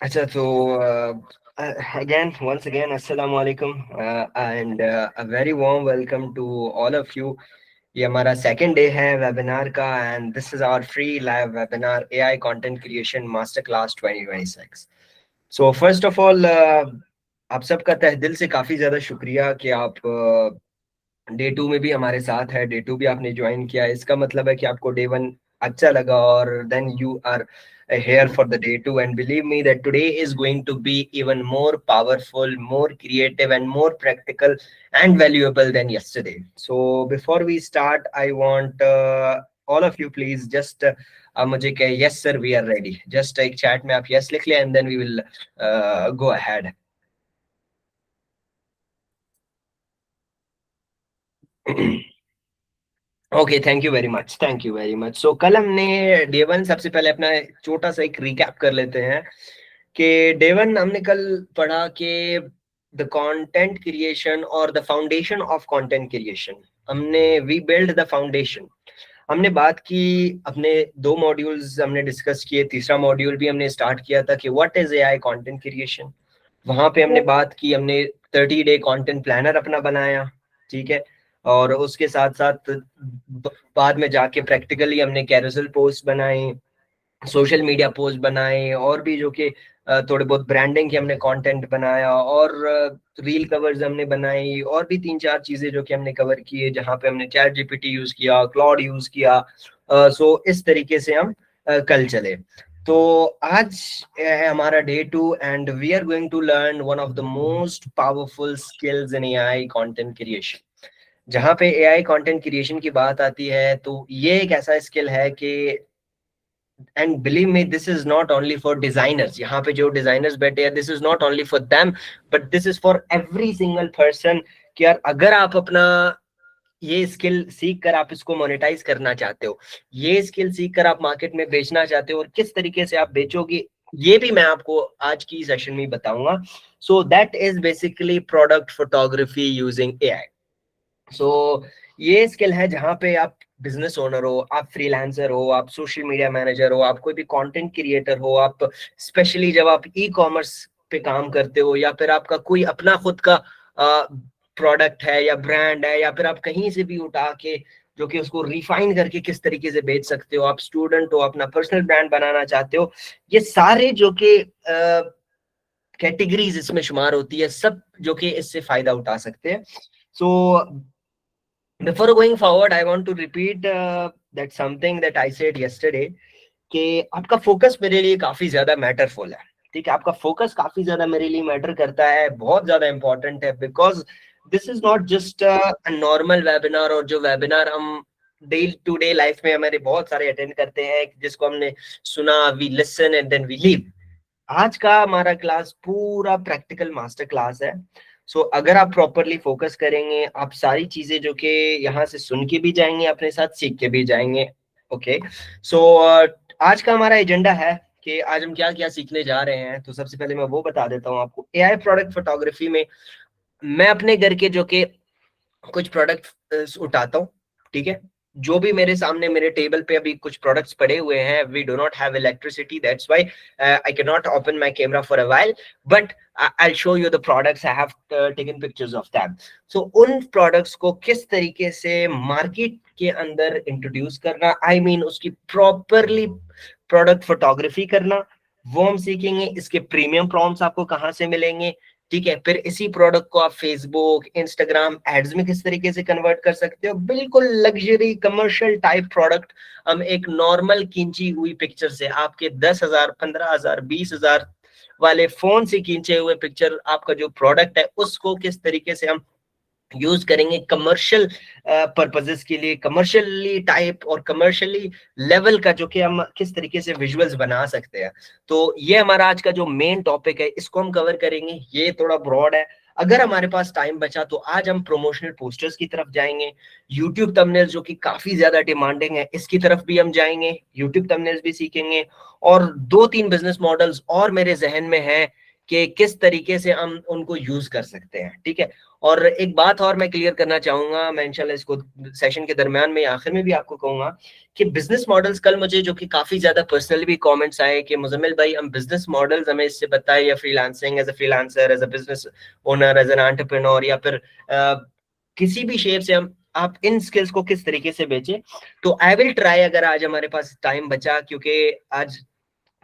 अच्छा तो again once again assalamu alaikum and a very warm welcome to all of you. ये हमारा second day है webinar का and this is our free live webinar AI content creation master class 2026. So first of all आप सबका तहे दिल से काफी ज्यादा शुक्रिया कि आप डे टू में भी हमारे साथ है, डे टू भी आपने ज्वाइन किया। इसका मतलब है कि आपको डे वन अच्छा लगा और then you are here for the day two, and believe me that today is going to be even more powerful, more creative and more practical and valuable than yesterday. So before we start I want all of you please just मुझे कहे yes sir we are ready, just एक chat में आप yes लिख लें and then we will go ahead. Okay, thank you very much, thank you very much. So कल हमने day one, सबसे पहले अपना छोटा सा एक रिकैप कर लेते हैं कि डे वन हमने कल पढ़ा कि द कंटेंट क्रिएशन और the foundation of content creation. हमने वी बिल्ड द फाउंडेशन, हमने बात की, अपने दो मॉड्यूल्स हमने डिस्कस किए, तीसरा मॉड्यूल भी हमने स्टार्ट किया था कि what is AI content creation. वहां पे हमने बात की, हमने 30 डे कंटेंट प्लानर अपना बनाया, ठीक है। और उसके साथ साथ बाद में जाके प्रैक्टिकली हमने कैरोसेल पोस्ट बनाए, सोशल मीडिया पोस्ट बनाए, और भी जो कि थोड़े बहुत ब्रांडिंग के हमने कंटेंट बनाया, और रील कवर्स हमने बनाई, और भी तीन चार चीजें जो कि हमने कवर किए, जहां पे हमने चैट जीपीटी यूज किया, क्लाउड यूज किया। सो इस तरीके से हम कल चले। तो आज है हमारा day two and we are going to learn one of the most powerful skills in AI content creation. जहां पे एआई कंटेंट क्रिएशन की बात आती है तो ये एक ऐसा स्किल है कि, and believe me this is not only for designers, यहाँ पे जो डिजाइनर्स बैठे हैं, this is not only for them but this is for every single person. कि यार अगर आप अपना ये स्किल सीख कर आप इसको मोनेटाइज करना चाहते हो, ये स्किल सीख कर आप मार्केट में बेचना चाहते हो, और किस तरीके से आप बेचोगे ये भी मैं आपको आज की सेशन में बताऊंगा। So that is basically product photography using AI. So ये स्किल है जहां पे आप बिजनेस ओनर हो, आप फ्रीलांसर हो, आप सोशल मीडिया मैनेजर हो, आप कोई भी कंटेंट क्रिएटर हो, आप स्पेशली जब आप ई कॉमर्स पे काम करते हो, या फिर आपका कोई अपना खुद का प्रोडक्ट है या ब्रांड है, या फिर आप कहीं से भी उठा के जो कि उसको रिफाइन करके किस तरीके से बेच सकते हो, आप स्टूडेंट हो, अपना पर्सनल ब्रांड बनाना चाहते हो, ये सारे जो कि कैटेगरीज इसमें शुमार होती है, सब जो कि इससे फायदा उठा सकते हैं। सो before going forward I want to repeat that something that I said yesterday कि आपका फोकस मेरे लिए काफी ज्यादा मैटरफुल है, ठीक है। आपका फोकस काफी ज्यादा मेरे लिए मैटर करता है, बहुत ज्यादा इंपॉर्टेंट है, because this is not just a normal webinar, और जो वेबिनार हम डे टू डे लाइफ में हमारे बहुत सारे अटेंड करते हैं, जिसको हमने सुना, we listen and then we leave. आज का हमारा क्लास पूरा प्रैक्टिकल मास्टर क्लास है। सो अगर आप प्रॉपरली फोकस करेंगे, आप सारी चीजें जो कि यहाँ से सुन के भी जाएंगे, अपने साथ सीख के भी जाएंगे। ओके, सो आज का हमारा एजेंडा है कि आज हम क्या क्या सीखने जा रहे हैं। तो सबसे पहले मैं वो बता देता हूँ आपको, एआई प्रोडक्ट फोटोग्राफी में मैं अपने घर के जो कि कुछ प्रोडक्ट उठाता हूँ, ठीक है। जो भी मेरे सामने मेरे टेबल पे अभी कुछ प्रोडक्ट्स पड़े हुए हैं, we do not have electricity, that's why I can not open my camera for a while, but I will show you the products, I have taken pictures of them. So उन products को किस तरीके से market के अंदर introduce करना, I mean उसकी properly product photography करना, वो हम सीखेंगे। इसके प्रीमियम प्रॉम्प्ट्स आपको कहाँ से मिलेंगे, ठीक है। फिर इसी प्रोडक्ट को आप फेसबुक, इंस्टाग्राम एड्स में किस तरीके से कन्वर्ट कर सकते हो, बिल्कुल लग्जरी कमर्शियल टाइप प्रोडक्ट। हम एक नॉर्मल खींची हुई पिक्चर से, आपके 10,000, 15,000, 20,000 वाले फोन से खींचे हुए पिक्चर, आपका जो प्रोडक्ट है उसको किस तरीके से हम यूज करेंगे कमर्शियल पर्पसेस के लिए, कमर्शियली टाइप और कमर्शियली लेवल का, जो कि हम किस तरीके से विजुअल्स बना सकते हैं। तो ये हमारा आज का जो मेन टॉपिक है, इसको हम कवर करेंगे। ये थोड़ा ब्रॉड है, अगर हमारे पास टाइम बचा तो आज हम प्रोमोशनल पोस्टर्स की तरफ जाएंगे। यूट्यूब थंबनेल्स जो कि काफी ज्यादा डिमांडिंग है, इसकी तरफ भी हम जाएंगे, यूट्यूब थंबनेल्स भी सीखेंगे। और दो तीन बिजनेस मॉडल्स और मेरे जहन में है कि किस तरीके से हम उनको यूज कर सकते हैं, ठीक है। और एक बात और मैं क्लियर करना चाहूंगा, मैं इंशाल्लाह इसको सेशन के दरमियान में आखिर में भी आपको कहूंगा कि बिजनेस मॉडल्स, कल मुझे जो कि काफी ज्यादा पर्सनली भी कमेंट्स आए कि मुजम्मिल भाई हम बिजनेस मॉडल्स हमें इससे बताए, या freelancing, as a freelancer, as a business owner, as an entrepreneur, या फिर किसी भी शेप से हम आप इन स्किल्स को किस तरीके से बेचें। तो आई विल ट्राई, अगर आज हमारे पास टाइम बचा, क्योंकि आज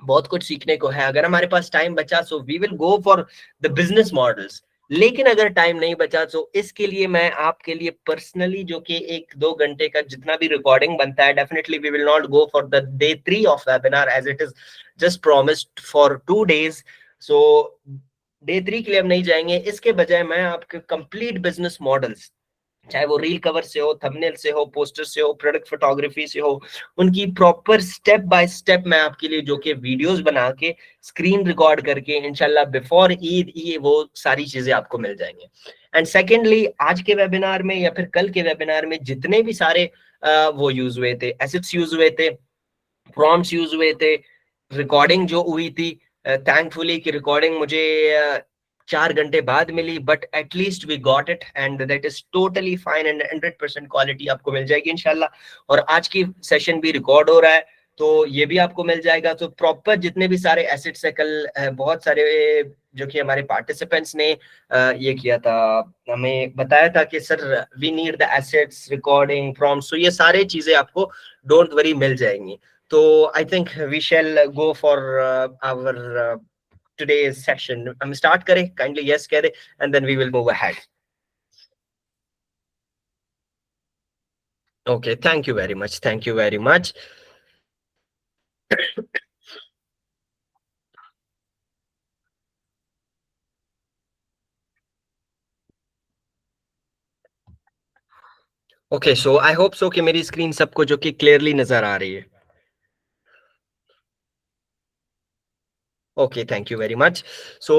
बहुत कुछ सीखने को है, अगर हमारे पास टाइम बचा so we will go for the business models. लेकिन अगर टाइम नहीं बचा तो इसके लिए मैं आपके लिए पर्सनली, जो कि 1-2 घंटे का जितना भी रिकॉर्डिंग बनता है, definitely we will not go for the day 3 of webinar as it is just promised for 2 days। So day 3 के लिए हम नहीं जाएंगे, इसके बजाय मैं आपके कंप्लीट बिजनेस मॉडल्स, चाहे वो रील कवर से हो, थंबनेल से हो, पोस्टर से हो, प्रोडक्ट फोटोग्राफी से हो, उनकी प्रॉपर स्टेप बाय स्टेप मैं आपके लिए जो कि वीडियोस बना के स्क्रीन रिकॉर्ड करके इंशाल्लाह बिफोर ईद ये वो सारी चीजें आपको मिल जाएंगे। एंड सेकेंडली, आज के वेबिनार में या फिर कल के वेबिनार में जितने भी सारे वो यूज हुए थे, एसेट्स यूज हुए थे, प्रॉम्प्ट्स यूज हुए थे, रिकॉर्डिंग जो हुई थी, थैंकफुली कि रिकॉर्डिंग मुझे 4 घंटे बाद मिली, but at least we got it and that is totally fine and 100% quality आपको मिल जाएगी इंशाल्लाह। और आज की सेशन भी रिकॉर्ड हो रहा है तो ये भी आपको मिल जाएगा। तो प्रॉपर जितने भी सारे एसेट्स है, कल बहुत सारे जो कि हमारे पार्टिसिपेंट्स ने ये किया था, हमें बताया था कि sir we need the assets, recording, prompts, तो ये सारे चीजें आपको डोंट वरी मिल जाएंगी। तो I think we shall go for our today's session. हम start करें, kindly yes करें, and then we will move ahead. Okay, thank you very much. Thank you very much. Okay, so I hope so कि मेरी screen सबको जो कि clearly नजर आ रही है। Okay, thank you very much. So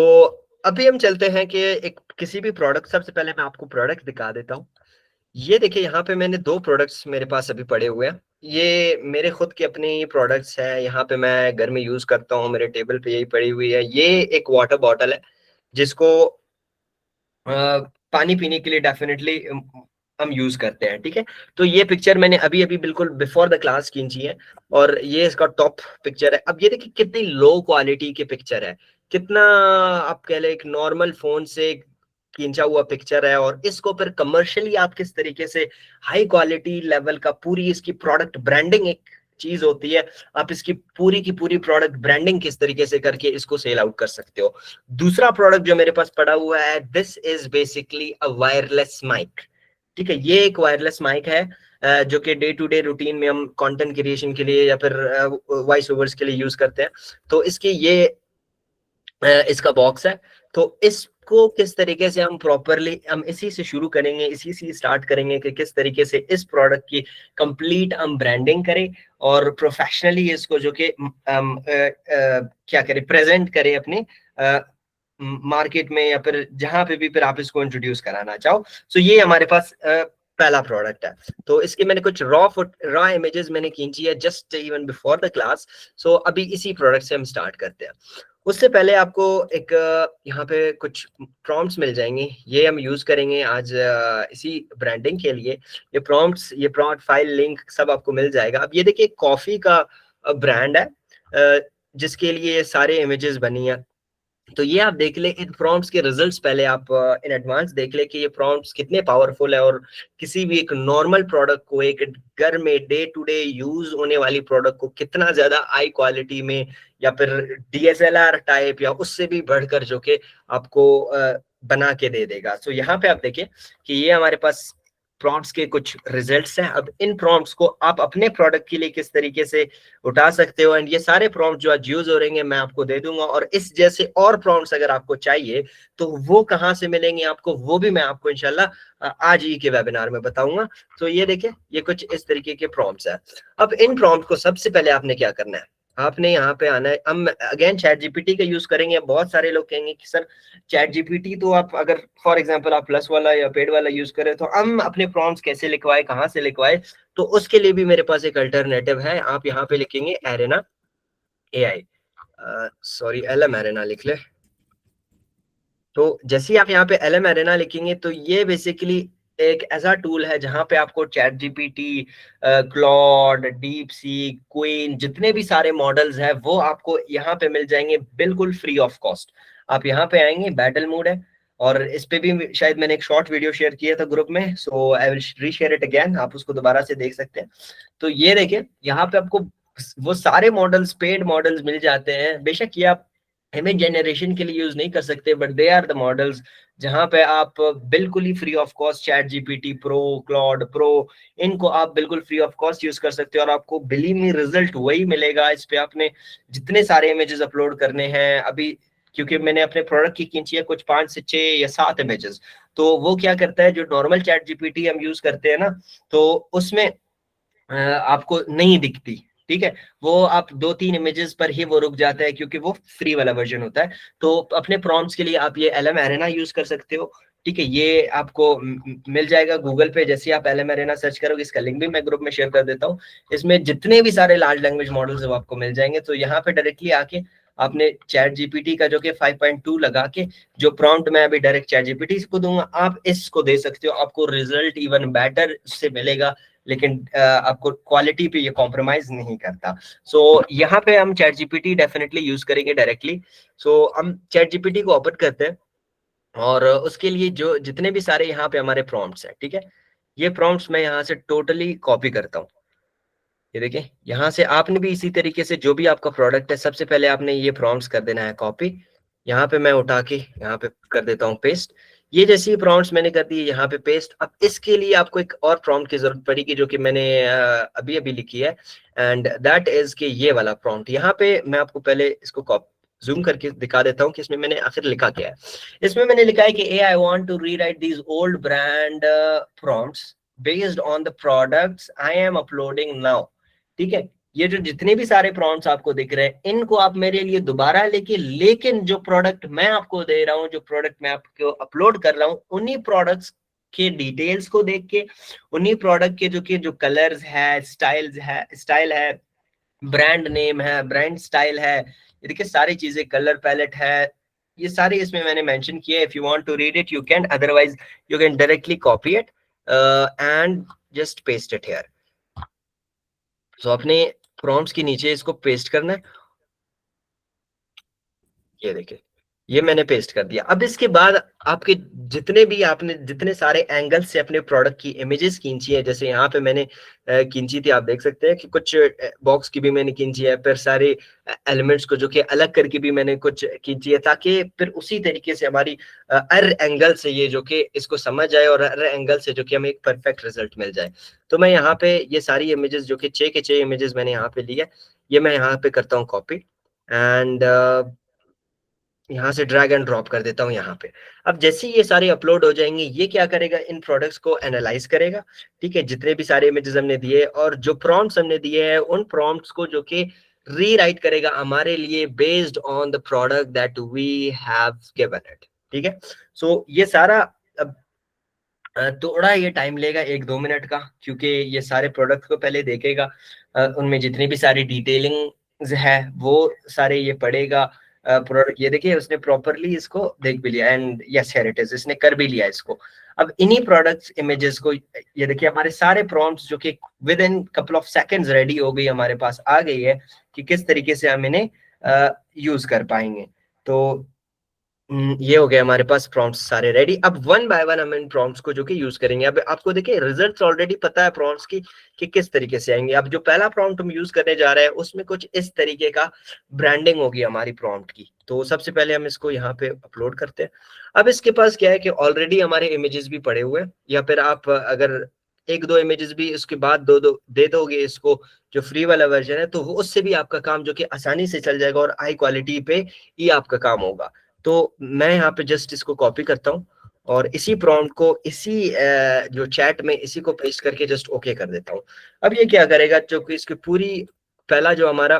अभी हम चलते हैं कि एक किसी भी प्रोडक्ट, सबसे पहले मैं आपको प्रोडक्ट दिखा देता हूँ। ये देखिए, यहाँ पे मैंने 2 प्रोडक्ट्स मेरे पास अभी पड़े हुए हैं। ये मेरे खुद के अपनी प्रोडक्ट्स हैं, यहाँ पे मैं घर में यूज करता हूँ, मेरे टेबल पे यही पड़ी हुई है। ये एक वाटर बॉटल है जिसको पानी पीने के लिए डेफिनेटली हम यूज करते हैं, ठीक है। तो ये पिक्चर मैंने अभी अभी बिल्कुल बिफोर द क्लास खींची है, और ये इसका टॉप पिक्चर है। अब ये देखिए कितनी लो क्वालिटी की पिक्चर है, कितना आप कह ले एक नॉर्मल फोन से खींचा हुआ पिक्चर है, और इसको फिर कमर्शियली आप किस तरीके से हाई क्वालिटी लेवल का, पूरी इसकी प्रोडक्ट ब्रांडिंग एक चीज होती है, आप इसकी पूरी की पूरी प्रोडक्ट ब्रांडिंग किस तरीके से करके इसको सेल आउट कर सकते हो। दूसरा प्रोडक्ट जो मेरे पास पड़ा हुआ है, this is basically a wireless mic, ठीक है। ये एक वायरलेस माइक है जो कि डे टू डे रूटीन में हम कंटेंट क्रिएशन के लिए या फिर वॉइस ओवर्स के लिए यूज करते हैं। तो इसके ये इसका बॉक्स है। तो इसको किस तरीके से हम प्रॉपरली, हम इसी से शुरू करेंगे, इसी से स्टार्ट करेंगे कि किस तरीके से इस प्रोडक्ट की कंप्लीट हम ब्रांडिंग करें और प्रोफेशनली इसको जो कि हम क्या करें, प्रेजेंट करें अपने मार्केट में या फिर जहां पे भी फिर आप इसको इंट्रोड्यूस कराना चाहो। सो ये हमारे पास पहला प्रोडक्ट है। तो इसके मैंने कुछ रॉ इमेजेस मैंने खींची है just even before the class. So अभी इसी प्रोडक्ट से हम स्टार्ट करते हैं। उससे पहले आपको एक यहाँ पे कुछ प्रॉम्प्ट्स मिल जाएंगे, ये हम यूज करेंगे आज इसी ब्रांडिंग के लिए। ये प्रॉम्प्ट्स, ये प्रॉम्प्ट फाइल लिंक सब आपको मिल जाएगा। अब ये देखिए कॉफी का ब्रांड है जिसके लिए ये सारे इमेजेस बनी है। तो ये आप देख ले इन प्रॉम्प्ट्स के रिजल्ट्स, पहले आप इन एडवांस देख ले कि ये प्रॉम्प्ट्स कितने पावरफुल है, और किसी भी एक नॉर्मल प्रोडक्ट को, एक घर में डे टू डे यूज होने वाली प्रोडक्ट को कितना ज्यादा हाई क्वालिटी में या फिर डीएसएलआर टाइप या उससे भी बढ़कर जो कि आपको बना के दे देगा। तो यहाँ पे आप देखिए कि ये हमारे पास प्रॉम्प्ट्स के कुछ रिजल्ट्स हैं। अब इन प्रॉम्प्ट्स को आप अपने प्रोडक्ट के लिए किस तरीके से उठा सकते हो, एंड ये सारे प्रॉम्प्ट जो आज यूज हो रहेंगे मैं आपको दे दूंगा। और इस जैसे और प्रॉम्प्ट्स अगर आपको चाहिए तो वो कहाँ से मिलेंगे आपको, वो भी मैं आपको इंशाल्लाह आज ही के वेबिनार में बताऊंगा। तो ये देखिए, ये कुछ इस तरीके के प्रॉम्प्ट्स है। अब इन प्रॉम्प्ट को सबसे पहले आपने क्या करना है, आपने यहाँ पे आना है। हम अगेन चैट जीपीटी का यूज करेंगे। बहुत सारे लोग कहेंगे कि सर चैट जीपीटी तो आप अगर फॉर एग्जांपल आप प्लस वाला या पेड वाला यूज करें तो हम अपने प्रॉम्प्ट्स कैसे लिखवाए, कहाँ से लिखवाए। तो उसके लिए भी मेरे पास एक अल्टरनेटिव है। आप यहाँ पे लिखेंगे arena AI, sorry LM arena लिख ले। तो जैसे ही आप यहाँ पे LM Arena लिखेंगे तो ये बेसिकली एक ऐसा टूल है जहां पे आपको chat GPT, Claude, deep sea, queen, जितने भी सारे मॉडल्स हैं वो आपको यहाँ पे मिल जाएंगे बिल्कुल फ्री ऑफ कॉस्ट। आप यहाँ पे आएंगे, बैटल मोड है, और इस पे भी शायद मैंने एक शॉर्ट वीडियो शेयर किया था ग्रुप में, so I will reshare it again, आप उसको दोबारा से देख सकते हैं। तो ये देखिए यहाँ पे आपको वो सारे मॉडल्स, पेड मॉडल्स मिल जाते हैं। बेशक ये आप इमेज जनरेशन के लिए यूज नहीं कर सकते, but they are the models जहां पे आप बिल्कुल ही free of cost chat GPT pro, Claude pro, इनको आप बिल्कुल फ्री ऑफ कॉस्ट यूज कर सकते हो, और आपको बिलीव मी रिजल्ट वही मिलेगा। इस पे आपने जितने सारे इमेजेस अपलोड करने हैं अभी, क्योंकि मैंने अपने प्रोडक्ट की खींची है कुछ 5 से 6 या 7 इमेजेस, तो वो क्या करता है, जो नॉर्मल चैट जीपीटी हम यूज करते हैं ना, तो उसमें आपको नहीं दिखती, ठीक है, वो आप 2-3 इमेजेस पर ही वो रुक जाता है, क्योंकि वो फ्री वाला वर्जन होता है। तो अपने प्रॉम्प्ट्स के लिए आप ये LM Arena यूज कर सकते हो, ठीक है। ये आपको मिल जाएगा गूगल पे, जैसे ही आप LM Arena सर्च करोगे, इसका लिंक भी मैं ग्रुप में शेयर कर देता हूँ। इसमें जितने भी सारे लार्ज लैंग्वेज मॉडल्स है वो आपको मिल जाएंगे। तो यहाँ पे डायरेक्टली आके आपने चैट जीपीटी का जो कि 5.2 लगा के, जो प्रॉम्प्ट मैं अभी डायरेक्ट चैट जीपीटी को दूंगा, आप इसको दे सकते हो, आपको रिजल्ट इवन बेटर से मिलेगा, लेकिन आपको क्वालिटी पे ये कॉम्प्रोमाइज नहीं करता। सो यहाँ पे हम चैट जीपीटी डेफिनेटली यूज करेंगे डायरेक्टली। सो हम चैट जीपीटी को ओपन करते हैं, और उसके लिए जो जितने भी सारे यहाँ पे हमारे प्रॉम्प्ट्स हैं, ठीक है, ये प्रॉम्प्ट्स मैं यहाँ से टोटली कॉपी करता हूँ। ये देखिए, यहाँ से आपने भी इसी तरीके से जो भी आपका प्रोडक्ट है, सबसे पहले आपने ये प्रॉम्प्ट्स कर देना है कॉपी। यहाँ पे मैं उठा के यहाँ पे कर देता हूँ पेस्ट। ये जैसी प्रॉम्प्ट्स मैंने कर दी यहाँ पे पेस्ट। अब इसके लिए आपको एक और प्रॉम्प्ट की जरूरत पड़ेगी, जो कि मैंने अभी अभी लिखी है, एंड दैट इज कि ये वाला प्रॉम्प्ट। यहाँ पे मैं आपको पहले इसको जूम करके दिखा देता हूँ कि इसमें मैंने आखिर लिखा क्या है। इसमें मैंने लिखा है कि I want to rewrite these old brand prompts based on the products I am uploading now, ठीक है। ये जो जितने भी सारे प्रॉम्प्ट्स आपको दिख रहे हैं, इनको आप मेरे लिए दोबारा लेके, लेकिन जो प्रोडक्ट मैं आपको दे रहा हूँ, जो प्रोडक्ट मैं आपको अपलोड कर रहा हूँ, उन्हीं प्रोडक्ट्स के डिटेल्स को देख के, उन्हीं प्रोडक्ट के जो कलर्स है, स्टाइल है, ब्रांड नेम है, ब्रांड स्टाइल है, ये देखिए सारी चीजें, कलर पैलेट है, ये सारे इसमें मैंने मेंशन किया। If you want to read it you can, otherwise you can directly copy it and just paste it here. तो अपने प्रॉम्प्ट्स के नीचे इसको पेस्ट करना है। ये देखिए, ये मैंने पेस्ट कर दिया। अब इसके बाद आपके जितने भी आपने जितने सारे एंगल से अपने प्रोडक्ट की इमेजेस खींची है, जैसे यहाँ पे मैंने खींची थी, आप देख सकते हैं कि कुछ बॉक्स की भी मैंने खींची है, फिर सारे एलिमेंट्स को जो कि अलग करके भी मैंने कुछ खींची है, ताकि फिर उसी तरीके से हमारी हर एंगल से ये जो कि इसको समझ जाए, और हर एंगल से जो कि हमें एक परफेक्ट रिजल्ट मिल जाए। तो मैं यहाँ पे ये सारी इमेजेस जो कि 6 के 6 इमेजेस मैंने यहाँ पे ली है, ये मैं यहाँ पे करता हूँ कॉपी, एंड यहाँ से ड्रैग एंड ड्रॉप कर देता हूँ यहाँ पे। अब जैसे ही ये सारे अपलोड हो जाएंगे, ये क्या करेगा, इन प्रोडक्ट्स को एनालाइज करेगा, ठीक है, जितने भी सारे इमेजेस हमने दिए, और जो प्रॉम्प्ट्स हमने दिए हैं, उन प्रॉम्प्ट्स को जो कि रीराइट करेगा हमारे लिए based on the product that we have given it, ठीक है। सो ये सारा अब थोड़ा ये टाइम लेगा 1-2 मिनट का, क्योंकि ये सारे प्रोडक्ट को पहले देखेगा, उनमें जितनी भी सारी डिटेलिंग है वो सारे ये पढ़ेगा। प्रोडक्ट, ये देखिए उसने प्रॉपरली इसको देख भी लिया, and yes here it is, इसने कर भी लिया इसको। अब इन्हीं प्रोडक्ट्स इमेजेस को, ये देखिए हमारे सारे प्रॉम्प्ट्स जो कि with in couple of seconds ready हो गई, हमारे पास आ गई है कि किस तरीके से हम इन्हें यूज कर पाएंगे। तो ये हो गया हमारे पास प्रॉम्प्ट्स सारे रेडी। अब वन बाय वन हम इन प्रॉम्प्ट्स को जो कि यूज करेंगे। अब आपको देखिए रिजल्ट्स ऑलरेडी पता है प्रॉम्प्ट्स की कि किस तरीके से आएंगे। अब जो पहला प्रॉम्प्ट हम यूज करने जा रहे हैं, उसमें कुछ इस तरीके का ब्रांडिंग होगी हमारी प्रॉम्प्ट की। तो सबसे पहले हम इसको यहाँ पे अपलोड करते हैं। अब इसके पास क्या है कि ऑलरेडी हमारे इमेजेस भी पड़े हुए हैं, या फिर आप अगर 1-2 इमेजेस भी उसके बाद दो दो दे दोगे इसको, जो फ्री वाला वर्जन है, तो उससे भी आपका काम जो कि आसानी से चल जाएगा, और हाई क्वालिटी पे ही आपका काम होगा। तो मैं यहाँ पे जस्ट इसको कॉपी करता हूँ, और इसी प्रॉम्प्ट को इसी जो चैट में इसी को पेस्ट करके जस्ट ओके कर देता हूँ। अब ये क्या करेगा, जो कि इसकी पूरी, पहला जो हमारा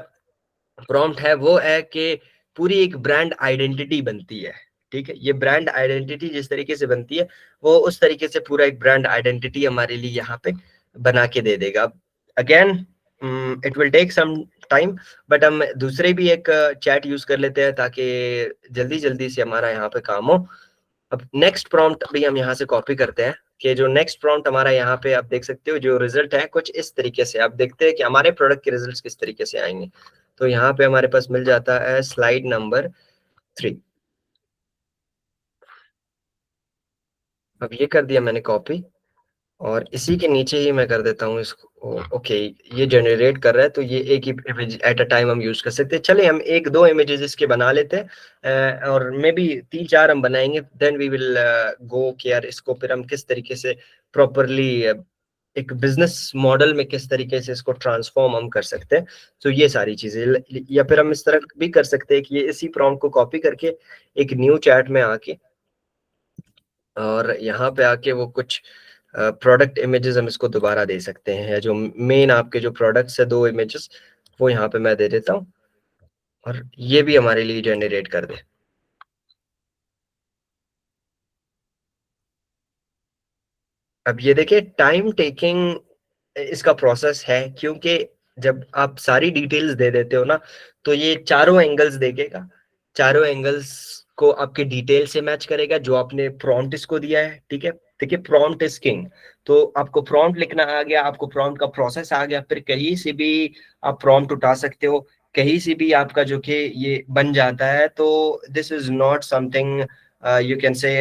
प्रॉम्प्ट है वो है कि पूरी एक ब्रांड आइडेंटिटी बनती है, ठीक है। ये ब्रांड आइडेंटिटी जिस तरीके से बनती है, वो उस तरीके से पूरा एक ब्रांड आइडेंटिटी हमारे लिए यहाँ पे बना के दे देगा। Again it will take some time, but हम दूसरे भी एक चैट यूज कर लेते हैं ताकि जल्दी जल्दी से हमारा यहाँ पे काम हो। अब नेक्स्ट प्रॉम्प्ट भी हम यहाँ से कॉपी करते हैं कि जो नेक्स्ट प्रॉम्प्ट हमारा यहाँ पे आप देख सकते हो जो रिजल्ट है कुछ इस तरीके से, आप देखते हैं कि हमारे प्रोडक्ट के रिजल्ट्स किस तरीके से आएंगे। तो यहाँ पे हमारे पास मिल जाता है स्लाइड नंबर 3। अब ये कर दिया मैंने कॉपी, और इसी के नीचे ही मैं कर देता हूँ इसको। ओके, ये जनरेट कर रहा है, तो ये एक ही इमेज एट अ टाइम हम यूज कर सकते हैं। चलिए हम एक दो इमेजेस इसके बना लेते हैं, और मे बी 3-4 हम बनाएंगे, देन वी विल गो कि यार इसको फिर हम किस तरीके से प्रॉपरली एक बिजनेस मॉडल में किस तरीके से इसको ट्रांसफॉर्म हम कर सकते हैं। तो ये सारी चीजें, या फिर हम इस तरह भी कर सकते हैं कि ये इसी प्रॉम्प्ट को कॉपी करके एक न्यू चैट में आके, और यहाँ पे आके वो कुछ प्रोडक्ट इमेजेस हम इसको दोबारा दे सकते हैं, या जो मेन आपके जो प्रोडक्ट्स है 2 इमेजेस वो यहाँ पे मैं दे देता हूँ, और ये भी हमारे लिए जनरेट कर दे। अब ये देखिए टाइम टेकिंग इसका प्रोसेस है, क्योंकि जब आप सारी डिटेल्स दे देते हो ना, तो ये चारों एंगल्स देखेगा, चारों एंगल्स को आपके डिटेल से मैच करेगा जो आपने प्रॉम्प्ट इसको दिया है। ठीक है, देखिए प्रॉम्प्ट इज किंग। तो आपको प्रॉम्प्ट लिखना आ गया, आपको प्रॉम्प्ट का प्रोसेस आ गया, फिर कहीं से भी आप प्रॉम्प्ट उठा सकते हो, कहीं से भी आपका जो कि ये बन जाता है। तो this is not something you can say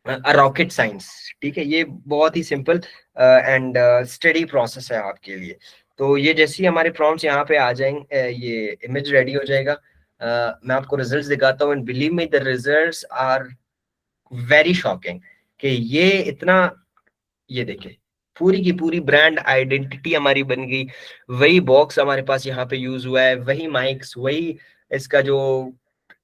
rocket science. ठीक है, ये बहुत ही सिंपल एंड स्टडी प्रोसेस है आपके लिए। तो ये जैसे ही हमारे प्रॉम्प्ट्स यहाँ पे आ जाएंगे, ये इमेज रेडी हो जाएगा। मैं आपको रिजल्ट्स दिखाता हूँ, and believe me the results are very shocking कि ये इतना, ये देखिए पूरी की पूरी ब्रांड आइडेंटिटी हमारी बन गई। वही बॉक्स हमारे पास यहाँ पे यूज हुआ है, वही माइक्स, वही इसका जो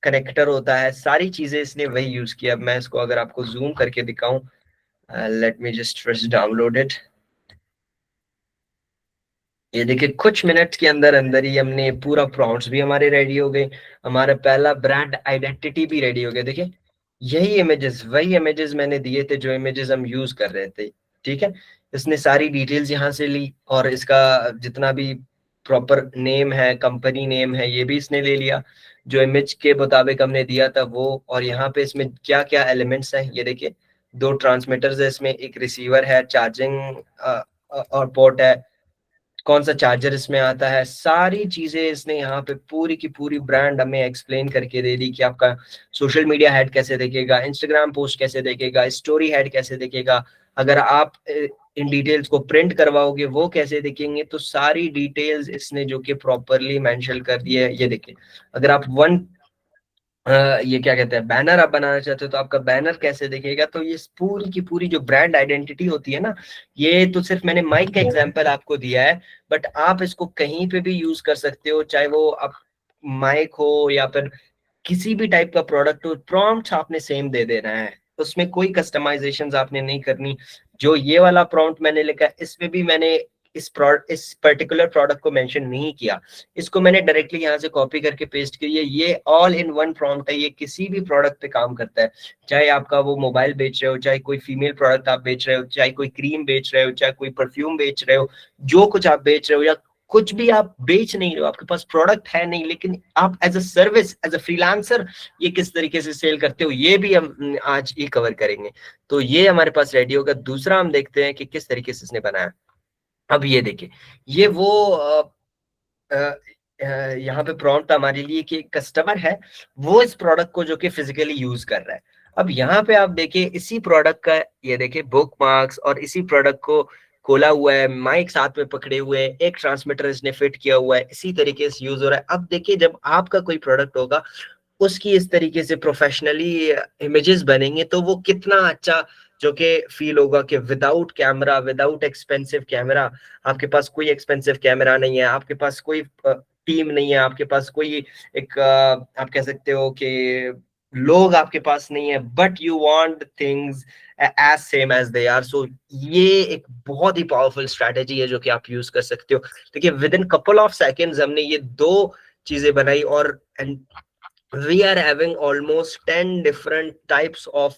कनेक्टर होता है, सारी चीजें इसने वही यूज किया। अब मैं इसको अगर आपको जूम करके दिखाऊं, late me just first download it. ये देखिए कुछ मिनट के अंदर अंदर ही हमने पूरा प्रॉम्प्ट्स भी हमारे रेडी हो गए, हमारा पहला ब्रांड आइडेंटिटी भी रेडी हो गया। देखिए यही इमेजेस, वही इमेजेस मैंने दिए थे जो इमेजेस हम यूज कर रहे थे। ठीक है, इसने सारी डिटेल्स यहाँ से ली, और इसका जितना भी प्रॉपर नेम है, कंपनी नेम है, ये भी इसने ले लिया जो इमेज के मुताबिक हमने दिया था वो। और यहाँ पे इसमें क्या क्या एलिमेंट्स हैं ये देखिए, 2 ट्रांसमीटर्स है इसमें, एक रिसीवर है, चार्जिंग और पोर्ट है, कौन सा चार्जर इसमें आता है, सारी चीजें इसने यहाँ पे पूरी की पूरी ब्रांड हमें एक्सप्लेन करके दे दी कि आपका सोशल मीडिया हेड कैसे देखेगा, इंस्टाग्राम पोस्ट कैसे देखेगा, स्टोरी हेड कैसे देखेगा, अगर आप इन डिटेल्स को प्रिंट करवाओगे वो कैसे देखेंगे। तो सारी डिटेल्स इसने जो कि प्रॉपरली मेंशन कर दी है। ये देखिए अगर आप ये क्या कहते हैं बैनर आप बनाना चाहते हो तो आपका बैनर कैसे दिखेगा। तो ये पूरी की पूरी जो ब्रांड आइडेंटिटी होती है ना, ये तो सिर्फ मैंने माइक का एग्जांपल आपको दिया है, बट आप इसको कहीं पे भी यूज कर सकते हो, चाहे वो आप माइक हो या फिर किसी भी टाइप का प्रोडक्ट हो। प्रॉम्प्ट आपने सेम दे देना है, उसमें कोई कस्टमाइजेशन आपने नहीं करनी। जो ये वाला प्रॉम्प्ट मैंने लिखा है इसमें भी मैंने इस पर्टिकुलर प्रोडक्ट को मेंशन नहीं किया, इसको मैंने डायरेक्टली यहाँ से कॉपी करके पेस्ट की है। ये ऑल इन वन प्रॉम्प्ट है, ये किसी भी प्रोडक्ट पे काम करता है, चाहे आपका वो मोबाइल बेच रहे हो, चाहे कोई फीमेल प्रोडक्ट आप बेच रहे हो, चाहे कोई क्रीम बेच रहे हो, चाहे कोई परफ्यूम बेच रहे हो, जो कुछ आप बेच रहे हो, या कुछ भी आप बेच नहीं रहे हो, आपके पास प्रोडक्ट है नहीं, लेकिन आप as a service, as a freelancer ये किस तरीके से सेल करते हो, ये भी हम आज ये कवर करेंगे। तो ये हमारे पास रेडी होगा। दूसरा हम देखते हैं कि किस तरीके से इसने बनाया। अब ये देखिए ये वो अ, यहाँ पे प्रॉम्प्ट हमारे लिए कि कस्टमर है वो इस प्रोडक्ट को जो कि फिजिकली यूज कर रहा है। अब यहाँ पे आप देखिए इसी प्रोडक्ट का, ये देखिए बुक मार्क्स, और इसी प्रोडक्ट को खोला हुआ है, माइक साथ में पकड़े हुए है, एक ट्रांसमीटर इसने फिट किया हुआ है, इसी तरीके से यूज हो रहा है। अब देखिए जब आपका कोई प्रोडक्ट होगा उसकी इस तरीके से प्रोफेशनली इमेजेस बनेंगे तो वो कितना अच्छा जो कि फील होगा कि without camera, without expensive camera, आपके पास कोई एक्सपेंसिव कैमरा नहीं है, आपके पास कोई टीम नहीं है, आपके पास कोई एक आप कह सकते हो कि लोग आपके पास नहीं है, but you want things as same as they are. So ये एक बहुत ही पावरफुल स्ट्रैटेजी है जो कि आप यूज कर सकते हो। देखिए with in couple of seconds हमने ये 2 चीजें बनाई, और we are having almost 10 different types of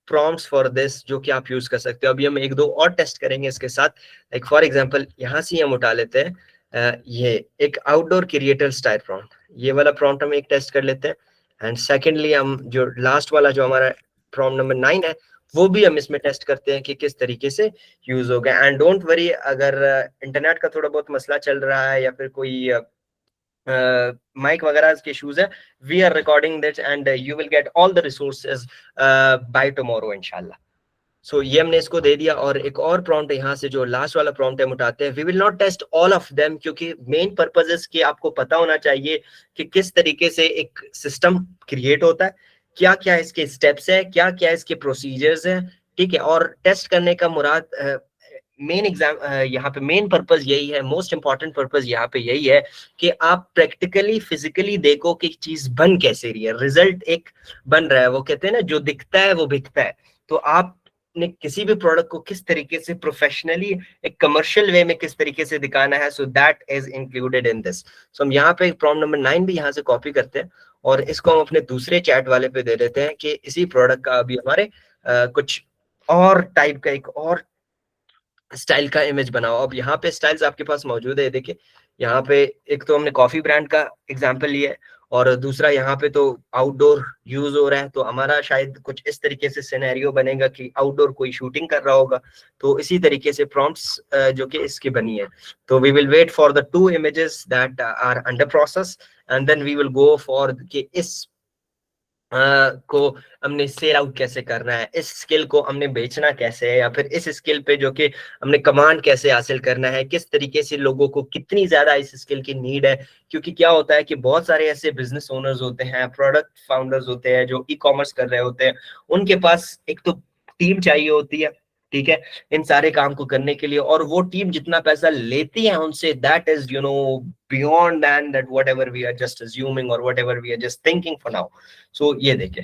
prompts for this जो कि आप यूज कर सकते हो। अभी हम एक दो और टेस्ट करेंगे इसके साथ, लाइक फॉर एग्जांपल यहाँ से हम उठा लेते हैं ये एक आउटडोर क्रिएटर स्टाइल प्रॉम्प्ट, ये वाला प्रॉम्प्ट हम एक टेस्ट कर लेते हैं। एंड सेकेंडली हम जो लास्ट वाला जो हमारा प्रॉम्प्ट नंबर 9 है वो भी हम इसमें टेस्ट करते हैं कि किस तरीके से यूज होगा। एंड डोंट वरी, अगर इंटरनेट का थोड़ा बहुत मसला चल रहा है या फिर कोई माइक वगैरह के इश्यूज है, we are recording this and you will get all the resources by tomorrow इंशाल्लाह। सो ये हमने इसको दे दिया। और एक और प्रॉम्प्ट यहाँ से जो लास्ट वाला प्रॉम्प्ट है उठाते हैं। We will not test all of them, क्योंकि मेन पर्पज इज कि आपको पता होना चाहिए कि किस तरीके से एक सिस्टम क्रिएट होता है, क्या क्या इसके स्टेप्स है, क्या क्या इसके प्रोसीजर्स है, ठीक है। और टेस्ट करने का मुराद मेन एग्जाम यहाँ पे मेन पर्पज यही है, मोस्ट इंपॉर्टेंट पर्पज यहाँ पे यही है कि आप प्रैक्टिकली फिजिकली देखो कि चीज बन कैसे रही है, रिजल्ट एक बन रहा है। वो कहते हैं ना, जो दिखता है वो बिकता है। तो आप ने किसी भी प्रोडक्ट को किस तरीके से प्रोफेशनली एक कमर्शियल वे में किस तरीके से दिखाना है, so that is included in this. So हम यहाँ पे प्रॉम्प्ट नंबर 9 भी यहाँ से कॉपी करते हैं और इसको हम अपने दूसरे चैट वाले पे दे देते हैं कि इसी प्रोडक्ट का अभी हमारे कुछ और टाइप का एक और स्टाइल का इमेज बनाओ। अब यहाँ पे स्टाइल्स आपके पास मौजूद है, देखिए यहाँ पे एक तो हमने कॉफी ब्रांड का एग्जांपल लिया है और दूसरा यहाँ पे तो आउटडोर यूज हो रहा है। तो हमारा शायद कुछ इस तरीके से सिनेरियो बनेगा कि आउटडोर कोई शूटिंग कर रहा होगा। तो इसी तरीके से प्रॉम्प्ट्स जो कि इसकी बनी है। तो we will wait for the 2 images that are under process and then we will go for कि इस को हमने सेल आउट कैसे करना है, इस स्किल को हमने बेचना कैसे है, या फिर इस स्किल पे जो कि हमने कमांड कैसे हासिल करना है, किस तरीके से लोगों को कितनी ज्यादा इस स्किल की नीड है। क्योंकि क्या होता है कि बहुत सारे ऐसे बिजनेस ओनर्स होते हैं, प्रोडक्ट फाउंडर्स होते हैं जो ई कॉमर्स कर रहे होते हैं, उनके पास एक तो टीम चाहिए होती है, ठीक है, इन सारे काम को करने के लिए। और वो टीम जितना पैसा लेती है उनसे, that is beyond than that whatever we are just assuming और whatever we are just thinking for now. So ये देखिए,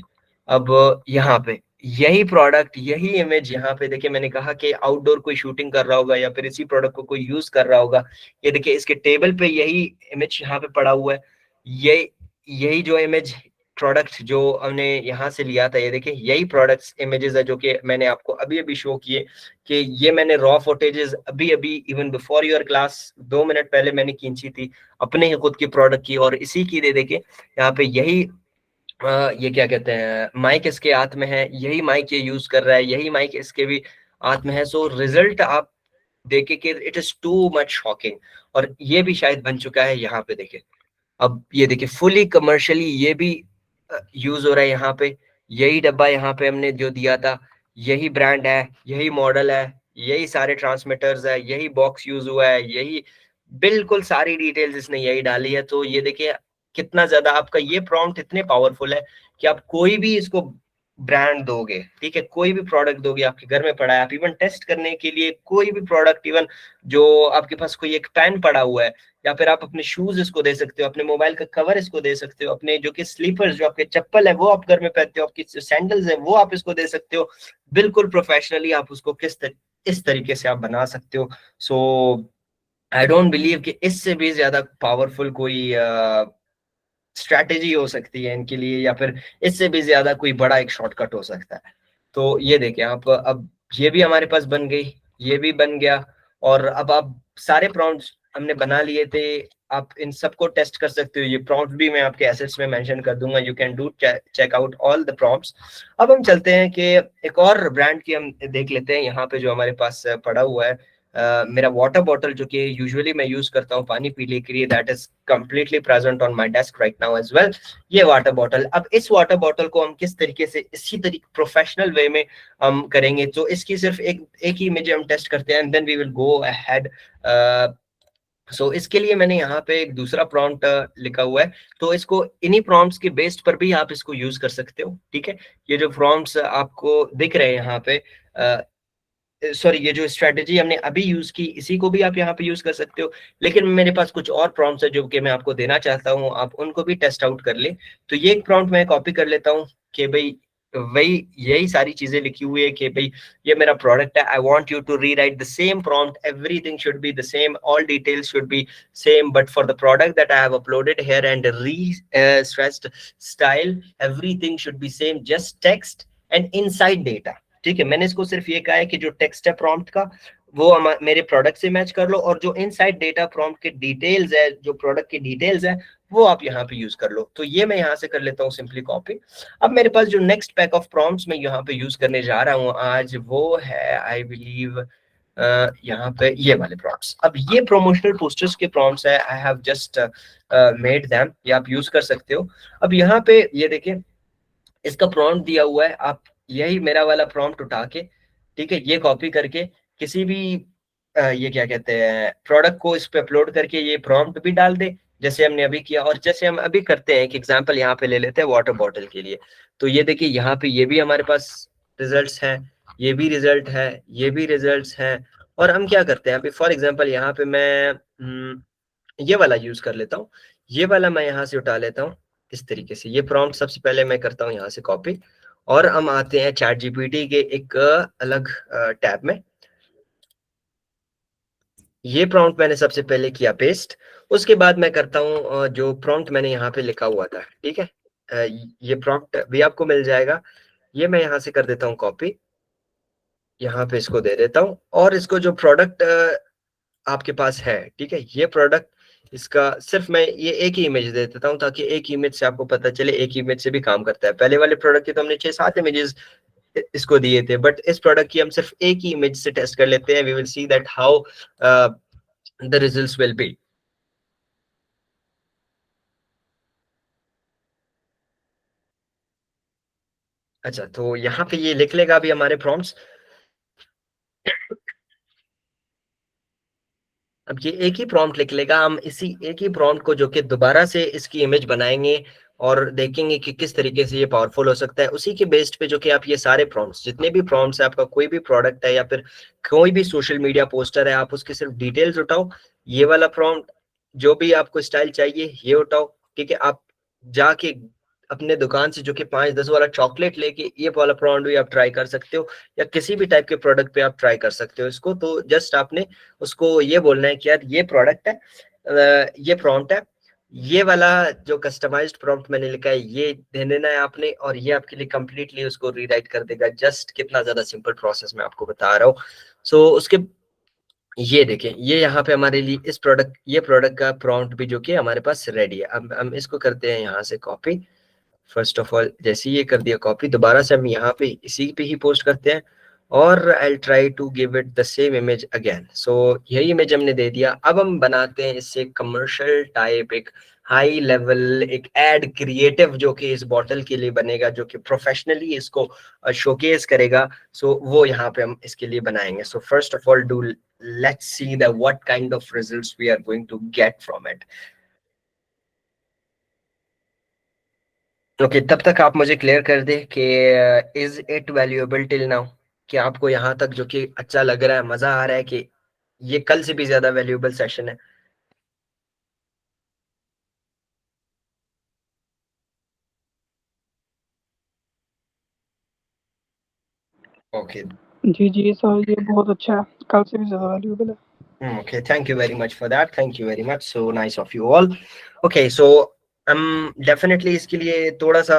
अब यहाँ पे यही प्रोडक्ट यही इमेज यहाँ पे देखिए, मैंने कहा कि आउटडोर कोई शूटिंग कर रहा होगा या फिर इसी प्रोडक्ट को कोई यूज कर रहा होगा। ये देखिए इसके टेबल पे यही इमेज यहाँ पे पड़ा हुआ है। ये यही जो इमेज प्रोडक्ट जो हमने यहाँ से लिया था, ये देखिए यही प्रोडक्ट्स इमेजेस है जो कि मैंने आपको अभी अभी शो किए। कि ये मैंने रॉ फुटेजेस अभी अभी even before your class 2 minute पहले मैंने खींची थी अपने ही खुद की प्रोडक्ट की। और इसी की दे देखिए यहाँ पे यही ये क्या कहते हैं, माइक इसके हाथ में है, यही माइक ये यूज कर रहा है, यही माइक इसके भी हाथ में है। सो रिजल्ट आप देखे कि it is too much shocking. और ये भी शायद बन चुका है यहाँ पे देखिए। अब ये देखिए फुली कमर्शियली ये भी यूज हो रहा है यहाँ पे। यही डब्बा यहाँ पे हमने जो दिया था, यही ब्रांड है, यही मॉडल है, यही सारे ट्रांसमीटर्स है, यही बॉक्स यूज हुआ है, यही बिल्कुल सारी डिटेल्स इसने यही डाली है। तो ये देखिए कितना ज्यादा आपका ये प्रॉम्प्ट इतने पावरफुल है कि आप कोई भी इसको ब्रांड दोगे, ठीक है, कोई भी प्रोडक्ट दोगे, आपके घर में पड़ा है, आप इवन टेस्ट करने के लिए कोई भी प्रोडक्ट, इवन जो आपके पास कोई एक पेन पड़ा हुआ है, या फिर आप अपने शूज इसको दे सकते हो, अपने मोबाइल का कवर इसको दे सकते हो, अपने जो कि स्लीपर्स जो आपके चप्पल है वो आप घर में पहनते हो, आपकी सैंडल्स है वो आप इसको दे सकते हो। बिल्कुल प्रोफेशनली आप उसको इस तरीके से आप बना सकते हो। सो आई डोंट बिलीव कि इससे भी ज्यादा पावरफुल कोई स्ट्रैटेजी हो सकती है इनके लिए, या फिर इससे भी ज्यादा कोई बड़ा एक शॉर्टकट हो सकता है। तो ये देखिए आप, अब ये भी हमारे पास बन गई, ये भी बन गया। और अब आप सारे प्रॉम्प्ट्स हमने बना लिए थे, आप इन सबको टेस्ट कर सकते हो। ये प्रॉम्प्ट भी मैं आपके एसेट्स में मेंशन कर दूंगा, you can do check out all the prompts. अब हम चलते हैं कि एक और ब्रांड की हम देख लेते हैं यहाँ पे जो हमारे पास पड़ा हुआ है। मेरा वाटर बॉटल जो कि यूजुअली मैं यूज करता हूँ पानी पीने के लिए, that is completely present on my desk right now as well. ये वाटर बॉटल, अब इस वाटर बॉटल को हम किस तरीके से इसी तरीके प्रोफेशनल वे में हम करेंगे। तो इसकी सिर्फ एक ही इमेज हम टेस्ट करते हैं and then we will go ahead. So इसके लिए मैंने यहाँ पे एक दूसरा प्रॉम्प्ट लिखा हुआ है। तो इसको इन्हीं प्रॉम्प्ट्स के बेस्ड पर भी आप इसको यूज कर सकते हो, ठीक है। ये जो प्रॉम्प्ट्स आपको दिख रहे हैं यहाँ पे, सॉरी, ये जो स्ट्रेटेजी हमने अभी यूज की इसी को भी आप यहाँ पे यूज कर सकते हो। लेकिन मेरे पास कुछ और प्रॉम्प्ट्स है जो कि मैं आपको देना चाहता हूँ, आप उनको भी टेस्ट आउट कर ले। तो ये एक प्रॉम्प्ट मैं कॉपी कर लेता हूँ कि भाई वही यही सारी चीजें लिखी हुई है कि भाई ये मेरा प्रोडक्ट है, I want you to rewrite the same prompt, everything should be the same, all details should be same, but for the product that I have uploaded here and re stressed style, everything should be same, just text and inside data. ठीक है, मैंने इसको सिर्फ ये कहा है कि जो टेक्स्ट है प्रॉम्प्ट का वो मेरे प्रोडक्ट से मैच कर लो, और जो इनसाइड डेटा प्रॉम्प्ट के डिटेल्स है, जो प्रोडक्ट की डिटेल्स है, वो आप यहाँ पे यूज कर लो। तो ये मैं यहाँ से कर लेता हूँ सिंपली कॉपी। अब मेरे पास जो नेक्स्ट पैक ऑफ प्रॉम्प्ट्स मैं यहाँ पे यूज करने जा रहा हूँ आज, वो है आई बिलीव यहाँ पे ये वाले प्रॉम्प्ट्स। अब ये प्रोमोशनल पोस्टर्स के प्रॉम्प्ट्स है, I have just made them, ये आप यूज कर सकते हो। अब यहाँ पे ये देखिए, इसका प्रॉम्प्ट दिया हुआ है, आप यही मेरा वाला प्रॉम्प्ट उठा के, ठीक है, ये कॉपी करके किसी भी ये क्या कहते हैं प्रोडक्ट को इस पे अपलोड करके ये प्रॉम्प्ट भी डाल दे, जैसे हमने अभी किया। और जैसे हम अभी करते हैं, एक एग्जांपल यहाँ पे ले लेते हैं वाटर बॉटल के लिए। तो ये देखिए, यहाँ पे ये भी हमारे पास रिजल्ट्स हैं, ये भी रिजल्ट है, ये भी रिजल्ट्स हैं। और हम क्या करते हैं अभी, फॉर एग्जाम्पल यहाँ पे मैं ये वाला यूज कर लेता हूँ। ये वाला मैं यहाँ से उठा लेता हूँ इस तरीके से। ये प्रॉम्प्ट सबसे पहले मैं करता हूँ यहाँ से कॉपी, और हम आते हैं चैट जीपीटी के एक अलग टैब में। ये प्रॉम्प्ट मैंने सबसे पहले किया पेस्ट, उसके बाद मैं करता हूँ जो प्रॉम्प्ट मैंने यहाँ पे लिखा हुआ था, ठीक है, ये प्रॉम्प्ट भी आपको मिल जाएगा। ये मैं यहाँ से कर देता हूँ कॉपी, यहाँ पे इसको दे देता हूँ, और इसको जो प्रोडक्ट आपके पास है, ठीक है, ये प्रोडक्ट, इसका सिर्फ मैं ये एक ही इमेज दे देता हूँ, ताकि एक इमेज से आपको पता चले, एक इमेज से भी काम करता है। पहले वाले प्रोडक्ट के तो हमने 6-7 इमेजेस इसको दिए थे, बट इस प्रोडक्ट की हम सिर्फ एक ही इमेज से टेस्ट कर लेते हैं। We will see that how the results will be. अच्छा, तो यहाँ पे ये लिख लेगा अभी हमारे प्रॉम्प्ट्स। अब ये एक ही प्रॉम्प्ट लिख लेगा, हम इसी एक ही प्रॉम्प्ट को जो कि दोबारा से इसकी इमेज बनाएंगे, और देखेंगे कि किस तरीके से ये पावरफुल हो सकता है। उसी के बेस्ड पे जो कि आप ये सारे प्रॉम्प्ट्स, जितने भी प्रॉम्प्ट्स है, आपका कोई भी प्रोडक्ट है या फिर कोई भी सोशल मीडिया पोस्टर है, आप उसकी सिर्फ डिटेल्स उठाओ। ये वाला प्रॉम्प्ट, जो भी आपको स्टाइल चाहिए ये उठाओ, ठीक है। आप जाके अपने दुकान से जो कि 5-10 वाला चॉकलेट लेके ये वाला प्रॉम्प्ट भी आप ट्राई कर सकते हो, या किसी भी टाइप के प्रोडक्ट पे आप ट्राई कर सकते हो इसको। तो जस्ट आपने उसको ये बोलना है कि यार ये प्रोडक्ट है, ये प्रॉम्प्ट है, ये वाला जो कस्टमाइज्ड प्रॉम्प्ट मैंने लिखा है ये दे देना है आपने, और ये आपके लिए कंप्लीटली उसको रीराइट कर देगा। जस्ट कितना ज्यादा सिंपल प्रोसेस मैं आपको बता रहा हूँ। सो उसके ये देखें, ये यहाँ पे हमारे लिए इस प्रोडक्ट, ये प्रोडक्ट का प्रॉम्प्ट भी जो कि हमारे पास रेडी है। अब हम इसको करते हैं यहाँ से कॉपी। फर्स्ट ऑफ ऑल जैसे ही ये कर दिया कॉपी, दोबारा से हम यहाँ पे इसी पे ही पोस्ट करते हैं, और I try to give it the same image again. So यही इमेज हमने दे दिया। अब हम बनाते हैं इससे कमर्शियल टाइप, एक हाई लेवल एक एड क्रिएटिव, जो कि इस बॉटल के लिए बनेगा, जो कि प्रोफेशनली इसको शोकेस करेगा। सो वो यहाँ पे हम इसके लिए बनाएंगे। So first of all do let's see the what kind of results we are going to get from it. Okay, तब तक आप मुझे क्लियर कर दे कि is it valuable till now, कि आपको यहाँ तक जो कि अच्छा लग रहा है, मजा आ रहा है, कि ये कल से भी ज्यादा वैल्यूएबल सेशन है। ओके। जी जी सर, ये बहुत अच्छा है, कल से भी ज़्यादा वैल्यूएबल है। Okay, thank you very much for that, thank you very much, so nice of you all. Okay, so हम डेफिनेटली इसके लिए थोड़ा सा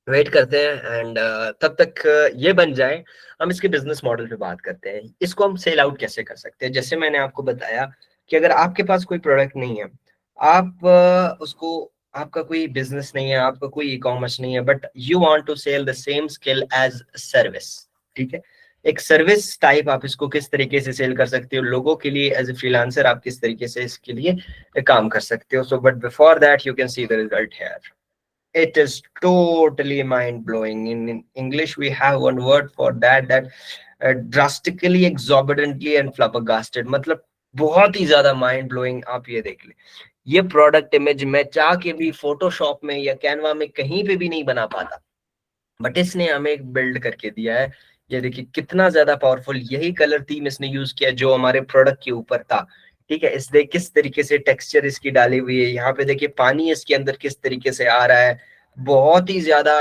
वेट करते हैं, एंड तब तक ये बन जाए, हम इसके बिजनेस मॉडल पे बात करते हैं। इसको हम सेल आउट कैसे कर सकते हैं। जैसे मैंने आपको बताया कि अगर आपके पास कोई प्रोडक्ट नहीं है, आप उसको, आपका कोई बिजनेस नहीं है, आपका कोई ई कॉमर्स नहीं है, but you want to sell the same skill as service, ठीक है, एक सर्विस टाइप, आप इसको किस तरीके से सेल कर सकते हो लोगों के लिए एज ए फ्रीलांसर, आप किस तरीके से इसके लिए काम कर सकते हो। So but before that you can see the result here. It is totally mind blowing. In English, we have one word for that, that drastically, exorbitantly and flabbergasted. मतलब बहुत ही ज्यादा माइंड ब्लोइंग। आप ये देख ले, ये प्रोडक्ट इमेज मैं चाह के भी फोटोशॉप में या कैनवा में कहीं पे भी नहीं बना पाता, बट इसने हमें एक बिल्ड करके दिया है। ये देखिए कितना ज्यादा पावरफुल, यही कलर थीम इसने यूज किया जो हमारे प्रोडक्ट के ऊपर था, ठीक है। इस देख किस तरीके से टेक्सचर इसकी डाली हुई है, यहाँ पे देखिए पानी इसके अंदर किस तरीके से आ रहा है। बहुत ही ज्यादा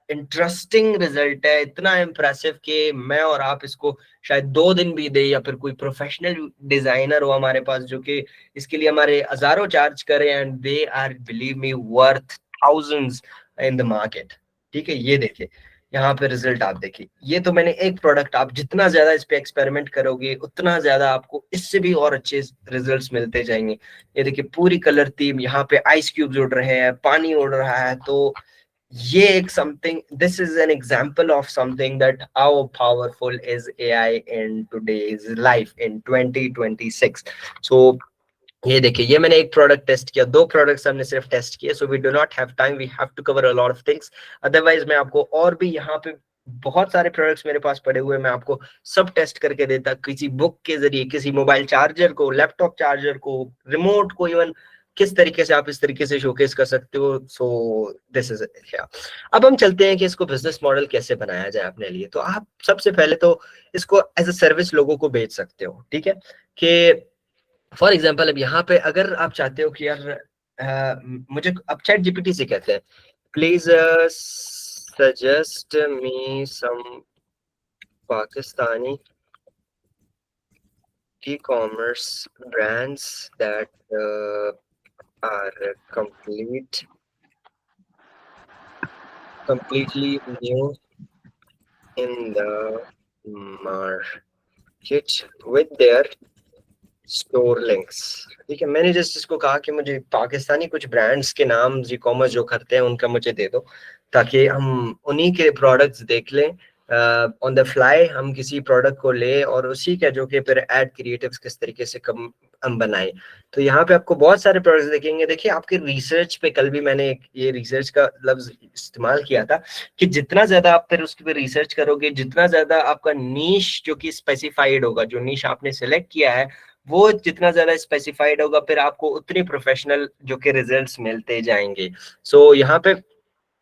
इंटरेस्टिंग रिजल्ट है, इतना इम्प्रेसिव कि मैं और आप इसको शायद 2 दिन भी दे, या फिर कोई प्रोफेशनल डिजाइनर हो हमारे पास जो कि इसके लिए हमारे हजारों चार्ज करे, and they are believe me worth thousands in the market, ठीक है। ये देखिए, यहाँ पे रिजल्ट आप देखिए, ये तो मैंने एक प्रोडक्ट, आप जितना ज्यादा इस पे एक्सपेरिमेंट करोगे उतना ज्यादा आपको इससे भी और अच्छे रिजल्ट्स मिलते जाएंगे। ये देखिए पूरी कलर थीम, यहाँ पे आइस क्यूब्स उड़ रहे हैं, पानी उड़ रहा है। तो ये एक something, this is an example of something that how powerful is AI in today's life in 2026। सो ये देखिए, ये मैंने एक प्रोडक्ट टेस्ट किया, दो प्रोडक्ट्स हमने सिर्फ टेस्ट किए। So we do not have time, we have to cover a lot of things. Otherwise मैं आपको और भी यहाँ पे बहुत सारे प्रोडक्ट्स मेरे पास पड़े हुए, मैं आपको सब टेस्ट करके देता, किसी बुक के जरिए, किसी मोबाइल चार्जर को, लैपटॉप चार्जर को, रिमोट को, इवन किस तरीके से आप इस तरीके से शोकेस कर सकते हो। सो दिस इज अब हम चलते हैं कि इसको बिजनेस मॉडल कैसे बनाया जाए अपने लिए। तो आप सबसे पहले तो इसको एज अ सर्विस लोगों को बेच सकते हो, ठीक है। कि फॉर एग्जाम्पल अब यहाँ पे अगर आप चाहते हो कि यार मुझे, अब चैट जीपीटी से कहते हैं please suggest me some Pakistani e-commerce brands that are completely new in the market with their store links. ठीक है, मैंने जस्ट इसको कहा कि मुझे पाकिस्तानी कुछ ब्रांड्स के नाम ई कॉमर्स जो करते हैं उनका मुझे दे दो, ताकि हम उन्हीं के प्रोडक्ट्स देख लें, ऑन द फ्लाई हम किसी प्रोडक्ट को ले और उसी का जो कि फिर एड क्रिएटिव्स किस तरीके से कम हम बनाए। तो यहाँ पे आपको बहुत सारे प्रोडक्ट्स देखेंगे। देखिए आपके रिसर्च पे, कल भी मैंने ये रिसर्च का लफ्ज इस्तेमाल किया था कि जितना ज्यादा आप फिर उसके पे रिसर्च करोगे, जितना ज्यादा आपका नीश जो कि स्पेसिफाइड होगा, जो नीश आपने सेलेक्ट किया है वो जितना ज्यादा स्पेसिफाइड होगा, फिर आपको उतने प्रोफेशनल जो कि रिजल्ट्स मिलते जाएंगे। सो यहाँ पे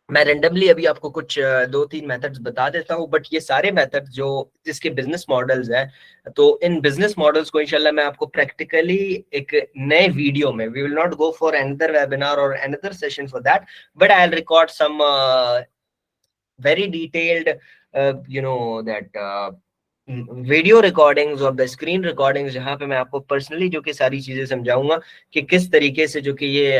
मैं रेंडमली अभी आपको कुछ दो तीन मेथड्स बता देता हूँ, बट ये सारे मेथड्स जो जिसके बिजनेस मॉडल्स हैं, तो इन बिजनेस मॉडल्स को इंशाल्लाह मैं आपको प्रैक्टिकली एक नए वीडियो में, we will not go for another webinar और another session for that, but I will record some very detailed you know that video recordings और द स्क्रीन रिकॉर्डिंग्स, जहाँ पे मैं आपको पर्सनली जो कि सारी चीजें समझाऊंगा कि किस तरीके से जो कि ये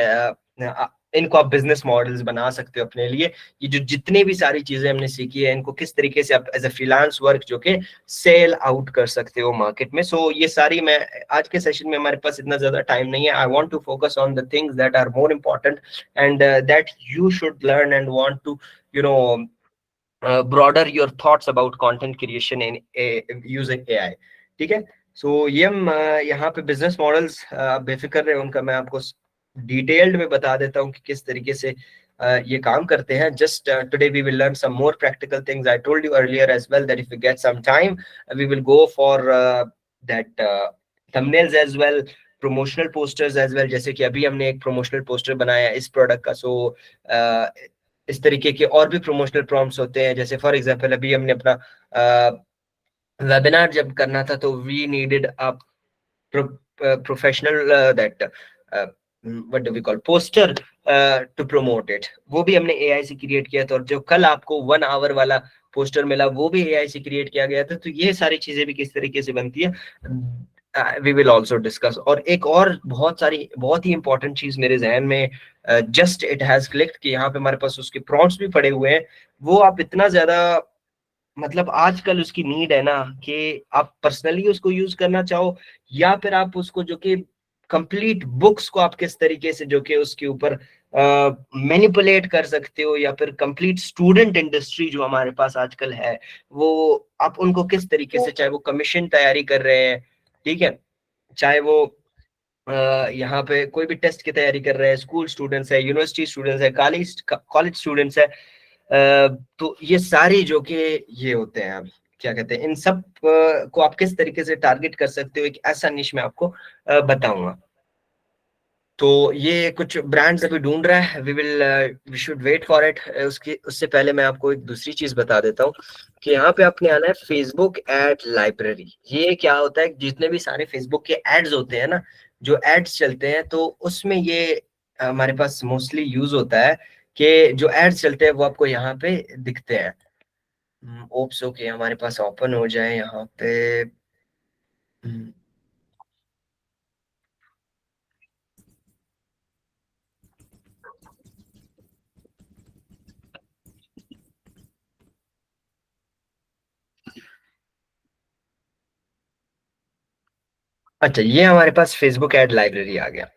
इनको आप बिजनेस मॉडल्स बना सकते हो अपने लिए। ये जो जितनी भी सारी चीजें हमने सीखी है इनको किस तरीके से आप एज अ फ्रीलांस वर्क जो कि सेल आउट कर सकते हो मार्केट में। सो ये सारी, मैं आज के सेशन में, हमारे पास इतना ज्यादा टाइम नहीं है, I want to focus on the things that are more important and that you should learn and want to you know broader your thoughts about content creation in using AI। ठीक है। सो ये हम यहाँ पे business models बेफिक्र रहे, उनका मैं आपको डिटेल्ड में बता देता हूँ कि किस तरीके से ये काम करते हैं। Just today we will learn some more practical things. I told you earlier as well that if we get some time we will go for that thumbnails as well, promotional posters as well. जैसे कि अभी हमने एक promotional poster बनाया इस product का। सो इस तरीके के और भी प्रमोशनल प्रॉम्प्ट्स होते हैं। जैसे फॉर एग्जांपल अभी हमने अपना वेबिनार जब करना था तो we needed a professional that what do we call poster to promote it, वो भी हमने एआई से क्रिएट किया था। और जो कल आपको 1 आवर वाला पोस्टर मिला वो भी एआई से क्रिएट किया गया था। तो ये सारी चीजें भी किस तरीके से बनती है वी विल ऑल्सो डिस्कस। और एक और बहुत सारी बहुत ही इंपॉर्टेंट चीज मेरे जहन में जस्ट इट हैज क्लिक्ड कि यहाँ पे हमारे पास उसके प्रॉम्प्ट्स भी पड़े हुए हैं। वो आप इतना ज्यादा, मतलब आजकल उसकी नीड है ना कि आप पर्सनली उसको यूज करना चाहो, या फिर आप उसको जो कि कंप्लीट बुक्स को आप किस तरीके से जो कि उसके ऊपर मैनिपुलेट कर सकते हो, या फिर कंप्लीट स्टूडेंट इंडस्ट्री जो हमारे पास आजकल है वो आप उनको किस तरीके से, चाहे वो कमीशन तैयारी कर रहे हैं, ठीक है, चाहे वो यहाँ पे कोई भी टेस्ट की तैयारी कर रहे हैं, स्कूल स्टूडेंट्स है, यूनिवर्सिटी स्टूडेंट्स है, कॉलेज स्टूडेंट्स है, तो ये सारी जो कि ये होते हैं, अब क्या कहते हैं, इन सब को आप किस तरीके से टारगेट कर सकते हो, एक ऐसा निश मैं आपको बताऊंगा। तो ये कुछ ब्रांड्स अभी ढूंढ रहा है, we should wait for it. उसकी उससे पहले मैं आपको एक दूसरी चीज बता देता हूँ कि यहाँ पे आपने आना है फेसबुक एड लाइब्रेरी। ये क्या होता है, जितने भी सारे फेसबुक के एड्स होते हैं ना, जो एड्स चलते हैं, तो उसमें ये हमारे पास मोस्टली यूज होता है कि जो एड्स चलते हैं वो आपको यहाँ पे दिखते हैं। ओप्स ओके, हमारे पास ओपन हो जाए यहाँ पे। हम्म, अच्छा, ये हमारे पास फेसबुक एड लाइब्रेरी आ गया।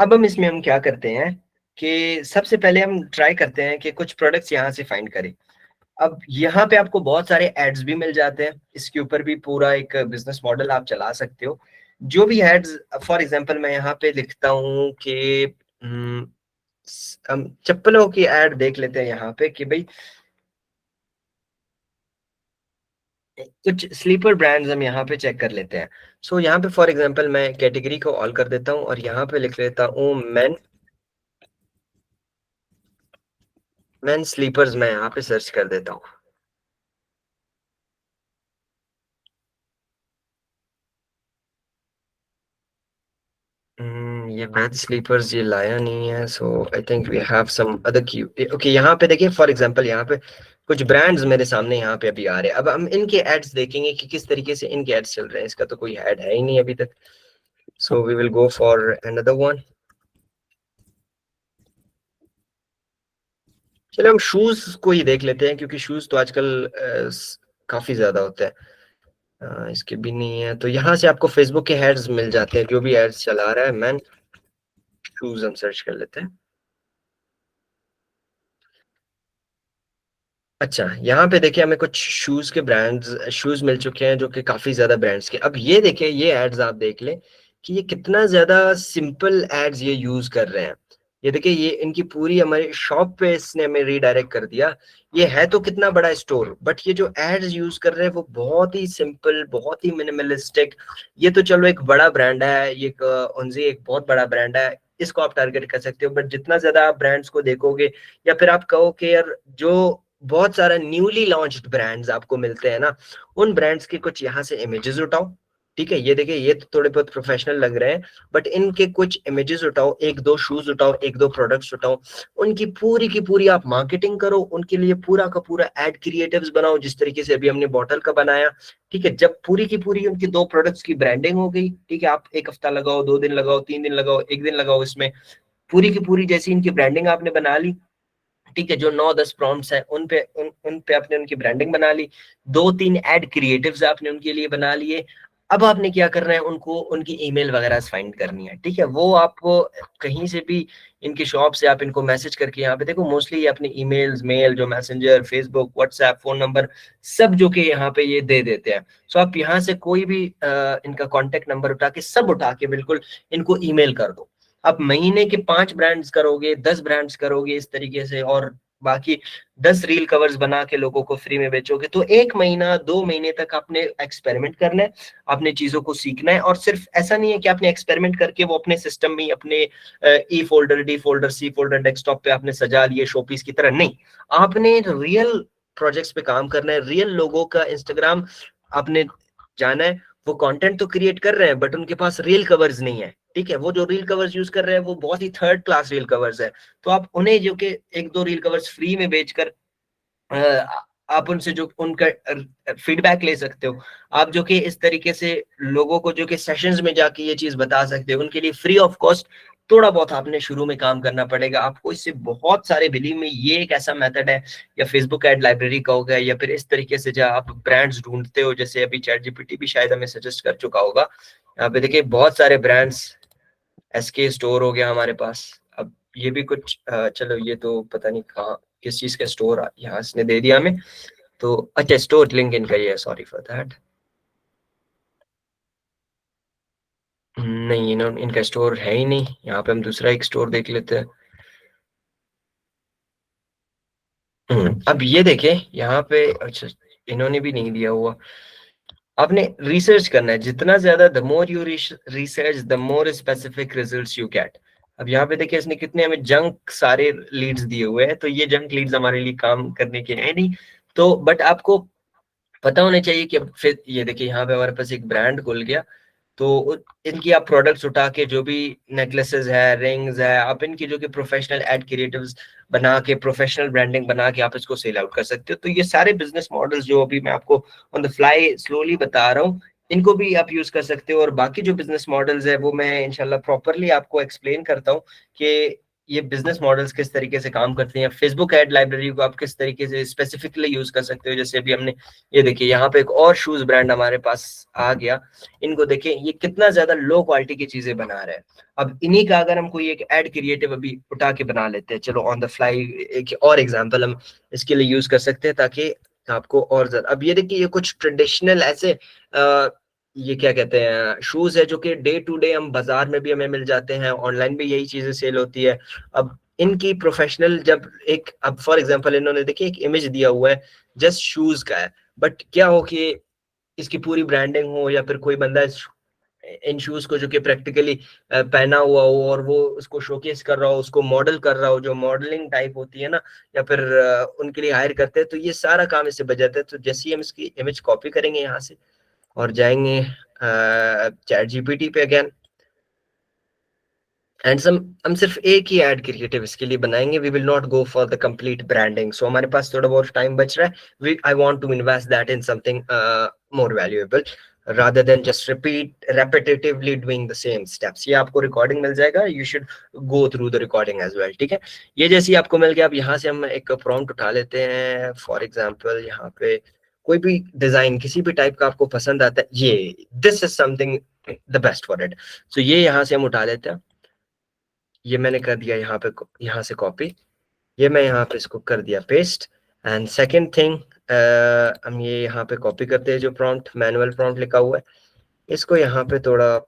अब हम इसमें हम क्या करते हैं कि सबसे पहले हम ट्राई करते हैं कि कुछ प्रोडक्ट्स यहाँ से फाइंड करें। अब यहाँ पे आपको बहुत सारे एड्स भी मिल जाते हैं, इसके ऊपर भी पूरा एक बिजनेस मॉडल आप चला सकते हो। जो भी एड्स, फॉर एग्जांपल मैं यहाँ पे लिखता हूँ कि हम चप्पलों की एड देख लेते हैं यहाँ पे कि भाई कुछ स्लीपर ब्रांड्स हम यहाँ पे चेक कर लेते हैं। सो यहाँ पे फॉर एग्जांपल मैं कैटेगरी को ऑल कर देता हूँ और यहाँ पे लिख लेता हूँ मेन। मेन स्लीपर्स मैं यहाँ पे सर्च कर देता हूँ। ये मैथ स्लीपर्स ये लाया नहीं है, so I think we have some other की। ओके, यहाँ पे देखिए फॉर एग्जांपल यहाँ पे कुछ ब्रांड्स मेरे सामने यहाँ पे अभी आ रहे हैं। अब हम इनके एड्स देखेंगे कि किस तरीके से इनके एड्स चल रहे हैं। इसका तो कोई एड है ही नहीं अभी तक, so we will go for another one. चलिए हम शूज को ही देख लेते हैं क्योंकि शूज तो आजकल काफी ज्यादा होता है। इसके भी नहीं है, तो यहाँ से आपको फेसबुक के एड्स मिल जाते हैं, जो भी एड्स चला रहा है। मैन शूज हम सर्च कर लेते हैं। अच्छा, यहाँ पे देखिए हमें कुछ शूज के ब्रांड्स शूज मिल चुके हैं जो कि काफी ज्यादा ब्रांड्स के। अब ये देखिए ये एड्स आप देख लें कि ये कितना ज्यादा सिंपल एड्स ये यूज कर रहे हैं। ये देखिए ये इनकी पूरी हमारी शॉप पे इसने हमें रीडायरेक्ट कर दिया। ये है तो कितना बड़ा स्टोर, बट ये जो एड्स यूज कर रहे हैं वो बहुत ही सिंपल, बहुत ही मिनिमलिस्टिक। ये तो चलो एक बड़ा ब्रांड है, ये उनसे एक बहुत बड़ा ब्रांड है, इसको आप टारगेट कर सकते हो। बट जितना ज्यादा आप ब्रांड्स को देखोगे या फिर आप कहो कि यार जो बहुत सारा न्यूली लॉन्च्ड ब्रांड्स आपको मिलते हैं ना, उन ब्रांड्स के कुछ यहाँ से इमेजेस उठाओ। ठीक है, ये देखिए ये तो थोड़े बहुत प्रोफेशनल लग रहे हैं, बट इनके कुछ इमेजेस उठाओ, एक दो शूज उठाओ, एक दो प्रोडक्ट्स उठाओ, उनकी पूरी की पूरी आप मार्केटिंग करो, उनके लिए पूरा का पूरा एड क्रिएटिव्स बनाओ जिस तरीके से अभी हमने बॉटल का बनाया। ठीक है, जब पूरी की पूरी उनकी दो प्रोडक्ट्स की ब्रांडिंग हो गई, ठीक है, आप एक हफ्ता लगाओ, 2 दिन लगाओ, 3 दिन लगाओ, एक दिन लगाओ, इसमें पूरी की पूरी जैसी इनकी ब्रांडिंग आपने बना ली। ठीक है, जो 9-10 प्रॉम्प्ट्स हैं उन पे आपने उनकी ब्रांडिंग बना ली, 2-3 एड क्रिएटिव्स आपने उनके लिए बना लिए। अब आपने क्या करना है, उनको उनकी ईमेल वगैरह फाइंड करनी है। ठीक है, वो आपको कहीं से भी इनकी शॉप से आप इनको मैसेज करके, यहाँ पे देखो मोस्टली ये अपने ईमेल्स, मेल, जो messenger, Facebook, WhatsApp, phone number सब जो कि यहाँ पे ये दे देते हैं। सो आप यहाँ से कोई भी इनका कॉन्टेक्ट नंबर उठा के, सब उठा के बिल्कुल इनको ईमेल कर दो। आप महीने के 5 ब्रांड्स करोगे, 10 ब्रांड्स करोगे इस तरीके से, और बाकी 10 रील कवर्स बना के लोगों को फ्री में बेचोगे, तो 1 महीना 2 महीने तक आपने एक्सपेरिमेंट करना है, आपने चीजों को सीखना है। और सिर्फ ऐसा नहीं है कि आपने एक्सपेरिमेंट करके वो अपने सिस्टम में अपने E folder, D folder, C folder, desktop पे आपने सजा लिए शोपीस की तरह, नहीं। आपने रियल प्रोजेक्ट्स पे काम करना है, रियल लोगों का इंस्टाग्राम आपने जाना है। वो कंटेंट तो क्रिएट कर रहे हैं बट उनके पास रील कवर्स नहीं है। ठीक है, वो जो रील कवर्स यूज कर रहे हैं वो बहुत ही थर्ड क्लास रील कवर्स है। तो आप उन्हें जो कि एक दो रील कवर्स फ्री में बेचकर आप उनसे जो उनका फीडबैक ले सकते हो। आप जो कि इस तरीके से लोगों को जो कि सेशंस में जाके ये चीज बता सकते हो, उनके लिए फ्री ऑफ कॉस्ट थोड़ा बहुत आपने शुरू में काम करना पड़ेगा आपको। इससे बहुत सारे, बिलीव में, ये एक ऐसा मेथड है, या फेसबुक एड लाइब्रेरी का होगा, या फिर इस तरीके से जब आप ब्रांड्स ढूंढते हो, जैसे अभी चैट जीपीटी भी शायद हमें सजेस्ट कर चुका होगा। यहाँ पे देखिए बहुत सारे ब्रांड्स, एसके स्टोर हो गया हमारे पास। अब ये भी कुछ चलो ये तो पता नहीं कहाँ किस चीज का स्टोर यहाँ इसने दे दिया हमें। तो अच्छा, स्टोर लिंक इनका ये है, सॉरी फॉर दैट। नहीं, इन्होंने इनका स्टोर है ही नहीं। यहाँ पे हम दूसरा एक स्टोर देख लेते हैं। अब ये देखें यहाँ पे, अच्छा इन्होंने भी नहीं दिया हुआ। आपने रिसर्च करना है, जितना ज्यादा, the more you research the more specific results you get. अब यहाँ पे देखिए इसने कितने हमें जंक सारे लीड्स दिए हुए हैं, तो ये जंक लीड्स हमारे लिए काम करने के है नहीं। तो बट आपको पता होना चाहिए कि अब फिर ये देखिए यहाँ पे हमारे पास एक ब्रांड खुल गया। तो इनकी आप प्रोडक्ट्स उठा के, जो भी नेकलेसेस है, रिंग्स है, आप इनकी जो कि प्रोफेशनल एड क्रिएटिव्स बना के, प्रोफेशनल ब्रांडिंग बना के आप इसको सेल आउट कर सकते हो। तो ये सारे बिजनेस मॉडल्स जो अभी मैं आपको ऑन द फ्लाई स्लोली बता रहा हूँ, इनको भी आप यूज कर सकते हो। और बाकी जो बिजनेस मॉडल्स है वो मैं इंशाल्लाह प्रॉपरली आपको एक्सप्लेन करता हूँ कि ये बिजनेस मॉडल्स किस तरीके से काम करते हैं, फेसबुक एड लाइब्रेरी को आप किस तरीके से स्पेसिफिकली यूज कर सकते हो। जैसे अभी हमने ये देखिए यहाँ पे एक और शूज ब्रांड हमारे पास आ गया, इनको देखिए ये कितना ज्यादा लो क्वालिटी की चीजें बना रहे हैं। अब इन्हीं का अगर हम कोई एक एड क्रिएटिव अभी उठा के बना लेते हैं, चलो ऑन द फ्लाई एक और एग्जांपल हम इसके लिए यूज कर सकते हैं ताकि आपको और ज्यादा। अब ये देखिए ये कुछ ट्रेडिशनल ऐसे ये क्या कहते हैं शूज है जो कि डे टू डे हम बाजार में भी हमें मिल जाते हैं, ऑनलाइन भी यही चीजें सेल होती है। अब इनकी प्रोफेशनल जब एक अब फॉर एग्जांपल इन्होंने देखिए एक इमेज दिया हुआ है जस्ट शूज का है, बट क्या हो कि इसकी पूरी ब्रांडिंग हो या फिर कोई बंदा इन शूज को जो कि प्रैक्टिकली पहना हुआ हो और वो उसको शोकेस कर रहा हो, उसको मॉडल कर रहा हो, जो मॉडलिंग टाइप होती है ना, या फिर उनके लिए हायर करते हैं, तो ये सारा काम इससे बच जाता है। तो जैसे ही हम इसकी इमेज कॉपी करेंगे यहाँ से और जाएंगे चैट जीपीटी पे अगेन एंड सम, हम सिर्फ एक ही एड क्रिएटिव इसके लिए बनाएंगे, we will not go for the complete branding. So हमारे पास थोड़ा बहुत टाइम बच रहा है, we I want to invest that in something more valuable rather than just repeat repetitively doing the same steps। ये आपको रिकॉर्डिंग मिल जाएगा, you should go through the recording as well, ठीक है। ये जैसे ही आपको मिल गया, अब यहाँ से हम एक प्रॉम्प्ट उठा लेते हैं, फॉर एग्जांपल यहाँ पे कोई भी डिजाइन किसी भी टाइप का आपको पसंद आता है, ये this is something the best for it. So ये यहाँ से हम उठा लेते हैं, ये मैंने कर दिया यहाँ पे, यहाँ से कॉपी, ये मैं यहाँ पे इसको कर दिया पेस्ट। एंड सेकेंड थिंग, हम ये यहाँ पे कॉपी करते हैं जो प्रॉम्प्ट मैनुअल प्रॉम्प्ट लिखा हुआ है, इसको यहाँ पे थोड़ा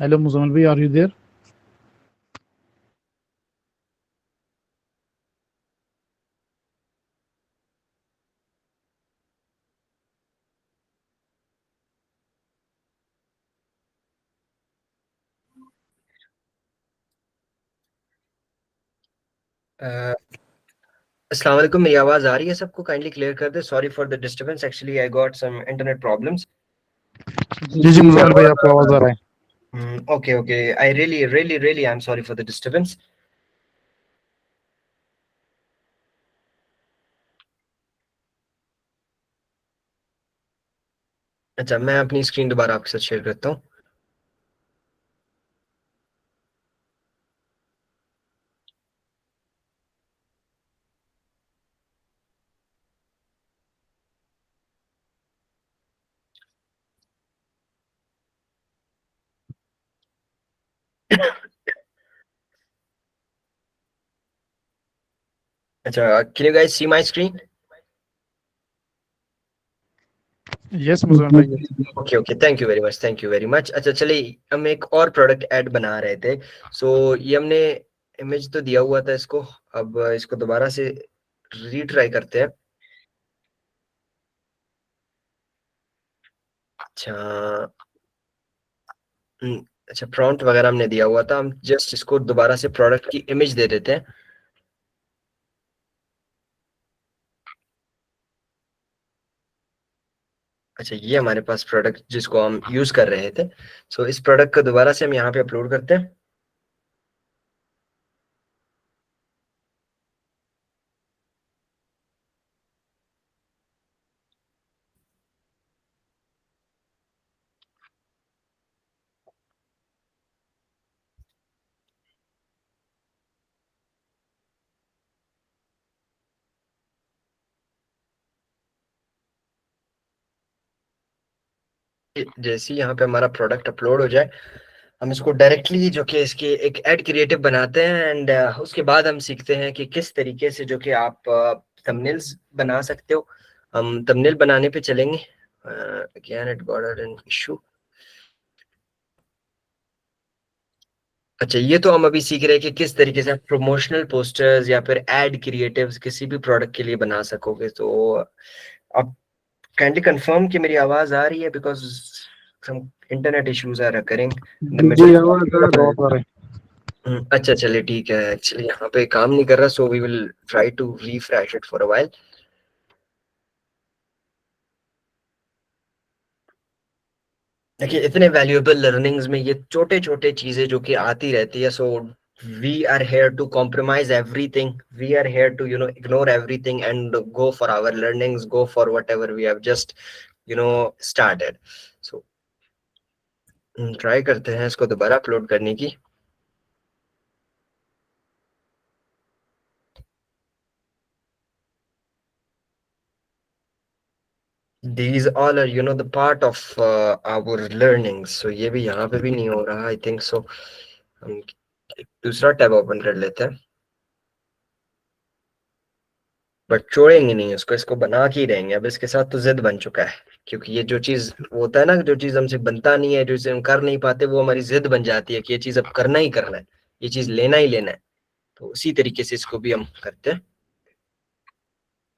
Hello, Muzammil bhai, are you there? अस्सलाम वालेकुम, मेरी आवाज आ रही है सबको? काइंडली क्लियर कर दे, sorry for the disturbance, actually I got some internet problems. जी जी मुजम्मिल भाई, आपको आवाज आ रहा है। Okay okay, I really really really I am sorry for the disturbance. अच्छा, मैं अपनी स्क्रीन दोबारा आपके साथ शेयर करता हूँ। अच्छा, can you guys see my screen? Yes Muzammil भाई yes. Okay okay, thank you very much, thank you very much. अच्छा चलिए, हम एक और प्रोडक्ट ऐड बना रहे थे। सो ये हमने इमेज तो दिया हुआ था इसको, अब इसको दोबारा से रीट्राई करते हैं। अच्छा, अच्छा प्रॉम्प्ट वगैरह हमने दिया हुआ था, हम जस्ट इसको दोबारा से प्रोडक्ट की इमेज दे देते हैं। अच्छा, ये हमारे पास प्रोडक्ट जिसको हम यूज कर रहे थे। सो इस प्रोडक्ट को दोबारा से हम यहाँ पे अपलोड करते हैं। जैसे ही यहाँ पे हमारा प्रोडक्ट अपलोड हो जाए, हम इसको डायरेक्टली जो कि इसके एक ऐड क्रिएटिव बनाते हैं, एंड उसके बाद हम सीखते हैं कि किस तरीके से जो कि आप थंबनेल्स बना सकते हो। हम थंबनेल बनाने पे चलेंगे। Again it got an issue. अच्छा, ये तो हम अभी सीख रहे हैं कि किस तरीके से आप प्रमोशनल पोस्टर्स या फिर एड क्रिएटिव्स किसी भी प्रोडक्ट के लिए बना सकोगे। तो आप काइंडली कंफर्म कि मेरी आवाज आ रही है, because some internet issues are occurring in the जी middle। आवाज आ रहा है। बहुत आ रहा है। अच्छा चलिए ठीक है, एक्चुअली यहाँ पे काम नहीं कर रहा, so we will try to refresh it for a while. देखिए, इतने वैल्यूएबल लर्निंग्स में ये छोटे छोटे चीजें जो कि आती रहती है। So we are here to compromise everything, we are here to ignore everything and go for our learnings, go for whatever we have just started. So try करते हैं इसको दोबारा अपलोड करने की। These all are the part of our learnings। so ये भी यहाँ पे भी नहीं हो रहा, आई थिंक सो। हम एक दूसरा टैब ओपन कर लेते हैं, बट छोड़ेंगे नहीं उसको, इसको बना के ही रहेंगे। अब इसके साथ तो जिद बन चुका है, क्योंकि ये जो चीज होता है ना, जो चीज हमसे बनता नहीं है, जो चीज हम कर नहीं पाते, वो हमारी जिद बन जाती है कि ये चीज अब करना ही करना है, ये चीज लेना ही लेना है। तो उसी तरीके से इसको भी हम करते हैं।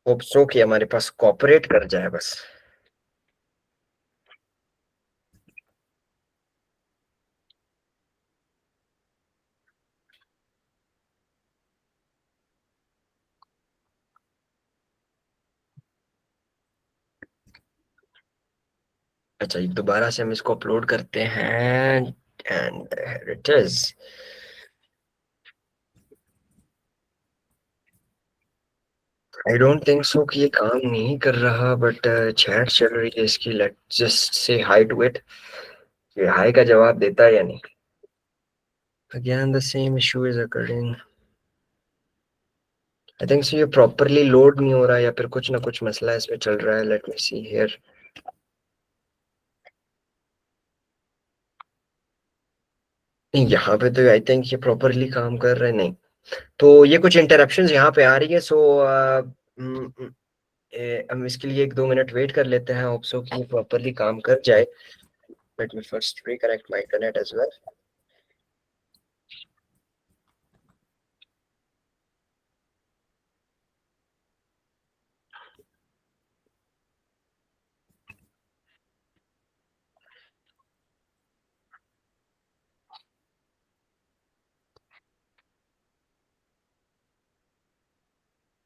होप सो कि हमारे पास कॉपरेट कर जाए बस। अच्छा, दोबारा से हम इसको अपलोड करते हैं, and it is. I don't think so कि ये काम नहीं कर रहा, बट चैट चल रही है इसकी। Let just say hi to it. ये हाई का जवाब देता है या नहीं। Again the same issue is occurring। I think so ये प्रॉपरली लोड नहीं हो रहा, या फिर कुछ ना कुछ मसला इसमें चल रहा है। Let me see here. नहीं, यहाँ पे तो आई थिंक ये प्रॉपरली काम कर रहा है। नहीं, तो ये कुछ इंटरप्शंस यहाँ पे आ रही है। सो हम इसके लिए 1-2 मिनट वेट कर लेते हैं, होप सो कि ये प्रॉपरली काम कर जाए। Let me first reconnect my internet as well.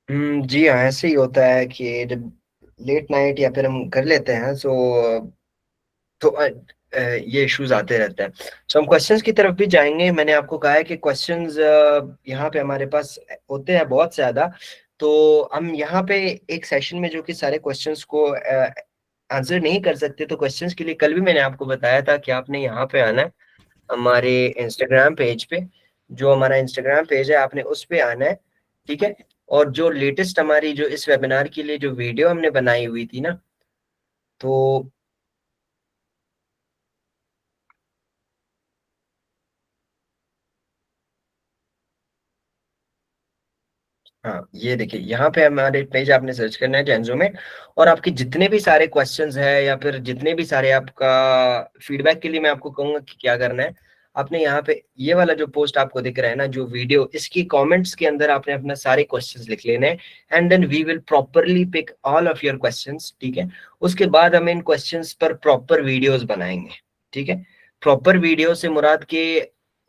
जी हाँ, ऐसे ही होता है कि जब लेट नाइट या फिर हम कर लेते हैं, तो ये इश्यूज आते रहते हैं। सो हम क्वेश्चंस की तरफ भी जाएंगे। मैंने आपको कहा है कि क्वेश्चंस यहाँ पे हमारे पास होते हैं बहुत ज्यादा। तो हम यहाँ पे एक सेशन में जो कि सारे क्वेश्चंस को आंसर नहीं कर सकते, तो क्वेश्चंस के लिए कल भी मैंने आपको बताया था कि आपने यहाँ पे आना है हमारे इंस्टाग्राम पेज पे। जो हमारा इंस्टाग्राम पेज है, आपने उस पे आना है, ठीक है। और जो लेटेस्ट हमारी जो इस वेबिनार के लिए जो वीडियो हमने बनाई हुई थी ना, तो हाँ, ये देखिए यहाँ पे हमारे पेज आपने सर्च करना है जेंजो में, और आपके जितने भी सारे क्वेश्चंस है या फिर जितने भी सारे आपका फीडबैक के लिए मैं आपको कहूंगा कि क्या करना है, आपने यहाँ पे ये वाला जो पोस्ट आपको दिख रहा है ना, जो वीडियो, इसकी कमेंट्स के अंदर आपने अपना सारे क्वेश्चंस लिख लेने हैं, and then we will properly pick all of your questions, ठीक है। उसके बाद हम इन क्वेश्चंस पर प्रॉपर वीडियोस बनाएंगे, ठीक है। प्रॉपर वीडियो से मुराद के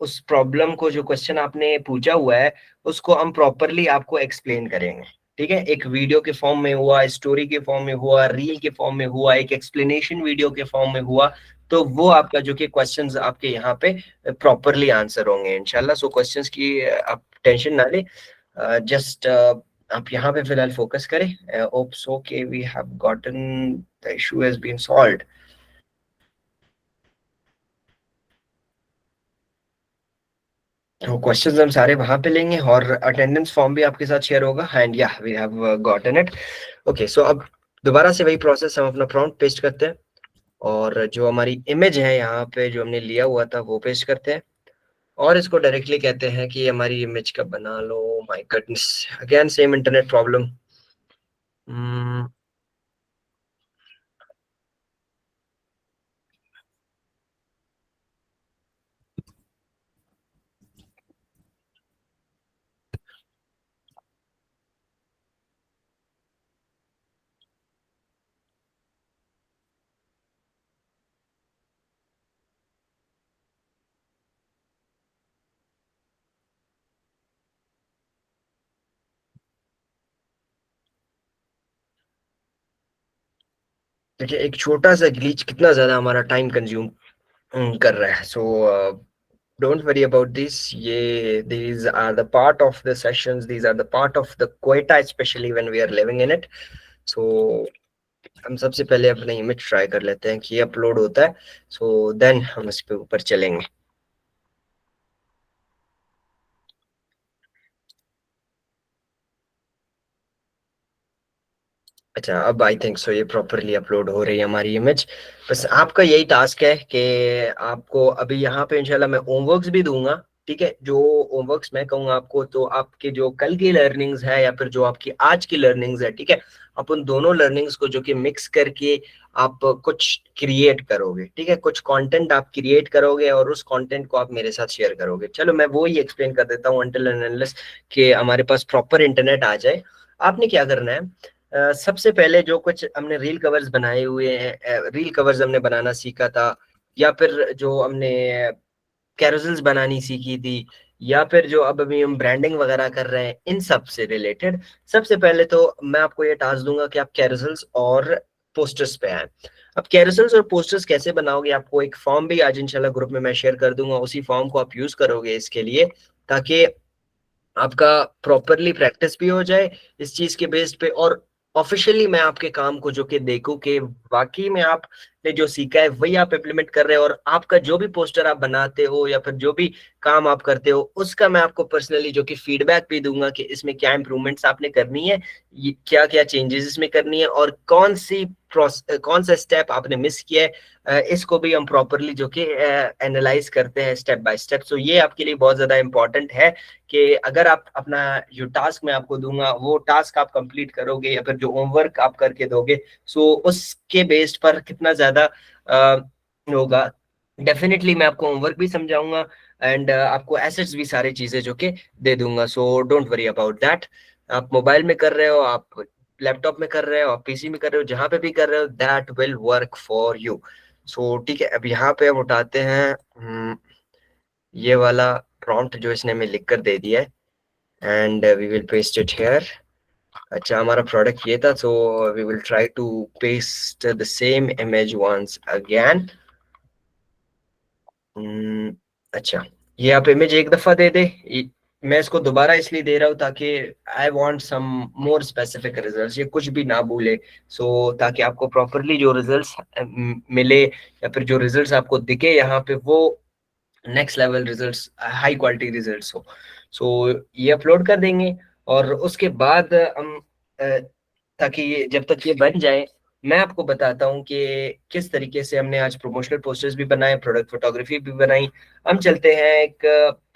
उस प्रॉब्लम को, जो क्वेश्चन आपने पूछा हुआ है, उसको हम प्रॉपरली आपको एक्सप्लेन करेंगे, ठीक है। एक वीडियो के फॉर्म में हुआ, स्टोरी के फॉर्म में हुआ, रील के फॉर्म में हुआ, एक एक्सप्लेनेशन वीडियो के फॉर्म में हुआ, तो वो आपका जो कि क्वेश्चंस आपके यहाँ पे प्रॉपरली आंसर होंगे इंशाल्लाह। सो क्वेश्चंस की आप टेंशन ना ले, जस्ट आप यहाँ पे फिलहाल फोकस करें। होप सो के we have gotten the issue has been solved. तो क्वेश्चंस हम सारे वहां पे लेंगे, और अटेंडेंस फॉर्म भी आपके साथ शेयर होगा, एंड या we have gotten it. Okay, so अब दोबारा से वही प्रोसेस, हम अपना प्रॉम्प्ट पेस्ट करते हैं, और जो हमारी इमेज है यहाँ पे जो हमने लिया हुआ था वो पेस्ट करते हैं, और इसको डायरेक्टली कहते हैं कि हमारी इमेज का बना लो। My goodness, again same internet problem. देखिए, एक छोटा सा ग्लिच कितना ज्यादा हमारा टाइम कंज्यूम कर रहा है। सो don't worry about this, ये these are the part of the sessions, these are the part of the quota, especially when we are living in it. So हम सबसे पहले अपना इमेज ट्राई कर लेते हैं कि ये अपलोड होता है, सो देन हम इस पे ऊपर चलेंगे। अच्छा, अब आई थिंक सो ये प्रॉपरली अपलोड हो रही है हमारी इमेज। बस आपका यही टास्क है कि आपको अभी यहाँ पे इंशाल्लाह मैं होमवर्क्स भी दूंगा, ठीक है। जो होमवर्क्स मैं कहूँगा आपको, तो आपके जो कल की लर्निंग्स है या फिर जो आपकी आज की लर्निंग्स है, ठीक है, आप उन दोनों लर्निंग्स को जो कि मिक्स करके आप कुछ क्रिएट करोगे, ठीक है। कुछ कंटेंट आप क्रिएट करोगे और उस कंटेंट को आप मेरे साथ शेयर करोगे। चलो मैं वो ही एक्सप्लेन कर देता हूँ अनटिल एंड अनलेस कि हमारे पास प्रॉपर इंटरनेट आ जाए। आपने क्या करना है, सबसे पहले जो कुछ हमने रील कवर्स बनाए हुए हैं, रील कवर्स हमने बनाना सीखा था, या फिर जो हमने कैरोसेल्स बनानी सीखी थी, या फिर जो अब अभी हम ब्रांडिंग वगैरह कर रहे हैं, इन सब से रिलेटेड सबसे पहले तो मैं आपको ये टास्क दूंगा कि आप कैरोसेल्स और पोस्टर्स पे आए। अब कैरोसेल्स और पोस्टर्स कैसे बनाओगे, आपको एक फॉर्म भी आज इंशाल्लाह ग्रुप में मैं शेयर कर दूंगा, उसी फॉर्म को आप यूज करोगे इसके लिए, ताकि आपका प्रॉपरली प्रैक्टिस भी हो जाए इस चीज के बेस पे, और ऑफिशियली मैं आपके काम को जो कि देखूं कि वाकई में आपने जो सीखा है वही आप इम्प्लीमेंट कर रहे हो, और आपका जो भी पोस्टर आप बनाते हो या फिर जो भी काम आप करते हो, उसका मैं आपको पर्सनली जो कि फीडबैक भी दूंगा कि इसमें क्या इंप्रूवमेंट्स आपने करनी है, ये क्या क्या चेंजेस इसमें करनी है, और कौन सा स्टेप आपने मिस किया है, इसको भी हम प्रॉपरली जो कि एनालाइज करते हैं स्टेप बाय स्टेप। सो ये आपके लिए बहुत ज्यादा इंपॉर्टेंट है कि अगर आप अपना जो टास्क मैं आपको दूंगा वो टास्क आप कंप्लीट करोगे, या फिर जो होमवर्क आप करके दोगे, सो उसके बेस्ड पर कितना ज्यादा होगा। डेफिनेटली मैं आपको होमवर्क भी समझाऊंगा, एंड आपको एसेट्स भी सारी चीजें जो कि दे दूंगा। So don't worry about that. आप मोबाइल में कर रहे हो, आप लैपटॉप में कर रहे हो, आप पीसी में कर रहे हो, जहां पे भी कर रहे हो, that will work for you. So ठीक है, अब यहाँ पे हम उठाते हैं ये वाला प्रॉम्प्ट जो इसने हमें लिख कर दे दिया है, and we will paste it here. अच्छा, हमारा प्रोडक्ट ये था, so we will try to paste the same image once again. अच्छा, ये आप इमेज एक दफा दे दे, मैं इसको दोबारा इसलिए दे रहा हूँ ताकि I want some more specific results, ये कुछ भी ना भूले। सो ताकि आपको प्रॉपरली जो रिजल्ट्स मिले, या फिर जो रिजल्ट्स आपको दिखे यहाँ पे, वो next level results, high quality results हो। सो ये अपलोड कर देंगे, और उसके बाद हम ताकि ये जब तक ये बन जाए मैं आपको बताता हूँ कि किस तरीके से हमने आज प्रमोशनल पोस्टर्स भी बनाए, प्रोडक्ट फोटोग्राफी भी बनाई। हम चलते हैं एक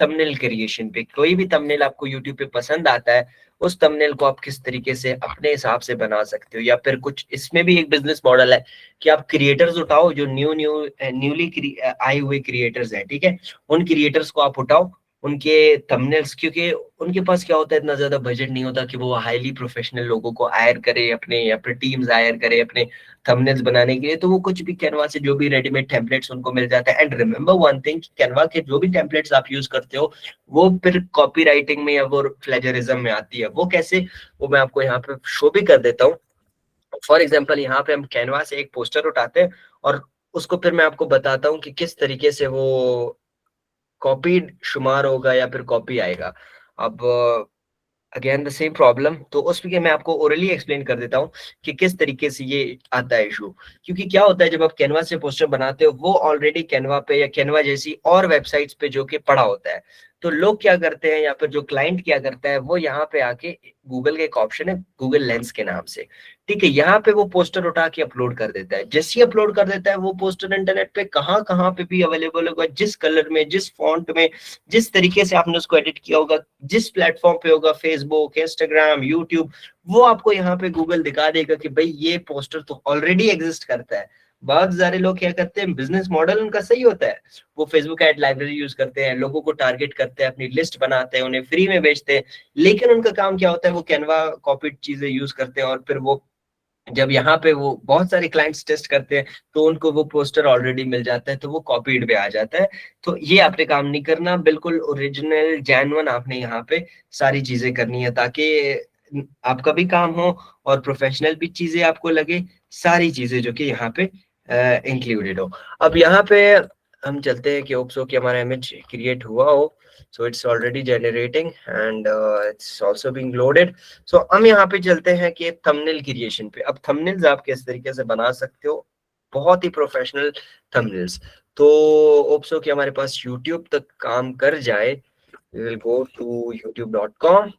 थंबनेल क्रिएशन पे। कोई भी थंबनेल आपको यूट्यूब पे पसंद आता है, उस थंबनेल को आप किस तरीके से अपने हिसाब से बना सकते हो, या फिर कुछ इसमें भी एक बिजनेस मॉडल है कि आप क्रिएटर्स उठाओ जो न्यूली आए हुए क्रिएटर्स हैं, ठीक है, उन क्रिएटर्स को आप उठाओ, उनके थंबनेल्स, क्योंकि उनके पास क्या होता है, इतना ज्यादा बजट नहीं होता कि वो हाईली प्रोफेशनल लोगों को हायर करे अपने, या फिर टीम्स हायर करे अपने थंबनेल्स बनाने के लिए। तो वो कुछ भी कैनवा से जो भी रेडीमेड टेम्पलेट्स उनको मिल जाता है। And remember one thing, Canva के जो भी टेम्पलेट्स आप यूज करते हो वो फिर कॉपी राइटिंग में या वो प्लेजरिज्म में आती है। वो कैसे, वो मैं आपको यहाँ पे शो भी कर देता हूँ। फॉर एग्जाम्पल यहाँ पे हम कैनवा से एक पोस्टर उठाते हैं और उसको फिर मैं आपको बताता हूँ कि किस तरीके से वो कॉपी शुमार होगा या फिर कॉपी आएगा। अब अगेन द सेम प्रॉब्लम, तो उसमें मैं आपको ओरली एक्सप्लेन कर देता हूँ कि किस तरीके से ये आता है इशू। क्योंकि क्या होता है, जब आप कैनवा से पोस्टर बनाते हो वो ऑलरेडी कैनवा पे या कैनवा जैसी और वेबसाइट्स पे जो कि पड़ा होता है। तो लोग क्या करते हैं, या फिर जो क्लाइंट क्या करता है, वो यहाँ पे आके गूगल का एक ऑप्शन है गूगल लेंस के नाम से, ठीक है, यहाँ पे वो पोस्टर उठा के अपलोड कर देता है। जैसे ही अपलोड कर देता है वो पोस्टर इंटरनेट पे कहाँ कहाँ पे भी अवेलेबल होगा, जिस कलर में, जिस फॉन्ट में, जिस तरीके से आपने उसको एडिट किया होगा, जिस प्लेटफॉर्म पे होगा, फेसबुक, इंस्टाग्राम, यूट्यूब, वो आपको यहाँ पे गूगल दिखा देगा कि भाई ये पोस्टर तो ऑलरेडी एग्जिस्ट करता है। बहुत सारे लोग क्या करते हैं, बिजनेस मॉडल उनका सही होता है, वो फेसबुक एड लाइब्रेरी यूज करते हैं, लोगों को टारगेट करते हैं, अपनी लिस्ट बनाते हैं, उन्हें फ्री में बेचते हैं। लेकिन उनका काम क्या होता है, वो कैनवा कॉपीड चीजें यूज करते हैं, और फिर वो जब यहाँ पे वो बहुत सारे क्लाइंट्स टेस्ट करते हैं तो उनको वो पोस्टर ऑलरेडी मिल जाता है, तो वो कॉपीड पे आ जाता है। तो ये आपने काम नहीं करना, बिल्कुल ओरिजिनल जेन्युइन आपने यहाँ पे सारी चीजें करनी है, ताकि आपका भी काम हो और प्रोफेशनल भी चीजें आपको लगे, सारी चीजें जो कि यहाँ पे इंक्लूडेड हो। अब यहाँ पे हम चलते हैं कि ओप्सो की हमारा इमेज क्रिएट हुआ हो। So it's already generating and it's also being loaded. So हम यहाँ पे चलते हैं कि थंबनेल क्रिएशन पे। अब थंबनेल्स आप किस तरीके से बना सकते हो, बहुत ही प्रोफेशनल थंबनेल्स। तो ओप्सो कि हमारे पास यूट्यूब तक काम कर जाए, we will go to youtube.com।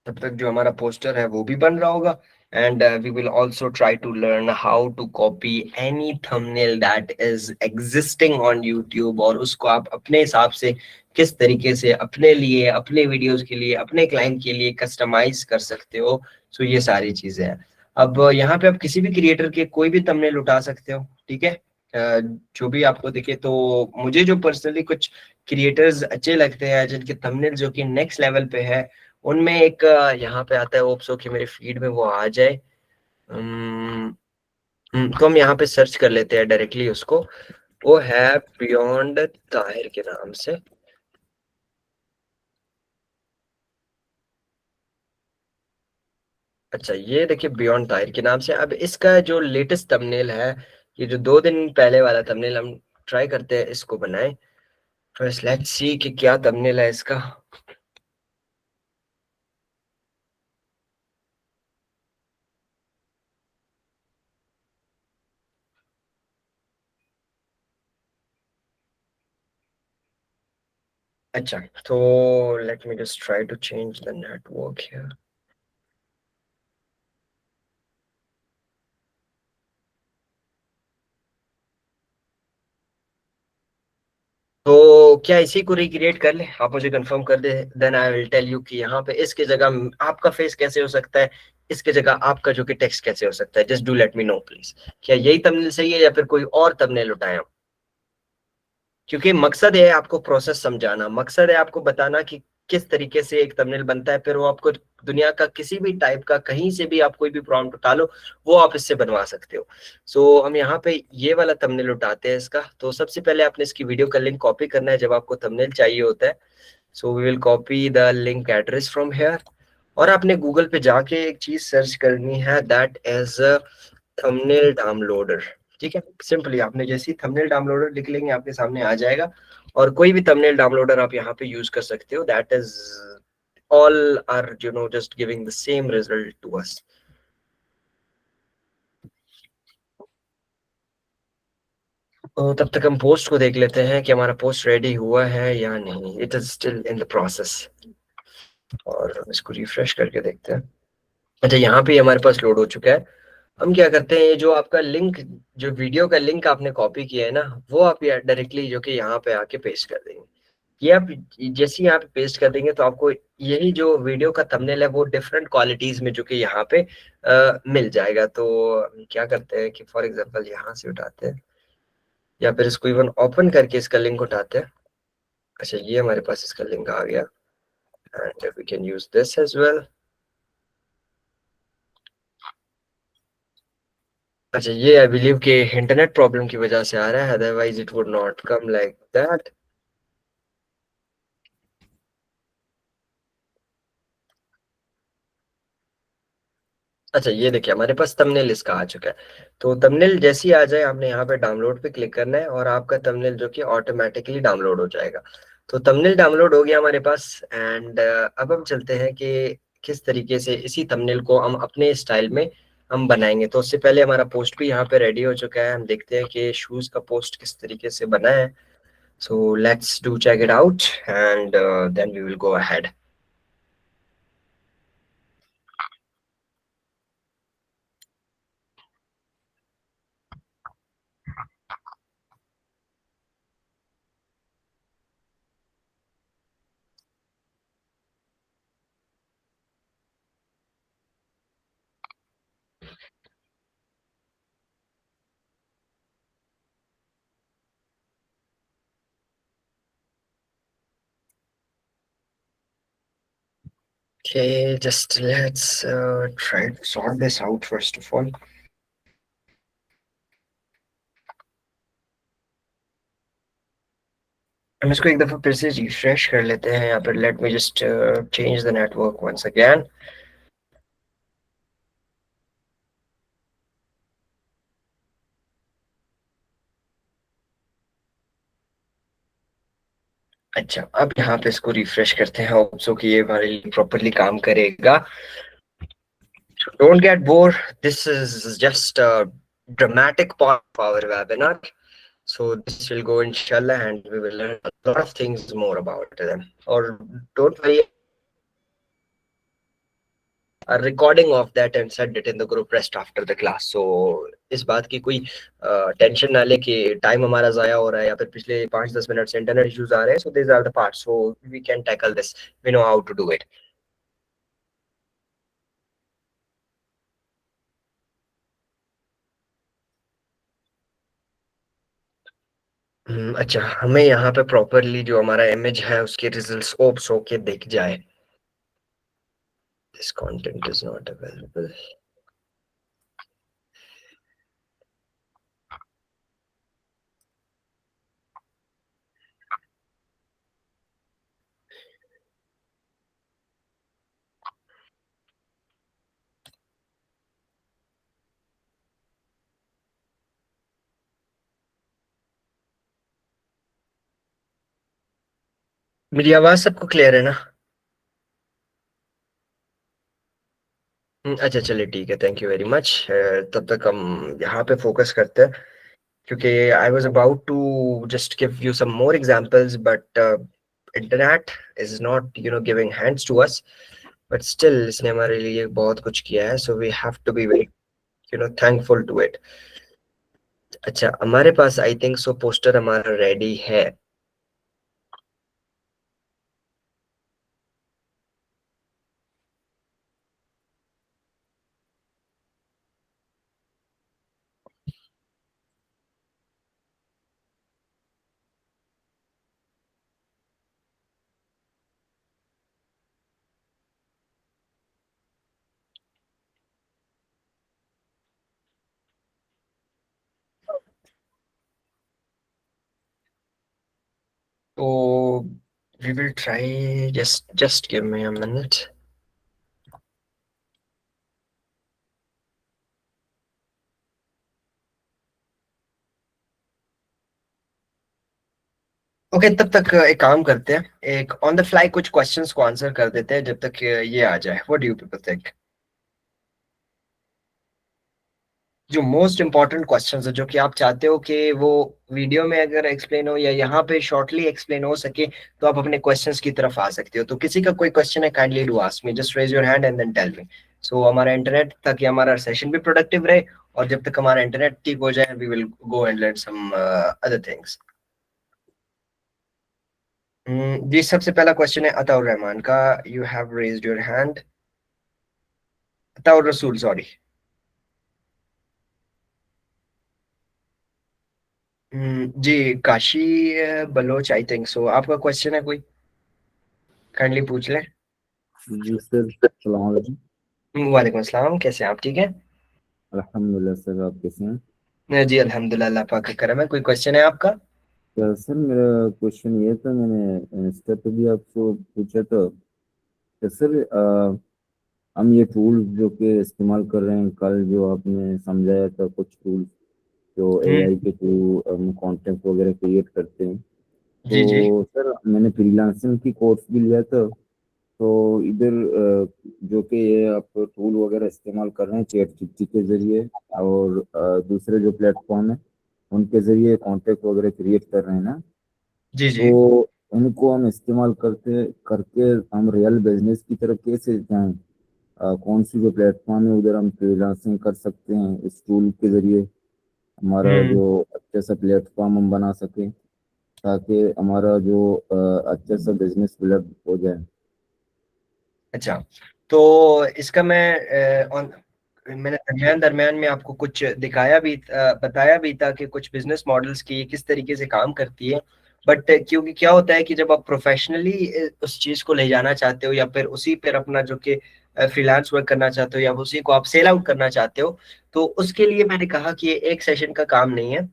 तब तक जो हमारा पोस्टर है वो भी बन रहा होगा, and we will also try to learn how to copy any thumbnail that is existing on YouTube, और उसको आप अपने हिसाब से किस तरीके से अपने लिए, अपने वीडियोस के लिए, अपने क्लाइंट के लिए कस्टमाइज कर सकते हो। सो ये सारी चीजें हैं। अब यहाँ पे आप किसी भी क्रिएटर के कोई भी थंबनेल उठा सकते हो, ठीक है, जो भी आपको दिखे। तो मुझे जो पर्सनली कुछ क्रिएटर्स अच्छे लगते हैं जिनके थंबनेल जो कि नेक्स्ट लेवल पे है, उनमें एक यहाँ पे आता है ओप्सो कि मेरे फीड में वो आ जाए। तो हम यहाँ पे सर्च कर लेते हैं डायरेक्टली उसको। वो है बियॉन्ड ताहिर के नाम से। अच्छा, ये देखिए बियॉन्ड ताहिर के नाम से। अब इसका जो लेटेस्ट थंबनेल है, ये जो 2 दिन पहले वाला थंबनेल, हम ट्राई करते हैं इसको बनाए। फर्स्ट लेट्स सी कि क्या थंबनेल है इसका। अच्छा, तो let me just try to change the network here. तो क्या इसी को रिक्रिएट कर ले, आप मुझे कंफर्म कर दे, then I will tell you कि यहाँ पे इसके जगह आपका फेस कैसे हो सकता है, इसके जगह आपका जो कि टेक्स्ट कैसे हो सकता है। Just do let me know please, क्या यही थंबनेल सही है या फिर कोई और थंबनेल उठाए हम। क्योंकि मकसद है आपको प्रोसेस समझाना, मकसद है आपको बताना कि किस तरीके से एक थंबनेल बनता है, फिर वो आपको दुनिया का किसी भी टाइप का, कहीं से भी आप कोई भी प्रॉम्प्ट उठा लो, वो आप इससे बनवा सकते हो। सो हम यहाँ पे ये वाला थंबनेल उठाते हैं इसका। तो सबसे पहले आपने इसकी वीडियो का लिंक कॉपी करना है जब आपको थंबनेल चाहिए होता है। So we will copy the link address from here, और आपने गूगल पे जाके एक चीज सर्च करनी है, दैट इज थंबनेल डाउनलोडर। ठीक है, सिंपली आपने जैसी थंबनेल डाउनलोडर लिख लेंगे आपके सामने आ जाएगा, और कोई भी थंबनेल डाउनलोडर आप यहाँ पे यूज कर सकते हो। That is all are just giving the same result to us. तो तब तक हम पोस्ट को देख लेते हैं कि हमारा पोस्ट रेडी हुआ है या नहीं. It is still in the process. और हम इसको रिफ्रेश करके देखते हैं. अच्छा, यहाँ पे हमारे पास लोड हो चुका है. हम क्या करते हैं, ये जो आपका लिंक, जो वीडियो का लिंक आपने कॉपी किया है ना, वो आप डायरेक्टली जो कि यहाँ पे आके पेस्ट कर देंगे. ये आप जैसे ही यहाँ पे पेस्ट कर देंगे तो आपको यही जो वीडियो का थंबनेल है वो डिफरेंट क्वालिटीज में जो कि यहाँ पे मिल जाएगा. तो हम क्या करते हैं कि फॉर एग्जांपल यहाँ से उठाते हैं या फिर इसको इवन ओपन करके इसका लिंक उठाते हैं. अच्छा, ये हमारे पास इसका लिंक आ गया and we can use this as well. अच्छा, ये आई बिलीव कि इंटरनेट प्रॉब्लम की वजह से आ रहा है, otherwise it would not come like that. अच्छा, ये देखिए हमारे पास थंबनेल इसका आ चुका है. तो थंबनेल जैसे ही आ जाए, आपने यहाँ पे डाउनलोड पे क्लिक करना है और आपका थंबनेल जो कि ऑटोमेटिकली डाउनलोड हो जाएगा. तो थंबनेल डाउनलोड हो गया हमारे पास. एंड अब हम चलते हैं कि किस तरीके से इसी थंबनेल को हम अपने स्टाइल में हम बनाएंगे. तो उससे पहले हमारा पोस्ट भी यहाँ पे रेडी हो चुका है. हम देखते हैं कि शूज का पोस्ट किस तरीके से बना है. So let's do check it out and then we will go ahead. Okay, just let's try to sort this out first of all. हम इसको एक दफा फिर से रिफ्रेश कर लेते हैं यहाँ पर. Let me just change the network once again. अच्छा, अब यहाँ पे इसको रिफ्रेश करते हैं. होप सो कि ये हमारे लिए प्रॉपरली काम करेगा. Don't get bore, this is just a dramatic part of our webinar. So this will go inshallah and we will learn a lot of things more about them. Or don't worry, a recording of that and send it in the group rest after the class. So इस बात की कोई tension ना ले कि time हमारा जाया हो रहा है या फिर पिछले 5-10 मिनट से इंटरनेट इश्यूज आ रहे हैं. So this are the parts, so we can tackle this. We know how to do it. अच्छा, हमें यहाँ पे प्रॉपरली जो हमारा इमेज है उसके रिजल्ट्स ओप्स होके दिख जाए. This content is not available. मेरी आवाज सबको क्लियर है ना? अच्छा, चलिए ठीक है. Thank you very much. तब तक हम यहाँ पे फोकस करते हैं क्योंकि I was about to just give you some more examples but internet is not giving hands to us. But still इसने हमारे लिए बहुत कुछ किया है, so we have to be very thankful to it. अच्छा, हमारे पास आई थिंक सो पोस्टर हमारा रेडी है. तो we will try. Just give me a minute. Okay, तब तक एक काम करते हैं, एक ऑन द फ्लाई कुछ क्वेश्चंस को आंसर कर देते हैं जब तक ये आ जाए. What do you people think? जो मोस्ट इम्पोर्टेंट क्वेश्चंस है जो कि आप चाहते हो कि वो वीडियो में अगर एक्सप्लेन हो या यहाँ पे शॉर्टली एक्सप्लेन हो सके, तो आप अपने क्वेश्चंस की तरफ आ सकते हो। तो किसी का कोई क्वेश्चन है, kindly do ask me, just raise your hand and then tell me. So हमारा इंटरनेट, ताकि हमारा सेशन भी प्रोडक्टिव रहे, और जब तक हमारा इंटरनेट ठीक हो जाए, we will go and learn some other things. जी, सबसे पहला क्वेश्चन है अताउर रहमान का। You have raised your hand. Ataur Rasool, sorry. जी, Kashi Baloch, I think so. आपका क्वेश्चन है कोई, काइंडली पूछ लें। जी सर, अस्सलाम वालेकुम। वालेकुम अस्सलाम, कैसे हैं आप? ठीक है अल्हम्दुलिल्लाह सर, आप कैसे हैं? जी, अल्हम्दुलिल्लाह, अल्लाह पाक का करम है। कोई क्वेश्चन है आपका? सर मेरा क्वेश्चन ये था, मैंने इंस्टा पे भी आपको पूछा था कि सर हम ये टूल जो कि इस्तेमाल कर रहे हैं, कल जो आपने समझाया था कुछ टूल जो एआई हम्म। के थ्रू हम कंटेंट वगैरह क्रिएट करते हैं, जी जी। तो सर मैंने फ्रीलांसिंग की कोर्स भी लिया था। तो इधर जो कि ये आप टूल वगैरह इस्तेमाल कर रहे हैं चैट जीपीटी के जरिए और दूसरे जो प्लेटफॉर्म है उनके जरिए कॉन्टेक्ट वगैरह क्रिएट कर रहे हैं ना, जी जी। तो उनको हम इस्तेमाल करते करके हम रियल बिजनेस की तरफ कैसे जाएं? कौन सी जो प्लेटफॉर्म है उधर हम फ्रीलांसिंग कर सकते हैं इस टूल के जरिए, हमारा हम्म। जो अच्छा सा प्लेटफॉर्म हम बना सकें ताकि हमारा जो अच्छा सा बिजनेस बिल्ड हो जाए। अच्छा, तो इसका मैंने दरमियान दरमियान में आपको कुछ दिखाया भी, बताया भी था कि कुछ बिजनेस मॉडल्स की किस तरीके से काम करती है। बट क्योंकि क्या होता है कि जब आप प्रोफेशनली उस चीज को ले जाना चाहते हो, या फिर उसी पर अपना जो कि फ्रीलांस वर्क करना चाहते हो, या उसी को आप सेल आउट करना चाहते हो, तो उसके लिए मैंने कहा कि ये एक सेशन का काम नहीं है।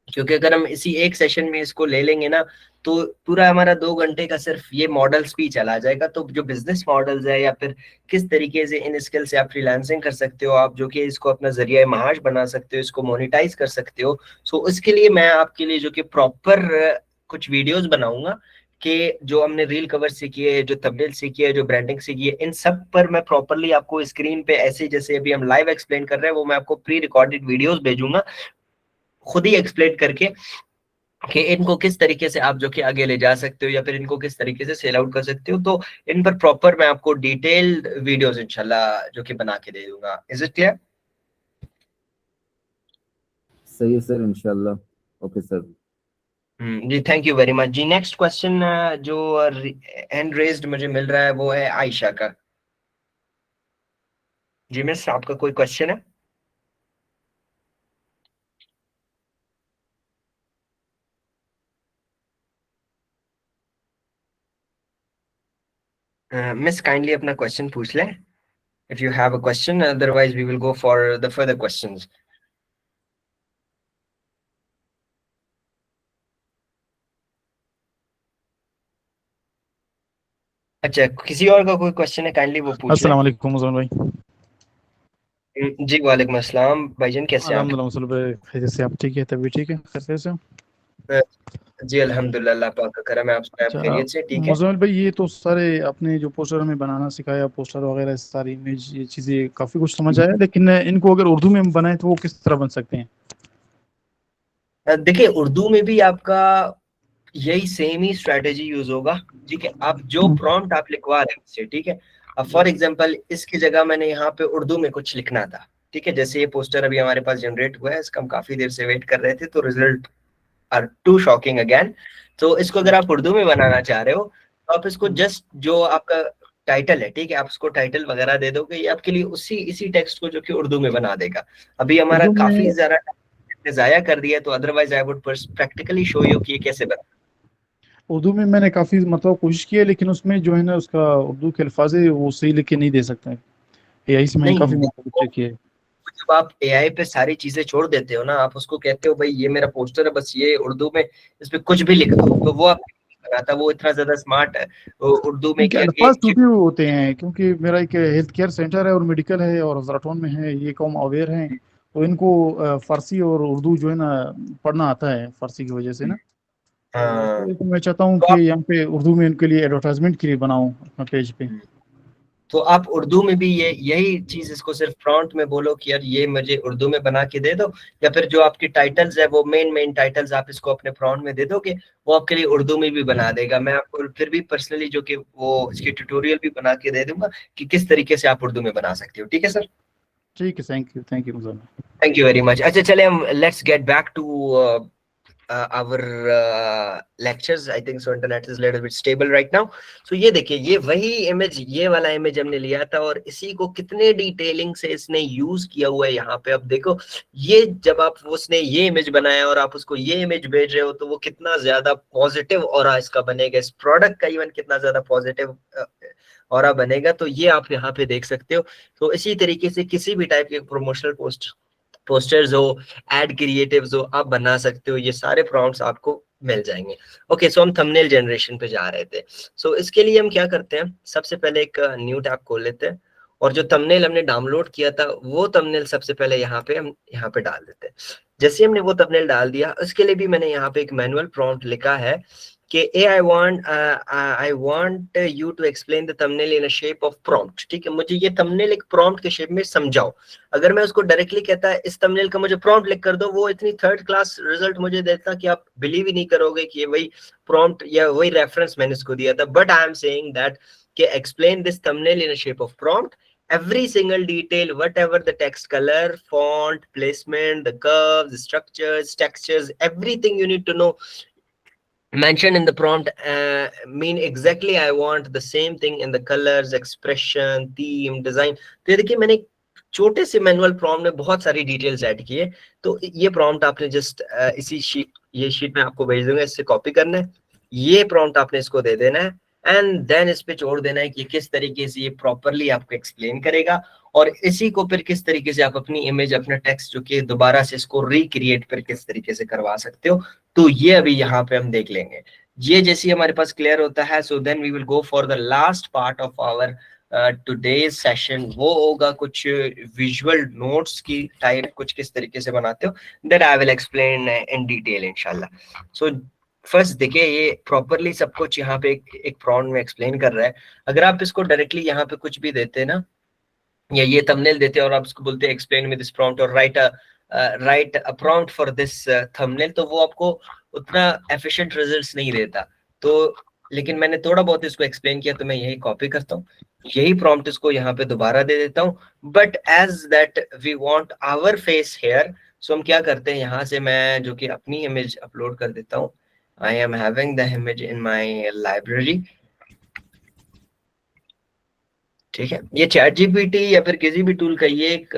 क्योंकि अगर हम इसी एक सेशन में इसको ले लेंगे ना, तो पूरा हमारा 2 घंटे का सिर्फ ये मॉडल्स भी चला जाएगा। तो जो बिजनेस मॉडल्स है, या फिर किस तरीके से इन स्किल से आप फ्रीलांसिंग कर सकते हो, आप जो कि इसको अपना जरिया माश बना सकते हो, इसको मोनेटाइज कर सकते हो। सो उसके लिए मैं आपके लिए जो कि प्रॉपर कुछ वीडियोस बनाऊंगा, कि जो हमने रील कवर सीखी है, जो थंबनेल सीखी है, जो ब्रांडिंग सीखी है, इन सब पर मैं प्रॉपरली आपको स्क्रीन पे ऐसे जैसे अभी हम लाइव एक्सप्लेन कर रहे हैं, वो मैं आपको प्री रिकॉर्डेड वीडियोस भेजूंगा, खुद ही एक्सप्लेन करके, कि इनको किस तरीके से आप जो कि आगे ले जा सकते हो, या फिर इनको किस तरीके से सेल आउट कर सकते हो। तो इन पर प्रॉपर मैं आपको डिटेल्ड वीडियोस इंशाल्लाह जो कि बना के दे दूंगा। Is it clear? सही है सर, इंशाल्लाह। Okay sir. जी, थैंक यू वेरी मच। जी, नेक्स्ट क्वेश्चन जो हैंड रेज्ड मुझे मिल रहा है, वो है आयशा का। जी मिस, आपका कोई क्वेश्चन है? मिस, काइंडली अपना क्वेश्चन पूछ लें, if you have a question, otherwise we will go for the further questions. अच्छा, किसी और का कोई क्वेश्चन है, काइंडली वो पूछ लें। अस्सलाम वालेकुम मुजम्मिल भाई। जी, वालेकुम अस्सलाम भाईजान, कैसे हैं आप? अल्हम्दुलिल्लाह मुसल्लम भाई, खैरियत से? आप ठीक है? तबीयत ठीक है? खैरियत से हो? जी, अल्हम्दुलिल्लाह, अल्लाह पाक का करम है। आप अच्छा खैरियत से? ठीक है। मुजम्मिल भाई, ये तो सारे आपने जो पोस्टर हमें बनाना सिखाया, पोस्टर वगैरह सारी इमेज, ये चीज़ें काफ़ी कुछ समझ आया, लेकिन इनको अगर उर्दू में हम बनाए तो वो किस तरह बन सकते हैं? देखिए, उर्दू में भी आपका यही सेम ही स्ट्रेटेजी यूज होगा। ठीक है, आप जो प्रॉम्प्ट आप लिखवा रहे हैं उससे, ठीक है। अब फॉर एग्जांपल, इसकी जगह मैंने यहाँ पे उर्दू में कुछ लिखना था, ठीक है। जैसे ये पोस्टर अभी हमारे पास जनरेट हुआ है, इसका हम काफी देर से वेट कर रहे थे, तो result are too shocking again. तो इसको अगर आप उर्दू में बनाना चाह रहे हो, तो आप इसको जस्ट जो आपका टाइटल है, ठीक है, आप उसको टाइटल वगैरह दे दोगे, ये आपके लिए उसी इसी टेक्स्ट को जो कि उर्दू में बना देगा। अभी हमारा उर्दू काफी में ज्यादा जाया कर दिया, तो otherwise I would practically show you कि ये कैसे बना। उर्दू में मैंने काफ़ी मतलब कोशिश की है, लेकिन उसमें जो है ना, उसका उर्दू के अल्फाज है वो सही लिख के नहीं दे सकते हैं। एआई से मैंने नहीं, काफ़ी मतलब चेक किया है। जब आप एआई पे सारी चीजें छोड़ देते हो ना, आप उसको कहते हो भाई ये मेरा पोस्टर है, बस ये उर्दू में इस पे कुछ भी लिख दो, तो वो आप बनाता, वो इतना ज्यादा स्मार्ट है। वो उर्दू में उनके क्या अल्फाज कि टूटे हुए होते हैं, क्योंकि मेरा एक हेल्थ केयर सेंटर है और मेडिकल है और जराटोन में है, ये कौम अवेयर हैं, तो इनको फारसी और उर्दू जो है ना पढ़ना आता है फारसी की वजह से ना। हाँ, तो मैं चाहता हूँ तो कि आप यहाँ पे उर्दू में इनके लिए एडवर्टाइजमेंट के लिए बनाऊँ अपना पेज पे। तो आप उर्दू में भी ये यही चीज इसको सिर्फ प्रॉम्प्ट में बोलो कि यार ये मुझे उर्दू में बना के दे दो, या फिर जो आपकी टाइटल्स है वो मेन टाइटल्स आप इसको अपने प्रॉम्प्ट में दे दोगे, वो आपके लिए उर्दू में भी बना देगा। मैं आपको फिर भी पर्सनली जो कि वो इसकी ट्यूटोरियल भी बना के दे दूंगा कि किस तरीके से आप उर्दू में बना सकते हो। ठीक है सर? ठीक है, thank you Muzammil. Thank you very much. अच्छा चले हम let's get back to our lectures. I think so internet is a little bit stable right now. So ये देखिए, ये वही इमेज, ये वाला इमेज हमने लिया था और इसी को कितने डिटेलिंग से इसने यूज किया हुआ है यहाँ पे। अब देखो ये जब आप उसने ये इमेज बनाया और आप उसको ये इमेज भेज रहे हो तो वो कितना ज्यादा पॉजिटिव ऑरा इसका बनेगा, इस प्रोडक्ट का इवन कितना ज्यादा पॉजिटिव ऑरा बनेगा। तो ये आप यहाँ पे देख सकते हो। तो इसी तरीके से किसी भी टाइप के प्रमोशनल पोस्टर्स हो, एड क्रिएटिव्स हो, आप बना सकते हो। ये सारे प्रॉम्प्ट्स आपको मिल जाएंगे। ओके, सो हम थंबनेल जनरेशन पे जा रहे थे। सो इसके लिए हम क्या करते हैं, सबसे पहले एक न्यू टैब खोल लेते हैं और जो थंबनेल हमने डाउनलोड किया था वो थंबनेल सबसे पहले यहाँ पे हम यहाँ पे डाल देते हैं। जैसे हमने वो थंबनेल डाल दिया, उसके लिए भी मैंने यहाँ पे एक मैनुअल प्रॉम्प्ट लिखा है कि I want you to explain the thumbnail in a shape of prompt। ठीक है, मुझे ये थंबनेल एक प्रॉम्प्ट के शेप में समझाओ। अगर मैं उसको डायरेक्टली कहता है इस थंबनेल का मुझे प्रॉम्प्ट लिख कर दो, वो इतनी थर्ड क्लास रिजल्ट मुझे देता कि आप बिलीव ही नहीं करोगे कि ये वही प्रॉम्प्ट या वही रेफरेंस मैंने इसको दिया था। But I am saying that कि explain this thumbnail in a shape of prompt, every single detail, whatever the text color, font, placement, the curves, the structures, textures, everything you need to know mentioned in the prompt, mean exactly I want the same thing in the colors, expression, theme, design। तो ये देखिए मैंने छोटे से manual prompt में बहुत सारी details add की है। तो ये प्रॉम्प्ट आपने जस्ट इसी शीट, ये शीट में आपको भेज दूंगा, इससे कॉपी करना है, ये प्रॉम्प्ट आपने इसको दे देना है एंड देन इस पे छोड़ देना है कि किस तरीके से ये प्रॉपरली आपको एक्सप्लेन करेगा और इसी को फिर किस तरीके से आप अपनी इमेज, अपना टेक्स्ट जो कि दोबारा से इसको रिक्रिएट फिर किस तरीके से करवा सकते हो। तो ये अभी यहाँ पे हम देख लेंगे। ये जैसे हमारे पास क्लियर होता है, so then we will go for the last part of our today's session. वो होगा कुछ विजुअल नोट्स की टाइप, कुछ किस तरीके से बनाते हो, that I will explain in detail इंशाल्लाह। सो फर्स्ट देखिए, ये प्रॉपरली सब कुछ यहाँ पे एक प्रॉम्प्ट में एक्सप्लेन कर रहा है। अगर आप इसको डायरेक्टली यहाँ पे कुछ भी देते हैं ना, या ये थंबनेल देते हैं और आप इसको बोलते हैं एक्सप्लेन विद दिस प्रॉम्प्ट और right a prompt for this thumbnail, तो वो आपको उतना एफिशिएंट रिजल्ट्स नहीं देता। तो लेकिन मैंने थोड़ा बहुत इसको एक्सप्लेन किया तो मैं यही कॉपी करता हूँ, यही प्रॉम्प्ट इसको यहाँ पे दोबारा दे देता हूँ। But as that we want our face hair, so हम क्या करते हैं, यहाँ से मैं जो कि अपनी इमेज अपलोड कर देता हूँ। I am having the image in my library. ठीक है, ये चैट जीपीटी या फिर किसी भी टूल का ये एक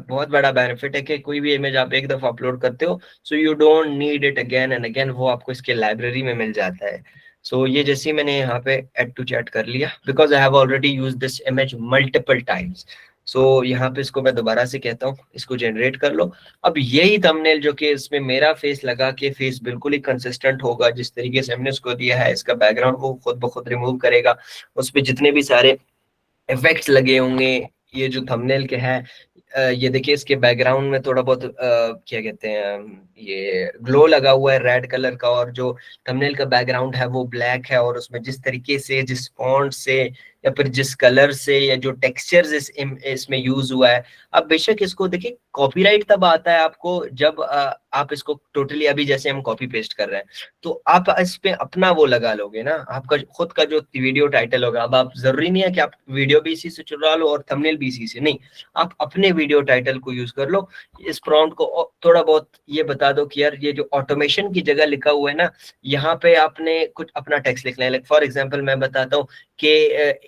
बहुत बड़ा बेनिफिट है कि कोई भी इमेज आप एक दफा अपलोड करते हो, so you don't need it again and again, वो आपको इसके लाइब्रेरी में मिल जाता है। सो ये जैसे मैंने यहाँ पे ऐड टू चैट कर लिया, because I have already used this image multiple times. So यहाँ पे इसको मैं दोबारा से कहता हूँ, इसको जनरेट कर लो। अब यही थंबनेल जो कि इसमें मेरा फेस लगा के फेस बिल्कुल ही कंसिस्टेंट होगा, जिस तरीके से हमने उसको दिया है, इसका बैकग्राउंड वो खुद ब खुद रिमूव करेगा, उस पर जितने भी सारे इफेक्ट्स लगे होंगे, ये जो थंबनेल के हैं, ये देखिए इसके बैकग्राउंड में थोड़ा बहुत क्या कहते हैं, ये ग्लो लगा हुआ है रेड कलर का, और जो थंबनेल का बैकग्राउंड है वो ब्लैक है, और उसमें जिस तरीके से, जिस फॉन्ट से या फिर जिस कलर से या जो टेक्सचर्स इसमें यूज हुआ है। अब बेशक इसको देखिए, कॉपीराइट तब आता है आपको जब आप इसको टोटली, अभी जैसे हम कॉपी पेस्ट कर रहे हैं, तो आप इस पे अपना वो लगा लोगे ना, आपका खुद का जो वीडियो टाइटल होगा। अब आप जरूरी नहीं है कि आप वीडियो भी इसी से चुरा लो और थंबनेल भी इसी से, नहीं, आप अपने वीडियो टाइटल को यूज कर लो। इस प्रॉम्प्ट को थोड़ा बहुत ये बता दो कि यार ये जो ऑटोमेशन की जगह लिखा हुआ है ना, यहाँ पे आपने कुछ अपना टेक्स्ट लिखना है। लाइक फॉर एग्जांपल मैं बताता हूँ कि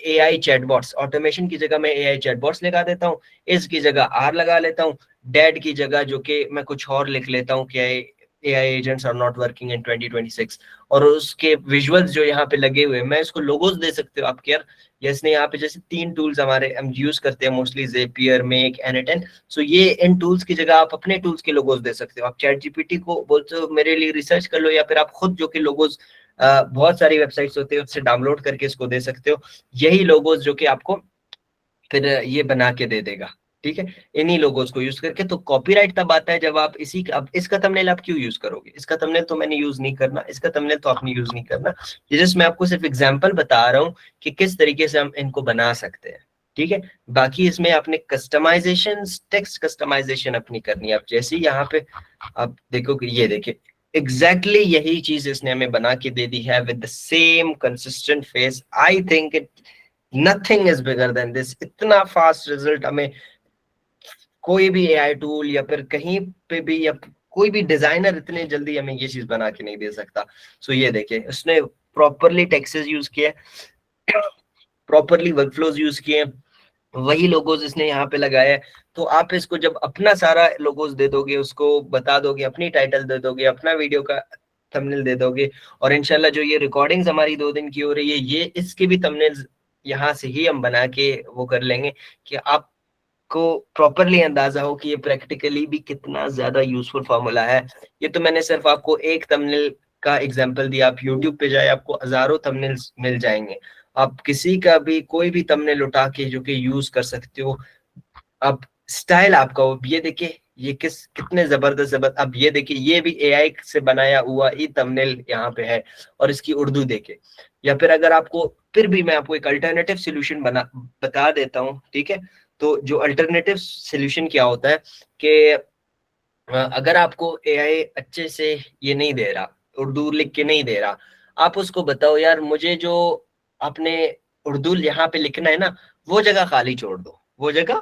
एआई चैटबॉट्स, ऑटोमेशन की जगह मैं एआई चैटबॉट्स लगा देता हूँ, इस की जगह आर लगा लेता हूँ, डेड की जगह जो कि मैं कुछ और लिख लेता हूँ कि AI agents are not working in 2026, और उसके विजुअल्स जो यहाँ पे लगे हुए, मैं इसको लोगोस दे सकते हो आप केयर। इसने यहाँ पे जैसे 3 टूल्स हमारे हम यूज करते हैं मोस्टली, ज़ेपियर, मेक, एनिटेन। सो ये इन टूल्स की जगह आप अपने टूल्स के लोगोस दे सकते हो। आप चैट जीपीटी को बोलते हो मेरे लिए रिसर्च कर लो, या फिर आप खुद जो कि लोगोस बहुत सारी वेबसाइट्स होते हैं उससे डाउनलोड करके इसको दे सकते हो। यही लोगोस जो कि आपको फिर ये बना के दे देगा। ठीक है, इन्हीं लोगोस को यूज करके। तो कॉपीराइट तब आता है जब आप अब इसका थंबनेल आप क्यों यूज करोगे, इसका थंबनेल तो मैंने यूज नहीं करना, इसका थंबनेल तो आपने यूज नहीं करना। ये जस्ट मैं आपको सिर्फ एग्जांपल बता रहा हूँ कि किस तरीके से हम इनको बना सकते हैं। ठीक है। बाकी इसमें आपने कस्टमाइजेशन, टेक्स्ट कस्टमाइजेशन अपनी करनी है। आप जैसे ही यहाँ पे आप देखो कि ये देखिए एग्जैक्टली यही चीज इसने हमें बना के दे दी है with the same consistent face. I think it nothing is bigger than this. इतना फास्ट रिजल्ट हमें कोई भी एआई टूल या फिर कहीं पे भी या कोई भी डिजाइनर इतने जल्दी हमें ये चीज बना के नहीं दे सकता। सो ये देखिए उसने प्रॉपरली टेक्सेस यूज किए, प्रॉपरली वर्कफ्लोज यूज किए, वही लोगोस इसने यहाँ पे लगाया है। तो आप इसको जब अपना सारा लोगोस दे दोगे, उसको बता दोगे, अपनी टाइटल दे दोगे, अपना वीडियो का थंबनेल दे दोगे, और इंशाल्लाह जो ये रिकॉर्डिंग्स हमारी 2 दिन की हो रही है, ये इसके भी थंबनेल्स यहाँ से ही हम बना के वो कर लेंगे कि आपको प्रॉपरली अंदाजा हो कि ये प्रैक्टिकली भी कितना ज्यादा यूजफुल फॉर्मूला है। ये तो मैंने सिर्फ आपको एक थंबनेल का एग्जांपल दिया। आप यूट्यूब पे जाए, आपको हजारों थंबनेल्स मिल जाएंगे। आप किसी का भी कोई भी थंबनेल उठा के जो कि यूज कर सकते हो। अब स्टाइल आपका हो, ये देखिए ये कितने जबरदस्त। अब ये देखिए ये भी एआई से बनाया हुआ ही थंबनेल यहाँ पे है, और इसकी उर्दू देखे। या फिर अगर आपको फिर भी मैं आपको एक अल्टरनेटिव सोल्यूशन बता देता हूँ, ठीक है। तो जो अल्टरनेटिव सोल्यूशन क्या होता है कि अगर आपको एआई अच्छे से ये नहीं दे रहा, उर्दू लिख के नहीं दे रहा, आप उसको बताओ यार मुझे जो आपने उर्दू यहाँ पे लिखना है ना, वो जगह खाली छोड़ दो, वो जगह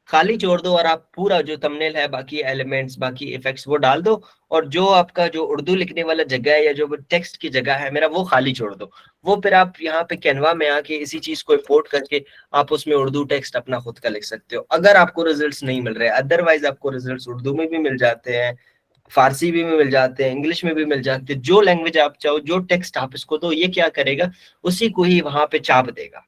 खाली छोड़ दो, और आप पूरा जो थंबनेल है, बाकी एलिमेंट्स, बाकी इफेक्ट्स वो डाल दो, और जो आपका जो उर्दू लिखने वाला जगह है या जो टेक्स्ट की जगह है मेरा, वो खाली छोड़ दो। वो फिर आप यहाँ पे कैनवा में आके इसी चीज को इंपोर्ट करके आप उसमें उर्दू टेक्स्ट अपना खुद का लिख सकते हो, अगर आपको रिजल्ट्स नहीं मिल रहे। अदरवाइज आपको रिजल्ट्स उर्दू में भी मिल जाते हैं, फारसी भी में मिल जाते हैं, इंग्लिश में भी मिल जाते हैं। जो लैंग्वेज आप चाहो, जो टेक्स्ट आप इसको दो, ये क्या करेगा, उसी को ही वहां पे छाप देगा।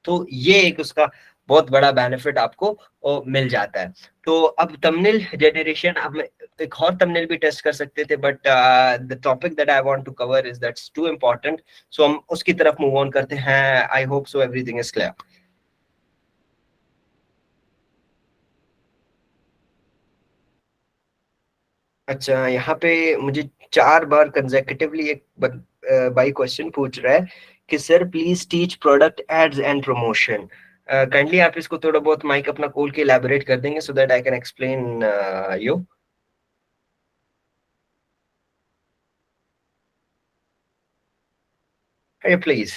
तो ये एक उसका बहुत बड़ा बेनिफिट आपको मिल जाता है। तो अब थंबनेल जनरेशन, अब एक और थंबनेल भी टेस्ट कर सकते थे, but the topic that I want to cover is that's too important, so हम उसकी तरफ मूव ऑन करते हैं। I hope so everything is clear. अच्छा, यहाँ पे मुझे 4 बार कंसेक्यूटिवली एक भाई क्वेश्चन पूछ रहा है कि sir please teach product ads and promotion. Kindly आप इसको थोड़ा बहुत माइक अपना खोल के इलैबोरेट कर देंगे so that I can explain you. Please.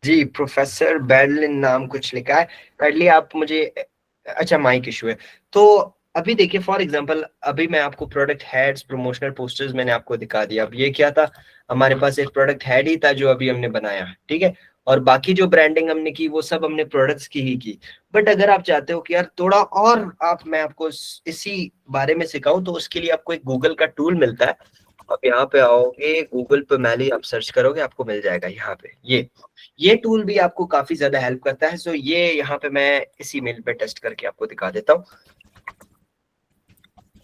जी, प्रोफेसर बैडलिन नाम कुछ लिखा है, काइंडली आप मुझे। अच्छा, माइक इशू है। तो अभी देखिए फॉर एग्जांपल, अभी मैं आपको प्रोडक्ट हेड्स, प्रमोशनल पोस्टर्स मैंने आपको दिखा दिया। अब ये क्या था, हमारे पास एक प्रोडक्ट हेड ही था जो अभी हमने बनाया, ठीक है। और बाकी जो ब्रांडिंग हमने की वो सब हमने प्रोडक्ट्स की ही की। बट अगर आप चाहते हो कि यार थोड़ा और आप मैं आपको इसी बारे में सिखाऊं, तो उसके लिए आपको एक गूगल का टूल मिलता है। आप यहाँ पे आओगे, गूगल पे मैली आप सर्च करोगे, आपको मिल जाएगा यहाँ पे। ये टूल भी आपको काफी ज्यादा हेल्प करता है। सो ये यहाँ पे मैं इसी मेल पे टेस्ट करके आपको दिखा देता हूँ।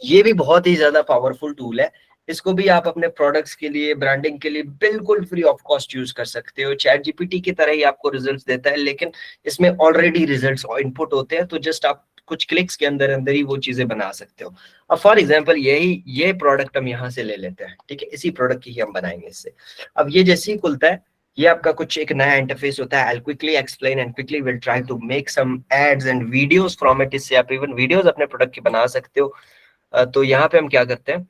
ये भी बहुत ही ज्यादा पावरफुल टूल है। इसको भी आप अपने प्रोडक्ट्स के लिए, ब्रांडिंग के लिए बिल्कुल फ्री ऑफ कॉस्ट यूज कर सकते हो। चैट जीपीटी की तरह ही आपको रिजल्ट्स देता है, लेकिन इसमें ऑलरेडी रिजल्ट्स इनपुट होते हैं, तो जस्ट आप कुछ क्लिक्स के अंदर अंदर ही वो चीजें बना सकते हो। अब फॉर एग्जांपल ये प्रोडक्ट हम यहाँ से ले लेते हैं, ठीक है। इसी प्रोडक्ट की ही हम बनाएंगे इससे। अब ये जैसे ही खुलता है, ये आपका कुछ एक नया इंटरफेस होता है। I quickly explain and quickly will try to make some ads and videos from it. इससे आप इवन वीडियोस अपने प्रोडक्ट की बना सकते हो। तो यहाँ पे हम क्या करते हैं,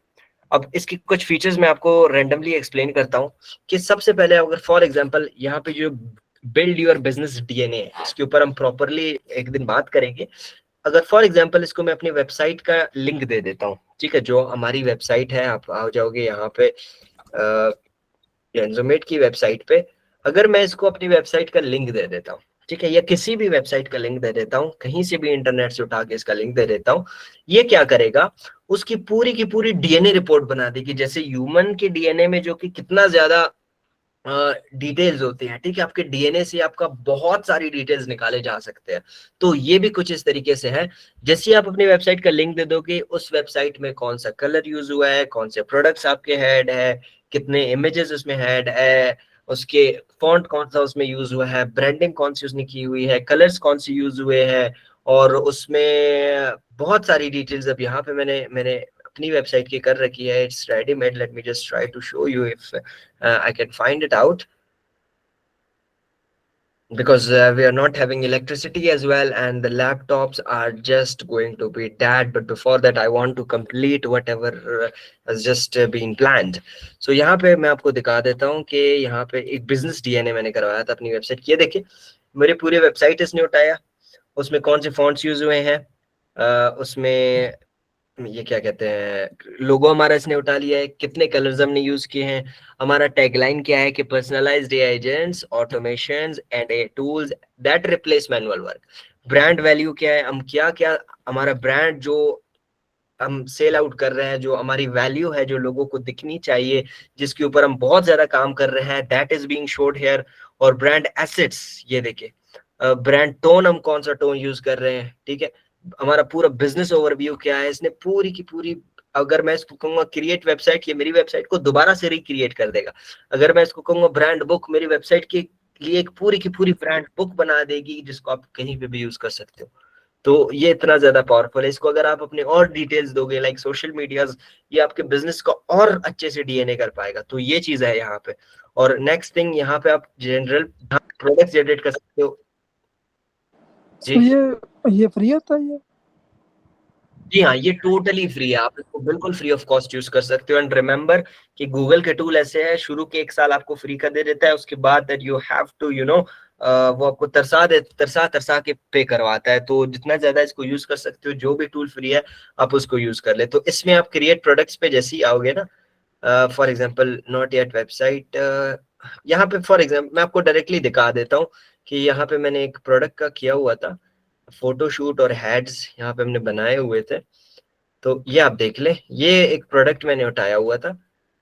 अब इसकी कुछ फीचर्स मैं आपको रेंडमली एक्सप्लेन करता हूँ। कि सबसे पहले अगर फॉर एग्जांपल यहाँ पे जो बिल्ड योर बिजनेस डीएनए है, इसके ऊपर हम प्रॉपरली एक दिन बात करेंगे। अगर फॉर एग्जांपल इसको मैं अपनी वेबसाइट का लिंक दे देता हूँ, ठीक है। जो हमारी वेबसाइट है, आप आ जाओगे यहाँ पे जोमेट की वेबसाइट पे। अगर मैं इसको अपनी वेबसाइट का लिंक दे देता हूँ, ठीक है, या किसी भी वेबसाइट का लिंक दे देता हूँ, कहीं से भी इंटरनेट से उठा के इसका लिंक दे देता हूँ, ये क्या करेगा, उसकी पूरी की पूरी डीएनए रिपोर्ट बना देगी। जैसे ह्यूमन के डीएनए में जो कि कितना ज्यादा डिटेल्स होती हैं, ठीक है, आपके डीएनए से आपका बहुत सारी डिटेल्स निकाले जा सकते हैं। तो ये भी कुछ इस तरीके से है। जैसे आप अपनी वेबसाइट का लिंक दे दोगे, उस वेबसाइट में कौन सा कलर यूज हुआ है, कौन से प्रोडक्ट्स आपके हेड है, कितने इमेजेस उसमें हेड है, उसके फॉन्ट कौन सा उसमें यूज हुआ है, ब्रांडिंग कौन सी उसने की हुई है, कलर्स कौन सी यूज हुए हैं, और उसमें बहुत सारी डिटेल्स। अब यहाँ पे मैंने मैंने अपनी वेबसाइट की कर रखी है। It's ready made, let me just try to show you if I can find it out. because we are not having electricity as well, and the laptops are just going to be dead. But before that I want to complete whatever has just been planned. So यहाँ पे मैं आपको दिखा देता हूँ कि यहाँ पे एक बिजनेस डीएनए मैंने करवाया था अपनी वेबसाइट। ये देखिए मेरे पूरे वेबसाइट इसने उठाया, उसमें कौन से फॉन्ट्स यूज हुए हैं, उसमें ये क्या कहते हैं लोगो हमारा इसने उठा लिया है, कितने कलर्स हमने यूज किए हैं, हमारा टैगलाइन क्या है कि personalised AI agents automations and AI tools that replace manual work. Brand value क्या है, हम क्या क्या हमारा ब्रांड जो हम सेल आउट कर रहे हैं, जो हमारी वैल्यू है जो लोगों को दिखनी चाहिए, जिसके ऊपर हम बहुत ज्यादा काम कर रहे हैं, that is being showed here. और ब्रांड एसेट्स ये देखिए, ब्रांड टोन हम कौन सा टोन यूज कर रहे हैं, ठीक है। हमारा पूरा बिजनेस ओवरव्यू क्या है, इसने पूरी की पूरी, अगर मैं इसको कहूंगा क्रिएट वेबसाइट, ये मेरी वेबसाइट को दोबारा से रिक्रिएट कर देगा। अगर मैं इसको कहूंगा ब्रांड बुक, मेरी वेबसाइट के लिए एक पूरी की पूरी ब्रांड बुक बना देगी जिसको आप कहीं पे भी यूज कर सकते हो। तो ये इतना ज्यादा पावरफुल है। इसको अगर आप अपने और डिटेल्स दोगे लाइक सोशल मीडियाज, ये आपके बिजनेस को और अच्छे से डीएनए कर पाएगा। तो ये चीज है यहाँ पे। और नेक्स्ट थिंग, यहाँ पे आप जनरल प्रोडक्ट जनरेट कर सकते हो तो जी। ये फ्री होता है ये? जी हाँ, ये टोटली फ्री है, आप इसको बिल्कुल फ्री ऑफ कॉस्ट यूज कर सकते हो। एंड रिमेंबर कि गूगल के टूल ऐसे है, शुरू के 1 साल आपको फ्री का दे देता है, उसके बाद दैट यू हैव टू वो आपको तरसा तरसा के पे करवाता है। तो जितना ज्यादा इसको यूज कर सकते हो, जो भी टूल फ्री है आप उसको यूज कर ले। तो इसमें आप क्रिएट प्रोडक्ट्स पे जैसे ही आओगे ना, for example not yet website, यहाँ पे फॉर एग्जाम्पल मैं आपको डायरेक्टली दिखा देता हूँ कि यहाँ पे मैंने एक प्रोडक्ट का किया हुआ था, फोटोशूट और हेड्स यहाँ पे हमने बनाए हुए थे। तो ये आप देख लें, ये एक प्रोडक्ट मैंने उठाया हुआ था,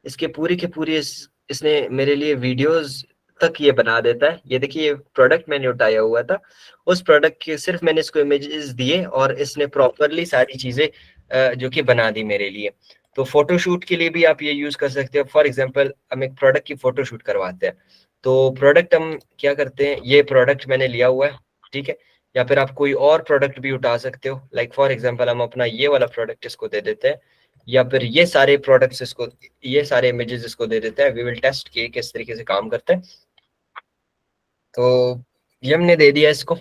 इसके पूरी के पूरी इसने मेरे लिए वीडियोस तक ये बना देता है। ये देखिए ये प्रोडक्ट मैंने उठाया हुआ था, उस प्रोडक्ट के सिर्फ मैंने इसको इमेजेस दिए और इसने प्रॉपरली सारी चीजें जो कि बना दी मेरे लिए। तो फोटोशूट के लिए भी आप ये यूज कर सकते हो। फॉर एग्जांपल हम एक प्रोडक्ट की फोटोशूट करवाते हैं, तो प्रोडक्ट हम क्या करते हैं, ये प्रोडक्ट मैंने लिया हुआ है, ठीक है। या फिर आप कोई और प्रोडक्ट भी उठा सकते हो, लाइक फॉर एग्जांपल हम अपना ये वाला प्रोडक्ट इसको दे देते हैं, या फिर ये सारे प्रोडक्ट्स इसको, ये सारे इमेजेस इसको दे देते हैं। वी विल टेस्ट कि किस तरीके से काम करते हैं। तो ये हमने दे दिया इसको।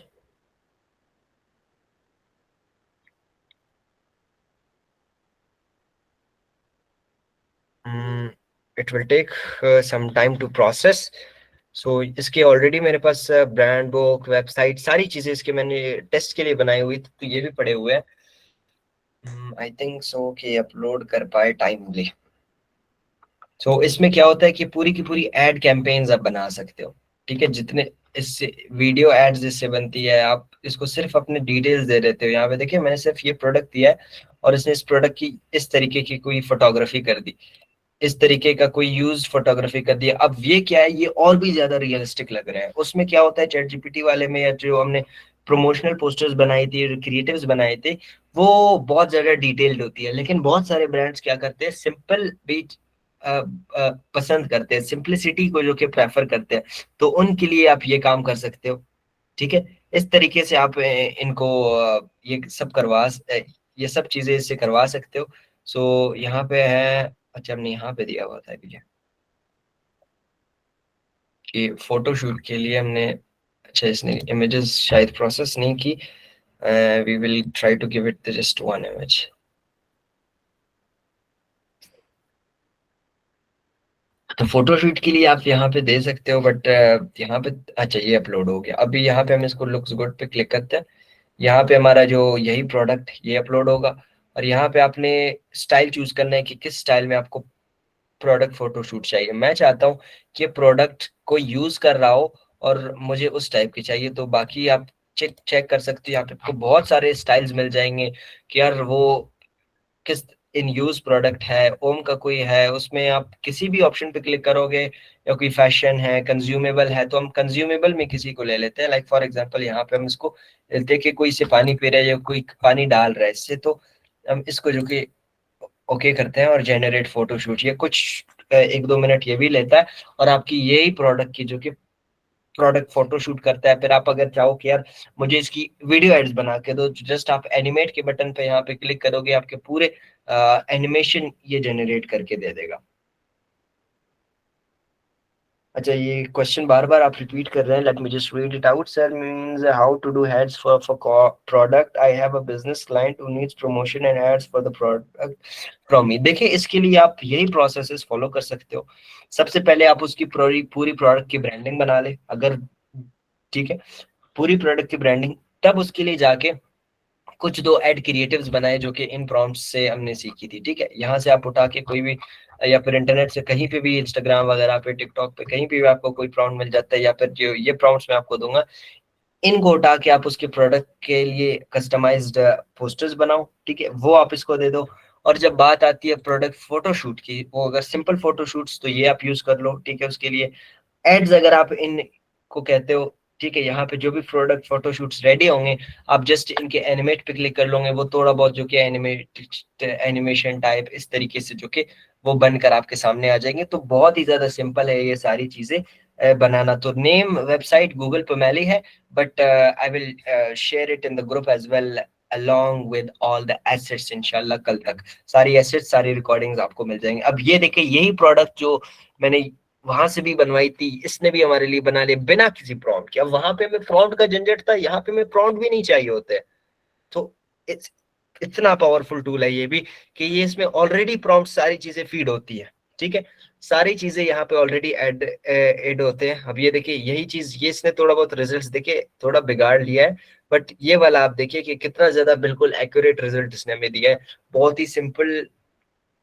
It will take some time to process. So इसके ऑलरेडी मेरे पास ब्रांड बुक, वेबसाइट, सारी चीजें इसके मैंने टेस्ट के लिए बनाई हुई थी, तो ये भी पड़े हुए हैं। आई थिंक सो कि अपलोड कर पाए टाइमली। सो इसमें क्या होता है कि पूरी की पूरी एड कैंपेन्स आप बना सकते हो, ठीक है। जितने इससे वीडियो एड्स जिससे बनती है, आप इसको सिर्फ अपने डिटेल्स दे देते हो। यहाँ पे देखिए मैंने सिर्फ ये प्रोडक्ट दिया है और इसने इस प्रोडक्ट की इस तरीके की कोई फोटोग्राफी कर दी, इस तरीके का कोई यूज फोटोग्राफी कर दिया। अब ये क्या है, ये और भी ज्यादा रियलिस्टिक लग रहा है। उसमें क्या होता है चैट जीपीटी वाले में, या जो हमने प्रमोशनल पोस्टर्स बनाई थी, क्रिएटिव्स बनाए थे, वो बहुत ज्यादा डिटेल्ड होती है। लेकिन बहुत सारे ब्रांड्स क्या करते हैं, सिंपल बीच पसंद करते हैं, सिंपलिसिटी को जो कि प्रेफर करते हैं। तो उनके लिए आप ये काम कर सकते हो, ठीक है। इस तरीके से आप इनको ये सब ये सब चीजें इससे करवा सकते हो। सो यहाँ पे है, अच्छा हमने यहाँ पे दिया हुआ था अभी कि फोटोशूट के लिए हमने, अच्छा इसने इमेजेस शायद प्रोसेस नहीं की। We will try to give it just one image. तो फोटोशूट के लिए आप यहाँ पे दे सकते हो, बट यहाँ पे, अच्छा ये अपलोड हो गया। अभी यहाँ पे हम इसको लुक्स गुड पे क्लिक करते हैं, यहाँ पे हमारा जो यही प्रोडक्ट ये अपलोड होगा। और यहाँ पे आपने स्टाइल चूज करना है कि किस स्टाइल में आपको प्रोडक्ट फोटोशूट चाहिए। मैं चाहता हूँ कि प्रोडक्ट को यूज कर रहा हो और मुझे उस टाइप की चाहिए। तो बाकी आप चेक चेक कर सकते हो, यहाँ पे आपको बहुत सारे स्टाइल्स मिल जाएंगे कि यार वो किस इन यूज प्रोडक्ट है, ओम का कोई है, उसमें आप किसी भी ऑप्शन पे क्लिक करोगे, या कोई फैशन है, कंज्यूमेबल है, तो हम कंज्यूमेबल में किसी को ले लेते हैं। लाइक फॉर एग्जांपल यहाँ पे हम इसको देखे, कोई से पानी पी रहा है या कोई पानी डाल रहा है इससे, तो हम इसको जो कि ओके करते हैं और जेनरेट फोटोशूट। ये कुछ 1-2 मिनट ये भी लेता है और आपकी यही प्रोडक्ट की जो कि प्रोडक्ट फोटोशूट करता है। फिर आप अगर चाहो कि यार मुझे इसकी वीडियो एड्स बना के दो, जस्ट आप एनिमेट के बटन पे यहाँ पे क्लिक करोगे, आपके पूरे एनिमेशन ये जनरेट करके दे देगा। अच्छा, ये क्वेश्चन बार बार आप रिपीट कर रहे हैं, let me just read it out. Sir means how to do ads for product, I have a business client who needs promotion and ads for the product from me. देखिए, इसके लिए आप यही processes follow कर सकते हो। सबसे पहले आप उसकी पूरी प्रोडक्ट की ब्रांडिंग बना ले, अगर ठीक है, पूरी प्रोडक्ट की ब्रांडिंग। तब उसके लिए जाके कुछ दो एड क्रिएटिव्स बनाए जो कि इन प्रॉम्प्ट्स से हमने सीखी थी। ठीक है, यहाँ से आप उठा के कोई भी, या फिर इंटरनेट से कहीं पे भी, इंस्टाग्राम वगैरह पे, टिकटॉक पे, कहीं पे भी आपको कोई प्रॉम्प्ट मिल जाता है, या फिर जो ये प्रॉम्प्ट्स मैं आपको दूंगा, इनको उठा के आप उसके प्रोडक्ट के लिए कस्टमाइज्ड पोस्टर्स बनाओ। ठीक है, वो आप इसको दे दो। और जब बात आती है प्रोडक्ट फोटोशूट की, वो अगर सिंपल फोटोशूट्स, तो ये आप यूज कर लो। ठीक है, उसके लिए एड्स अगर आप इन को कहते हो, ठीक है, यहाँ पे जो भी प्रोडक्ट फोटोशूट्स रेडी होंगे, आप जस्ट इनके एनिमेट पे क्लिक कर लोगे, वो थोड़ा बहुत जो कि एनिमेशन टाइप इस तरीके से जो कि वो बनकर आपके सामने आ जाएंगे। तो बहुत ही ज्यादा सिंपल है ये सारी चीजें बनाना। तो नेम वेबसाइट गूगल पोमेली है, but I will share it in the group as well along with all the assets। इंशाल्लाह कल तक सारी एसेट्स, सारी रिकॉर्डिंग्स आपको मिल जाएंगे। अब ये देखिए, यही प्रोडक्ट जो मैंने वहां से भी बनवाई थी, इसने भी हमारे लिए बना लिया बिना किसी प्रॉम्प्ट के। अब वहां पे हमें प्रॉम्प्ट का झंझट था, यहाँ पे हमें प्रॉम्प्ट भी नहीं चाहिए होते। तो इट्स इतना पावरफुल टूल है ये भी, कि ये इसमें ऑलरेडी प्रॉम्प्ट सारी चीजें फीड होती है। ठीक है, सारी चीजें यहाँ पे ऑलरेडी ऐड होते हैं। अब ये देखिए, यही चीज, ये इसने थोड़ा बहुत रिजल्ट्स देखे थोड़ा बिगाड़ लिया है, बट ये वाला आप देखिए कि कितना ज्यादा बिल्कुल एक्यूरेट रिजल्ट इसने हमें दिया है। बहुत ही सिंपल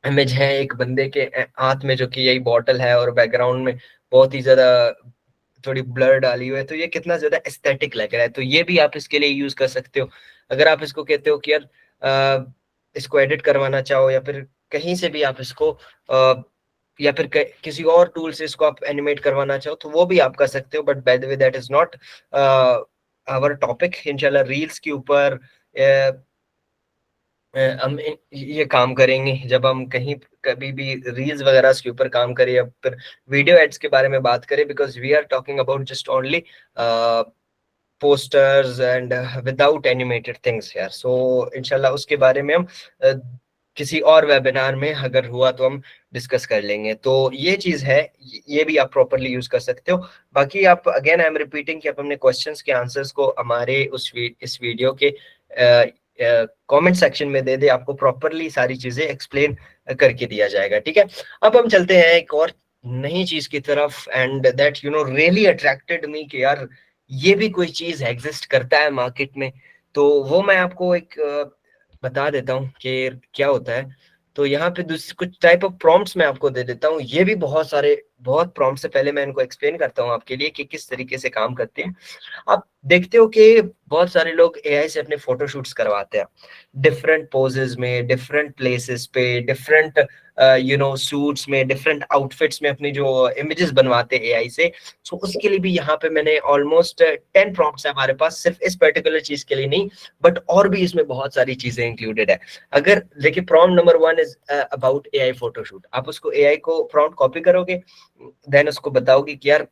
इमेज है एक बंदे के हाथ में, जो कि यही बॉटल है, और बैकग्राउंड में बहुत ही ज्यादा थोड़ी ब्लर डाली हुई है, तो ये कितना ज्यादा एस्थेटिक लग रहा है। तो ये भी आप इसके लिए यूज कर सकते हो। अगर आप इसको कहते हो कि यार इसको एडिट करवाना चाहो, या फिर कहीं से भी आप इसको या फिर किसी और टूल से इसको आप एनिमेट करवाना चाहो, तो वो भी आप कर सकते हो। But by the way, that is not our topic. इंशाल्लाह रील्स के ऊपर हम ये काम करेंगे जब हम कहीं कभी भी रील्स वगैरह के ऊपर काम करें, या फिर वीडियो एड्स के बारे में बात करें, because we are talking about just only posters and without animated things यार। so इंशाल्लाह उसके बारे में हम किसी और वेबिनार में अगर हुआ तो हम डिस्कस कर लेंगे। तो ये चीज है, ये भी आप प्रॉपरली यूज कर सकते हो। बाकी आप, अगेन आई एम रिपीटिंग, कि आप अपने क्वेश्चंस के आंसर्स को हमारे इस वीडियो के कमेंट सेक्शन में दे दे, आपको प्रॉपरली सारी चीजें एक्सप्लेन करके दिया जाएगा। ठीक है, अब हम चलते हैं एक और नई चीज की तरफ, एंड दैट रियली अट्रैक्टेड मी, कि यार ये भी कोई चीज एग्जिस्ट करता है मार्केट में। तो वो मैं आपको एक बता देता हूँ कि क्या होता है। तो यहाँ पे कुछ टाइप ऑफ प्रॉम्प्ट्स मैं आपको दे देता हूँ। ये भी बहुत प्रॉम्प्ट्स से पहले मैं इनको एक्सप्लेन करता हूँ आपके लिए कि किस तरीके से काम करते हैं। आप देखते हो कि बहुत सारे लोग एआई से अपने फोटोशूट्स करवाते हैं, डिफरेंट पोजेस में, डिफरेंट प्लेसेस पे, डिफरेंट सूट्स में, डिफरेंट आउटफिट्स में अपनी जो इमेजेस बनवाते हैं एआई से। सो उसके लिए भी यहाँ पे मैंने ऑलमोस्ट 10 प्रॉम्प्ट्स है हमारे पास, सिर्फ इस पर्टिकुलर चीज के लिए नहीं, बट और भी इसमें बहुत सारी चीजें इंक्लूडेड है। अगर देखिए, prompt number 1 is about AI photoshoot. आप उसको एआई को प्रॉम्प्ट कॉपी करोगे, देन उसको बताओगे कि यार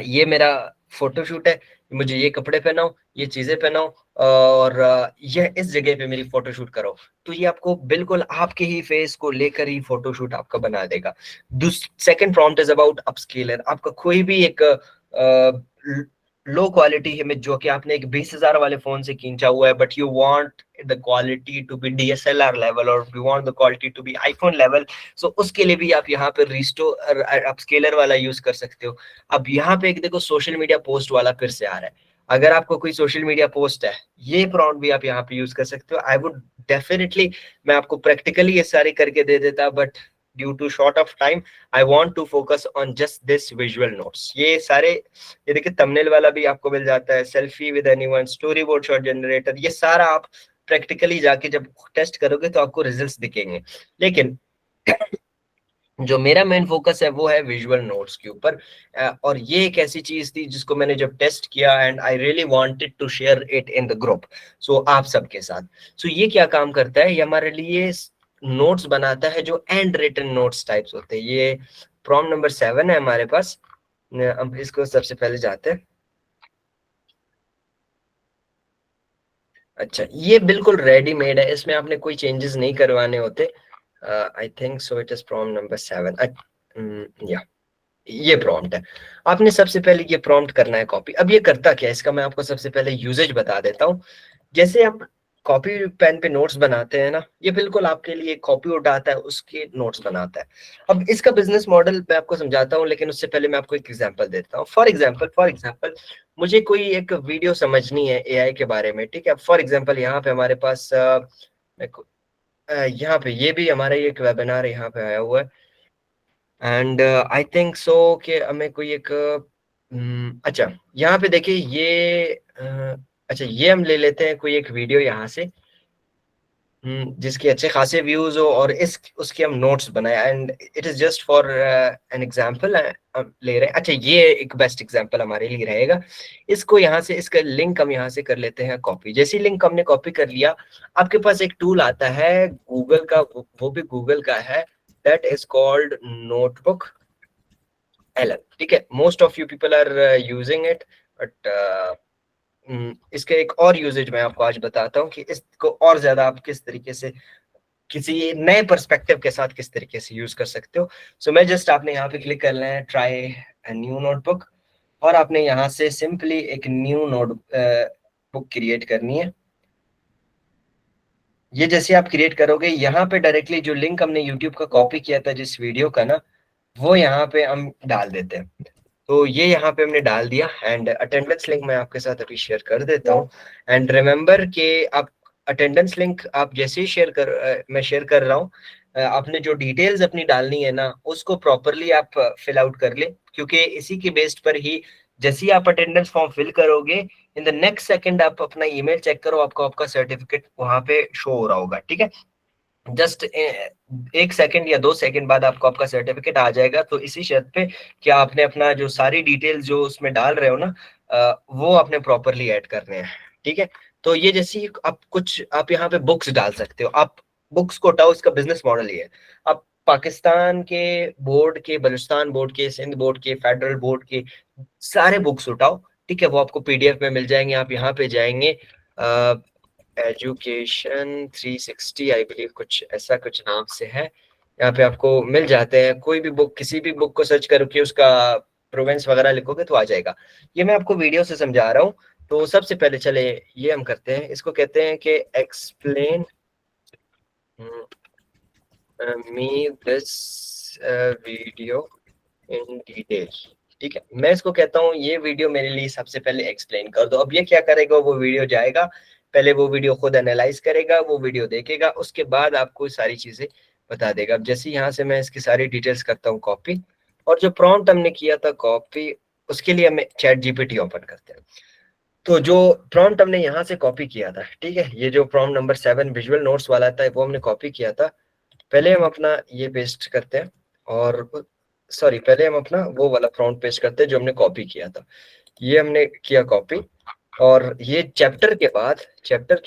ये मेरा फोटोशूट है, मुझे ये कपड़े पहनाओ, ये चीजें पहनाओ, और यह इस जगह पे मेरी फोटोशूट करो। तो ये आपको बिल्कुल आपके ही फेस को लेकर ही फोटोशूट आपका बना देगा। Second prompt is about upscaler. आपका कोई भी एक लो क्वालिटी इमेज जो कि आपने एक 20,000 वाले फोन से खींचा हुआ है, but you want the quality to be DSLR level, और you want the quality to be iPhone level. So उसके लिए भी आप यहाँ पे रिस्टोर अपस्केलर वाला यूज कर सकते हो। अब यहाँ पे एक देखो, सोशल मीडिया पोस्ट वाला फिर से आ रहा है। अगर आपको कोई सोशल मीडिया पोस्ट है, ये प्रॉम्प्ट भी आप यहाँ पे यूज कर सकते हो। आई वुड डेफिनेटली, मैं आपको प्रैक्टिकली ये सारे करके दे देता, but due to short of time I want to focus on just this visual notes. ये सारे, ये देखिए, थंबनेल वाला भी आपको मिल जाता है, selfie with anyone, story board shot generator, ये सारा आप प्रैक्टिकली जाके जब टेस्ट करोगे तो आपको रिजल्ट्स दिखेंगे। लेकिन जो मेरा मेन फोकस है वो है विजुअल नोट्स के ऊपर। और ये एक ऐसी चीज थी जिसको मैंने जब टेस्ट किया, and I really wanted to share it in the group, so आप सबके साथ। सो ये क्या काम करता है, ये हमारे लिए नोट्स बनाता है जो एंड रिटन नोट्स टाइप्स होते हैं। ये प्रॉम्प्ट नंबर 7 है हमारे पास। हम इसको सबसे पहले जाते हैं। अच्छा, ये बिल्कुल रेडीमेड है, इसमें आपने कोई चेंजेस नहीं करवाने होते। आई think so it is prompt number 7। या ये प्रॉम्प्ट है। आपने सबसे पहले ये प्रॉम्प्ट करना है कॉपी। अब ये करता क्या है, इसका मैं आपको सबसे पहले यूजेज बता देता हूँ। जैसे हम कॉपी पेन पे नोट्स बनाते हैं ना, ये बिल्कुल आपके लिए कॉपी उठाता है, उसके नोट्स बनाता है। अब इसका बिजनेस मॉडल मैं आपको समझाता हूँ, लेकिन उससे पहले मैं आपको एक एग्जांपल देता हूँ। फॉर एग्जांपल मुझे कोई एक वीडियो समझनी है एआई के बारे में, ठीक है। फॉर एग्जांपल यहाँ पे हमारे पास यहाँ पे ये भी हमारा एक वेबिनार यहाँ पे आया हुआ है, एंड आई थिंक सो कि हमें कोई एक अच्छा यहाँ पे देखिए ये अच्छा ये हम ले लेते हैं कोई एक वीडियो यहाँ से, जिसके अच्छे खासे व्यूज हो और इस उसके हम नोट्स बनाए, and it is just for an example हम ले रहे हैं। अच्छा ये एक बेस्ट एग्जांपल हमारे लिए रहेगा। इसको यहाँ से, इसका लिंक हम यहाँ से कर लेते हैं कॉपी। जैसे लिंक हमने कॉपी कर लिया, आपके पास एक टूल आता है गूगल का, वो भी गूगल का है, that is called notebook LM, ठीक है। Most of you people are using it, but इसके एक और यूजेज मैं आपको आज बताता हूँ कि इसको और ज्यादा आप किस तरीके से किसी नए पर्सपेक्टिव के साथ किस तरीके से यूज कर सकते हो। सो मैं जस्ट आपने यहाँ पे क्लिक करना है ट्राई अ न्यू नोटबुक, और आपने यहाँ से सिंपली एक न्यू नोट बुक क्रिएट करनी है। ये जैसे आप क्रिएट करोगे, यहाँ पे डायरेक्टली जो लिंक हमने यूट्यूब का कॉपी किया था जिस वीडियो का ना, वो यहाँ पे हम डाल देते हैं। तो ये यहाँ पे हमने डाल दिया, एंड अटेंडेंस लिंक मैं आपके साथ अभी शेयर कर देता हूँ। एंड रिमेम्बर कि आप अटेंडेंस लिंक आप जैसे ही मैं शेयर कर रहा हूँ, आपने जो डिटेल्स अपनी डालनी है ना, उसको प्रॉपरली आप फिल आउट कर ले, क्योंकि इसी के बेस्ड पर ही जैसे ही आप अटेंडेंस फॉर्म फिल करोगे, इन द नेक्स्ट सेकंड आप अपना ईमेल चेक करो, आपको आपका सर्टिफिकेट वहां पे शो हो रहा होगा, ठीक है। जस्ट 1 सेकंड या 2 सेकंड बाद आपको आपका सर्टिफिकेट आ जाएगा। तो इसी शर्त पे कि आपने अपना जो सारी डिटेल्स जो उसमें डाल रहे हो ना, वो आपने प्रॉपरली ऐड करने हैं, ठीक है। तो ये जैसी आप यहाँ पे बुक्स डाल सकते हो, आप बुक्स को उठाओ। इसका बिजनेस मॉडल ये है, आप पाकिस्तान के बोर्ड के, बलूचिस्तान बोर्ड के, सिंध बोर्ड के, फेडरल बोर्ड के सारे बुक्स उठाओ, ठीक है। वो आपको PDF में मिल जाएंगे। आप यहाँ पे जाएंगे, एजुकेशन 360 आई बिलीव, कुछ ऐसा कुछ नाम से है। यहाँ पे आपको मिल जाते हैं, कोई भी बुक, किसी भी बुक को सर्च करके उसका प्रोवेंस वगैरह लिखोगे तो आ जाएगा। ये मैं आपको वीडियो से समझा रहा हूँ। तो सबसे पहले चले ये हम करते हैं, इसको कहते हैं कि explain me this video in detail, ठीक है। मैं इसको कहता हूँ ये वीडियो मेरे लिए सबसे पहले एक्सप्लेन कर दो। अब ये क्या करेगा, वो वीडियो जाएगा, पहले वो वीडियो खुद एनालाइज करेगा, वो वीडियो देखेगा, उसके बाद आपको सारी चीजें बता देगा। अब जैसे यहाँ से मैं इसकी सारी डिटेल्स करता हूँ कॉपी, और जो प्रॉम्प्ट हमने किया था कॉपी, उसके लिए हमें ChatGPT ओपन करते हैं। तो जो प्रॉम्प्ट हमने यहाँ से कॉपी किया था, ठीक है, ये जो प्रॉम्प्ट नंबर 7 विजुअल नोट्स वाला था, वो हमने कॉपी किया था। पहले हम अपना ये पेस्ट करते हैं, और सॉरी पहले हम अपना वो वाला प्रॉम्प्ट पेस्ट करते हैं जो हमने कॉपी किया था। ये हमने किया कॉपी, और ये चैप्टर के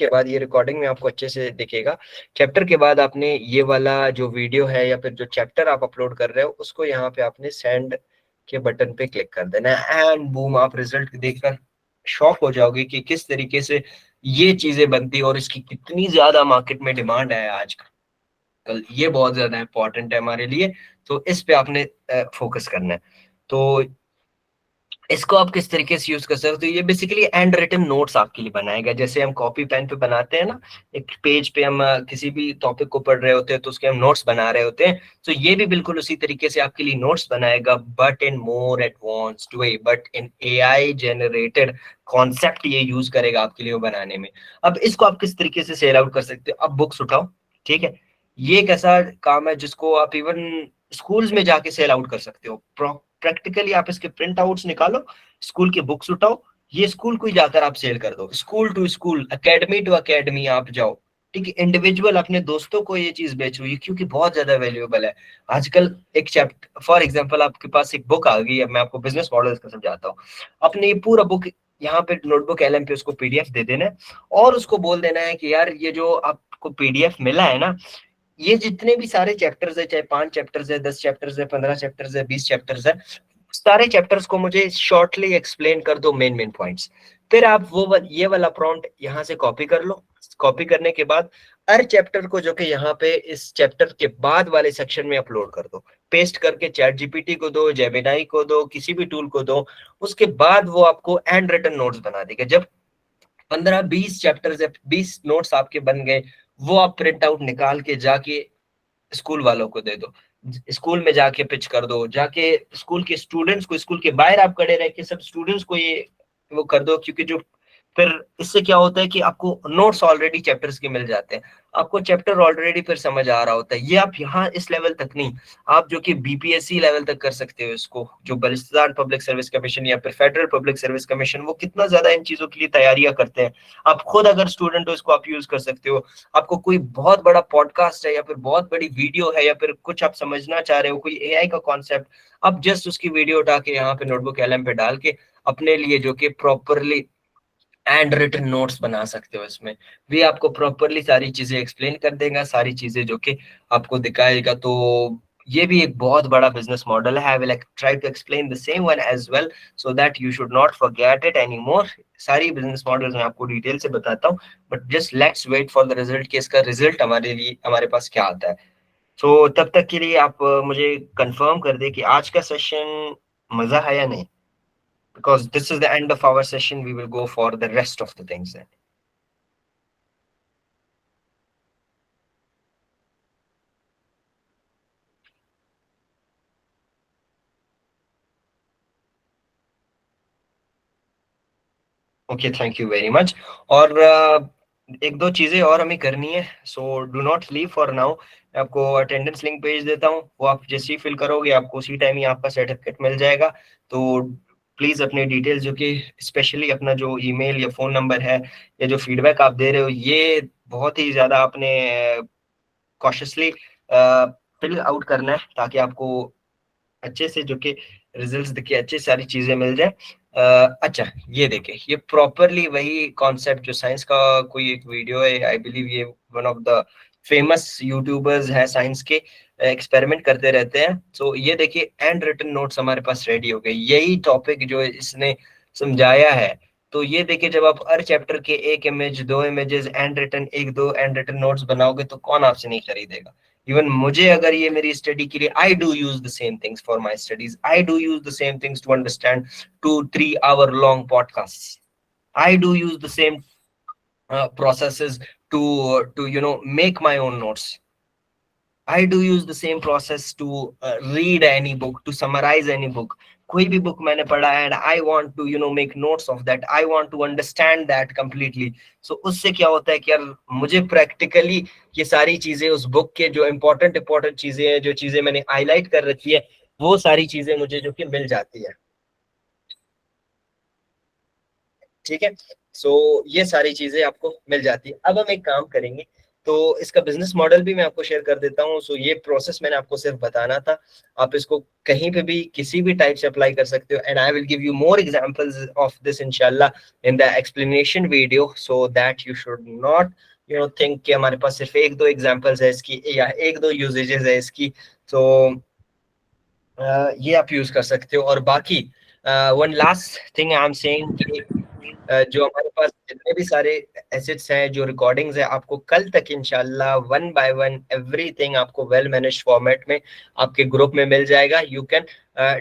बाद ये रिकॉर्डिंग में आपको अच्छे से दिखेगा। चैप्टर के बाद आपने ये वाला जो वीडियो है या फिर जो चैप्टर आप अपलोड कर रहे हो, उसको यहाँ पे आपने सेंड के बटन पे क्लिक कर देना है, एंड बूम, आप रिजल्ट देखकर शॉक हो जाओगे कि किस तरीके से ये चीजें बनती है और इसकी कितनी ज्यादा मार्केट में डिमांड है आज कल। ये बहुत ज्यादा इंपॉर्टेंट है हमारे लिए, तो इस पे आपने फोकस करना है। तो इसको आप किस तरीके से यूज कर सकते हो, तो ये बेसिकली हैंड रिटन नोट्स आपके लिए बनाएगा। जैसे हम कॉपी पेन पे बनाते हैं ना, एक पेज पे हम किसी भी टॉपिक को पढ़ रहे होते हैं तो उसके हम नोट्स बना रहे होते हैं, तो ये भी बिल्कुल उसी तरीके से आपके लिए नोट्स बनाएगा, but in more advanced way, but in AI generated concept ये यूज करेगा आपके लिए वो बनाने में। अब इसको आप किस तरीके से सेल आउट कर सकते हो, अब बुक्स उठाओ, ठीक है। ये एक ऐसा काम है जिसको आप इवन स्कूल्स में जाके सेल आउट कर सकते हो। प्रैक्टिकली आप इसके प्रिंट आउट्स निकालो, स्कूल के बुक्स उठाओ, ये स्कूल को ही जाकर आप सेल कर दो, school to school, academy to academy आप जाओ, ठीक है। इंडिविजुअल अपने दोस्तों को ये चीज बेचो, ये क्योंकि बहुत ज्यादा वैल्यूएबल है आजकल। एक चैप्टर फॉर एग्जांपल आपके पास एक बुक आ गई है, मैं आपको बिजनेस मॉडल का समझाता हूँ। अपने ये पूरा बुक यहाँ पे नोटबुक LM पे उसको PDF दे देना है, और उसको बोल देना है कि यार ये जो आपको PDF मिला है ना, ये जितने भी सारे चैप्टर्स है, चाहे 5 चैप्टर्स है, 10 चैप्टर्स है, 15 चैप्टर्स है, 20 चैप्टर्स है, सारे चैप्टर्स को मुझे शॉर्टली एक्सप्लेन कर दो, मेन पॉइंट्स। फिर आप ये वाला प्रॉम्प्ट यहाँ से कॉपी कर लो। कॉपी करने के बाद हर चैप्टर को जो कि यहाँ पे इस चैप्टर के बाद वाले सेक्शन में अपलोड कर दो, पेस्ट करके चैट जीपीटी को दो, जेमिनाई को दो, किसी भी टूल को दो, उसके बाद वो आपको हैंड रिटन नोट्स बना देगा। जब 15-20 चैप्टर्स या 20 नोट्स आपके बन गए, वो आप प्रिंट आउट निकाल के जाके स्कूल वालों को दे दो, स्कूल में जाके पिच कर दो, जाके स्कूल के स्टूडेंट्स को, स्कूल के बाहर आप खड़े रह के सब स्टूडेंट्स को ये वो कर दो। क्योंकि जो फिर इससे क्या होता है कि आपको नोट्स ऑलरेडी चैप्टर्स के मिल जाते हैं, आपको चैप्टर ऑलरेडी फिर समझ आ रहा होता है। ये आप यहाँ इस लेवल तक नहीं, आप जो कि बीपीएससी लेवल तक कर सकते हो इसको, जो बलूचिस्तान पब्लिक सर्विस कमीशन या फिर फेडरल पब्लिक सर्विस कमीशन, वो कितना ज्यादा इन चीजों के लिए तैयारियां करते हैं। आप खुद अगर स्टूडेंट हो इसको आप यूज कर सकते हो। आपको कोई बहुत बड़ा पॉडकास्ट है या फिर बहुत बड़ी वीडियो है या फिर कुछ आप समझना चाह रहे हो, कोई एआई का कॉन्सेप्ट, आप जस्ट उसकी वीडियो उठा के यहाँ पे नोटबुक एलएम पे डाल के अपने लिए जो कि प्रॉपरली एंड रिटन नोट्स बना सकते हो। इसमें भी आपको प्रॉपरली सारी चीजें एक्सप्लेन कर देगा, सारी चीजें जो कि आपको दिखाएगा। तो ये भी एक बहुत बड़ा बिजनेस मॉडल है। I will try to explain the same one as well so that you should not forget it any more. सारी बिजनेस मॉडल्स मैं आपको डिटेल से बताता हूँ, but just let's wait for the result कि इसका result हमारे लिए हमारे पास क्या आता है। तो तब तक के लिए आप मुझे कंफर्म कर दे कि आज का सेशन मजा है या नहीं, because this is the end of our session. We will go for the rest of the things then. Okay, thank you very much. और एक दो चीजें और हमें करनी है, so do not leave for now. मैं आपको अटेंडेंस लिंक भेज देता हूँ, वो आप जैसे ही फिल करोगे आपको उसी टाइम ही आपका सर्टिफिकेट मिल जाएगा। तो प्लीज अपने डिटेल्स जो कि स्पेशली अपना जो ईमेल या फोन नंबर है या जो फीडबैक आप दे रहे हो, ये बहुत ही ज्यादा आपने कॉशियसली फिल आउट करना है ताकि आपको अच्छे से जो कि रिजल्ट्स दिखे, अच्छी सारी चीजें मिल जाए। अच्छा ये देखिए, ये प्रॉपरली वही कॉन्सेप्ट जो साइंस का कोई एक वीडियो है, आई बिलीव ये one of the famous YouTubers है साइंस के, एक्सपेरिमेंट करते रहते हैं। सो ये देखिए एंड रिटन नोट्स हमारे पास रेडी हो गए, यही टॉपिक जो इसने समझाया है। तो ये देखिए, जब आप हर चैप्टर के एक इमेज, दो इमेजेस एंड रिटन, एक दो एंड रिटन नोट्स बनाओगे तो कौन आपसे नहीं खरीदेगा। इवन मुझे अगर ये मेरी स्टडी के लिए, I do use the same things for my studies, I do use the same things to understand 2-3 hour long podcasts. I do use the same processes to make my own notes. I do use the same process to read any book, to summarize any book. कोई भी book मैंने पढ़ा है and I want to make notes of that, I want to understand that completely. So उससे क्या होता है कि यार मुझे प्रैक्टिकली ये सारी चीजें, उस बुक के जो इम्पोर्टेंट चीजें हैं, जो चीजें मैंने हाईलाइट कर रखी है, वो सारी चीजें मुझे जो कि मिल जाती है। ठीक है, सो ये सारी चीजें आपको मिल जाती है। अब हम एक काम करेंगे, तो इसका बिजनेस मॉडल भी मैं आपको शेयर कर देता हूँ। सो ये प्रोसेस मैंने आपको सिर्फ बताना था, आप इसको कहीं पे भी किसी भी टाइप से अप्लाई कर सकते हो। And I will give you more examples of this इंशाल्लाह in the explanation video, so that you should not think कि हमारे पास सिर्फ एक दो एग्जांपल्स है इसकी या एक दो यूजेजेस है इसकी। तो ये आप यूज कर सकते हो। और बाकी one last thing I am saying कि जो हमारे पास जितने भी सारे एसेट्स हैं, जो रिकॉर्डिंग्स है, आपको कल तक इंशाल्लाह 1 by 1 एवरीथिंग आपको वेल मैनेज्ड फॉर्मेट में आपके ग्रुप में मिल जाएगा। You can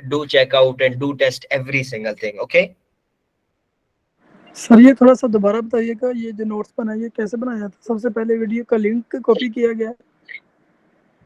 do checkout and do test every single thing. Okay sir, ये थोड़ा सा दोबारा बताइएगा, ये जो नोट्स बनाइए कैसे बनाया था? सबसे पहले वीडियो का लिंक कॉपी किया गया।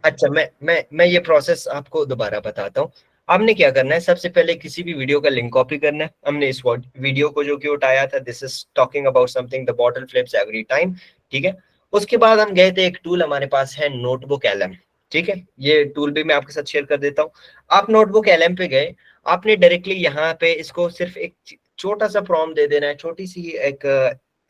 अच्छा, मैं ये प्रोसेस आपको दोबारा बताता हूँ। आपने क्या करना है, सबसे पहले किसी भी वीडियो का लिंक कॉपी करना है। हमने इस वीडियो को जो कि उठाया था, this is talking about something the bottle flips every time. ठीक है, उसके बाद हम गए थे, एक टूल हमारे पास है नोटबुक एलएम। ठीक है, ये टूल भी मैं आपके साथ शेयर कर देता हूँ। आप नोटबुक एलएम पे गए, आपने डायरेक्टली यहाँ पे इसको सिर्फ एक छोटा सा प्रॉम्प्ट दे देना है, छोटी सी एक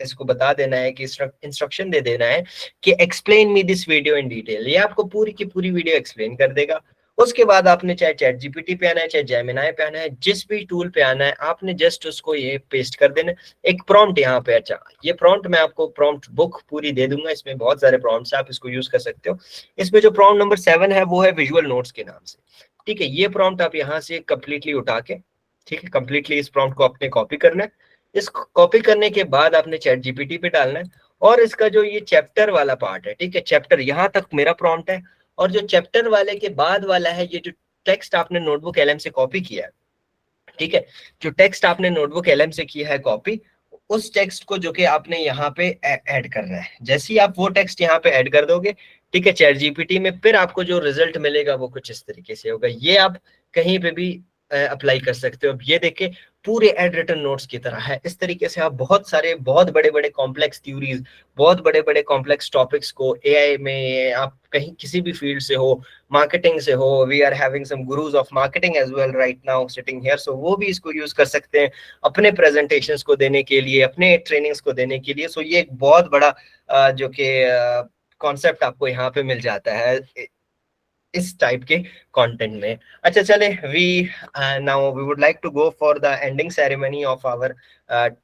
इसको बता देना है कि इंस्ट्रक्शन दे देना है कि explain me this video in detail. ये आपको पूरी की पूरी वीडियो एक्सप्लेन कर देगा। उसके बाद आपने चाहे चैट जीपीटी पे आना है, चाहे जेमिनाई पे आना है, जिस भी टूल पे आना है, आपने जस्ट उसको ये पेस्ट कर देना, एक प्रॉम्प्ट यहाँ पे। अच्छा, ये प्रॉम्प्ट मैं आपको प्रॉम्प्ट बुक पूरी दे दूंगा, इसमें बहुत सारे प्रॉम्प्ट्स हैं, आप इसको यूज कर सकते हो। इसमें जो प्रॉम्प्ट नंबर 7 है वो है विजुअल नोट्स के नाम से। ठीक है, ये प्रॉम्प्ट आप यहाँ से कंप्लीटली उठा के, ठीक है, कंप्लीटली इस प्रॉम्प्ट को आपने कॉपी करना है। इस कॉपी करने के बाद आपने चैट जीपीटी पे डालना है, और इसका जो ये चैप्टर वाला पार्ट है, ठीक है, चैप्टर यहाँ तक मेरा प्रॉम्प्ट है, और जो चैप्टर वाले के बाद वाला है, ये जो टेक्स्ट आपने नोटबुक एलएम से कॉपी किया है, ठीक है, जो टेक्स्ट आपने नोटबुक एलएम से किया है कॉपी, उस टेक्स्ट को जो कि आपने यहाँ पे ऐड करना है, जैसे ही आप वो टेक्स्ट यहाँ पे ऐड कर दोगे, ठीक है, चैट जीपीटी में, फिर आपको जो रिजल्ट मिलेगा वो कुछ इस तरीके से होगा। ये आप कहीं पे भी अप्लाई कर सकते हो। अब ये देखिए पूरे एड रिटन नोट्स की तरह है। इस तरीके से आप बहुत सारे बहुत बड़े बड़े कॉम्प्लेक्स थ्योरीज, बहुत बड़े बड़े कॉम्प्लेक्स टॉपिक्स को एआई में, आप कहीं किसी भी फील्ड से हो, मार्केटिंग से हो, we are having some gurus of marketing as well right now sitting here, so वो भी इसको यूज कर सकते हैं अपने प्रेजेंटेशंस को देने के लिए, अपने ट्रेनिंग्स को देने के लिए। सो ये एक बहुत बड़ा जो कि कॉन्सेप्ट आपको यहाँ पे मिल जाता है इस टाइप के कंटेंट में। अच्छा चले, we now we would like to go for the ending ceremony of our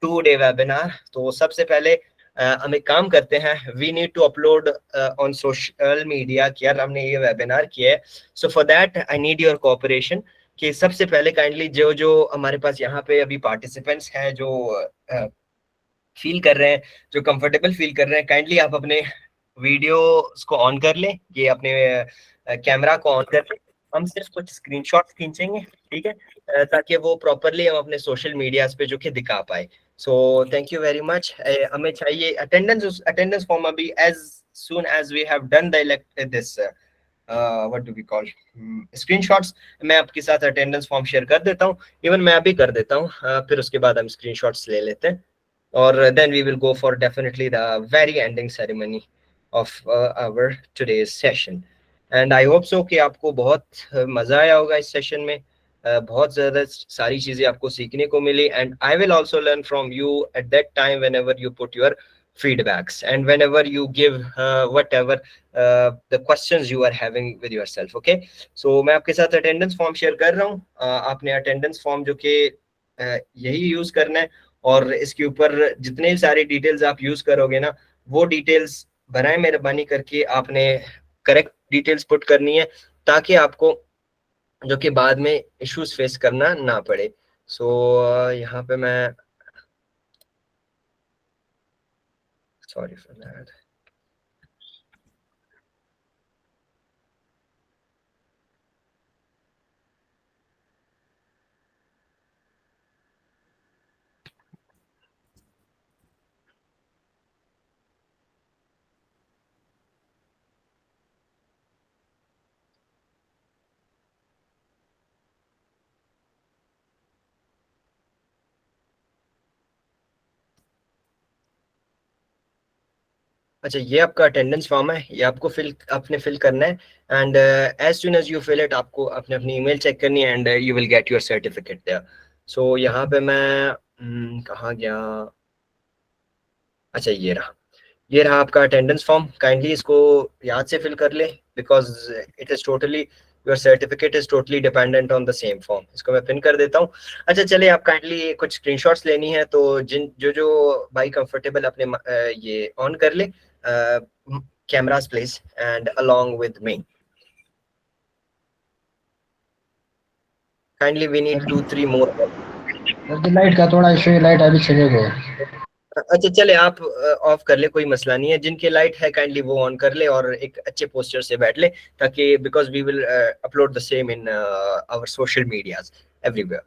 2 day webinar. तो सबसे पहले हम एक काम करते हैं, we need to upload on social media कि यार हमने ये वेबिनार किया है। So for that I need your cooperation कि सबसे पहले काइंडली जो जो हमारे पास यहाँ पे अभी पार्टिसिपेंट्स हैं जो फील कर रहे हैं, जो कंफर्टेबल फील कर रहे हैं, काइंडली आप अपने वीडियो को ऑन कर लें, ये अपने कैमरा को ऑन कर लें। हम सिर्फ कुछ स्क्रीनशॉट्स खींचेंगे, ठीक है, ताकि वो प्रॉपरली हम अपने सोशल मीडियाज पे जो कि दिखा पाए। So thank you very much. हमें चाहिए अटेंडेंस, अटेंडेंस फॉर्म अभी as soon as we have done the this what do we call screenshots, मैं आपके साथ अटेंडेंस फॉर्म शेयर कर देता हूँ, इवन मैं अभी कर देता हूँ, फिर उसके बाद हम स्क्रीनशॉट्स ले लेते हैं, और then we will go for definitely the very ending ceremony of our today's session. And I hope so कि आपको बहुत मजा आया होगा इस सेशन में, बहुत ज्यादा सारी चीजें आपको सीखने को मिली, and I will also learn from you at that time whenever you put your feedbacks and whenever you give whatever the questions you are having with yourself. Okay, so मैं आपके साथ अटेंडेंस फॉर्म शेयर कर रहा हूँ, आपने attendance form जो कि यही यूज करना है, और इसके ऊपर जितने सारे डिटेल्स आप यूज करोगे ना, वो डिटेल्स बनाए मेहरबानी करके आपने करेक्ट डिटेल्स पुट करनी है, ताकि आपको जो कि बाद में इश्यूज फेस करना ना पड़े। सो यहाँ पे मैं सॉरी फॉर दैट। अच्छा, ये आपका अटेंडेंस फॉर्म है, ये आपको आपने फिल करना है, and as soon as you fill it, आपको अपने अपनी ईमेल चेक करनी है, and you will get your certificate there. So यहाँ पे मैं कहाँ गया, अच्छा ये रहा आपका अटेंडेंस फॉर्म। काइंडली इसको याद से फिल कर ले, because it is totally, your certificate is totally dependent on the same form. इसको मैं पिन कर देता हूँ। अच्छा चलिए, आप काइंडली कुछ स्क्रीनशॉट्स लेनी है, तो जिन जो जो भाई कंफर्टेबल अपने ये ऑन कर ले cameras please, and along with me kindly we need 2-3 more. Light का थोड़ा इशू है, लाइट अभी चले गए। अच्छा चले, आप ऑफ कर ले, कोई मसला नहीं है, जिनके लाइट है काइंडली वो ऑन कर ले और एक अच्छे पोस्टर से बैठ ले, ताकि because we will upload the same in our social medias everywhere.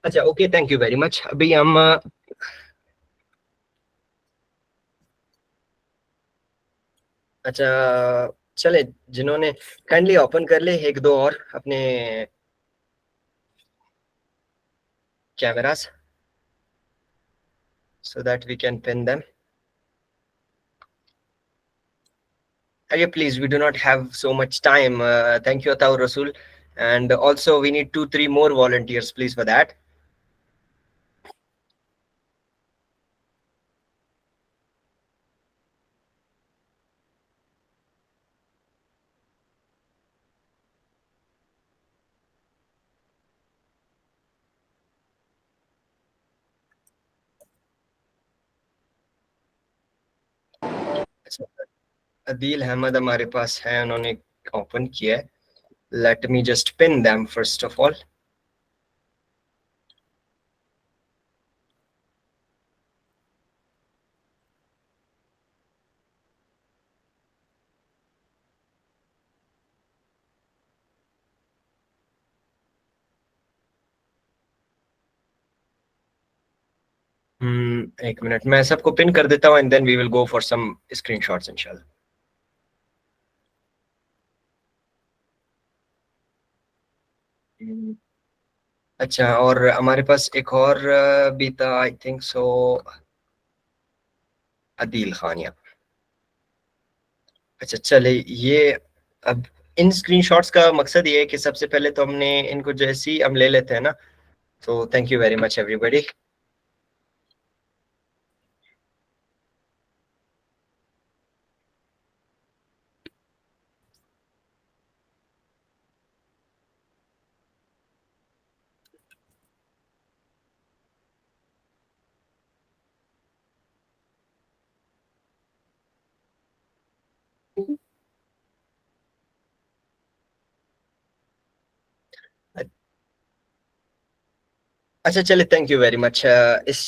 अच्छा okay, thank you very much. अभी हम अच्छा चले, जिन्होंने काइंडली ओपन कर ले एक दो और अपने cameras, so that we can pin them. Okay, please, we do not have so much time. Thank you, Ataur Rasul. And also, we need 2-3 more volunteers, please, for that. Adeel Ahmed हमारे पास है, उन्होंने ओपन किया है. Let me just pin them first of all. एक minute, मैं सबको pin कर देता हूँ and then we will go for some screenshots इंशाल्लाह. अच्छा, और हमारे पास एक और भी था, I think so, Adeel Khan या. अच्छा चले, ये अब इन स्क्रीनशॉट्स का मकसद ये है कि सबसे पहले तो हमने इनको जैसे ही हम ले लेते हैं ना, तो thank you very much everybody. अच्छा चले, थैंक यू वेरी मच इस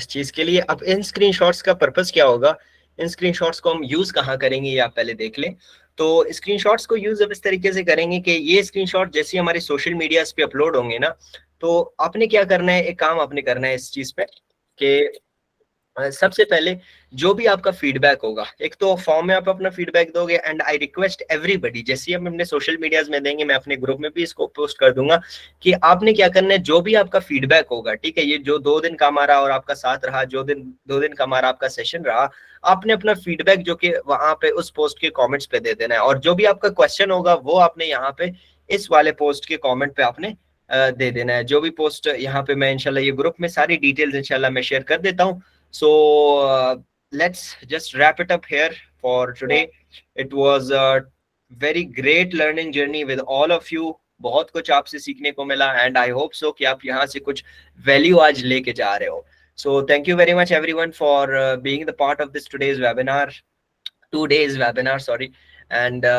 चीज के लिए. अब इन स्क्रीनशॉट्स का पर्पस क्या होगा, इन स्क्रीनशॉट्स को हम यूज कहाँ करेंगे ये आप पहले देख लें. तो स्क्रीनशॉट्स को यूज अब इस तरीके से करेंगे कि ये स्क्रीनशॉट जैसे हमारे सोशल मीडिया पे अपलोड होंगे ना, तो आपने क्या करना है, एक काम आपने करना है इस चीज पे कि सबसे पहले जो भी आपका फीडबैक होगा, एक तो फॉर्म में आप अपना फीडबैक दोगे, एंड आई रिक्वेस्ट एवरीबॉडी, जैसे हम अपने सोशल मीडियाज में देंगे, मैं अपने ग्रुप में भी इसको पोस्ट कर दूंगा, कि आपने क्या करना है, जो भी आपका फीडबैक होगा, ठीक है, ये जो 2 दिन का हमारा और आपका साथ रहा, जो 2 दिन का हमारा आपका सेशन रहा, आपने अपना फीडबैक जो कि वहां पे उस पोस्ट के कॉमेंट्स पे दे देना है, और जो भी आपका क्वेश्चन होगा वो आपने यहाँ पे इस वाले पोस्ट के कॉमेंट पे आपने दे देना है. जो भी पोस्ट यहाँ पे मैं इंशाल्लाह ये ग्रुप में सारी डिटेल्स इंशाल्लाह मैं शेयर कर देता हूँ. So let's just wrap it up here for today. It was a very great learning journey with all of you. बहुत कुछ आपसे सीखने को मिला, एंड आई होप सो कि आप यहाँ से कुछ वैल्यू आज लेके जा रहे हो. सो thank you very much everyone for being the part of this today's webinar, 2 days webinar, sorry. And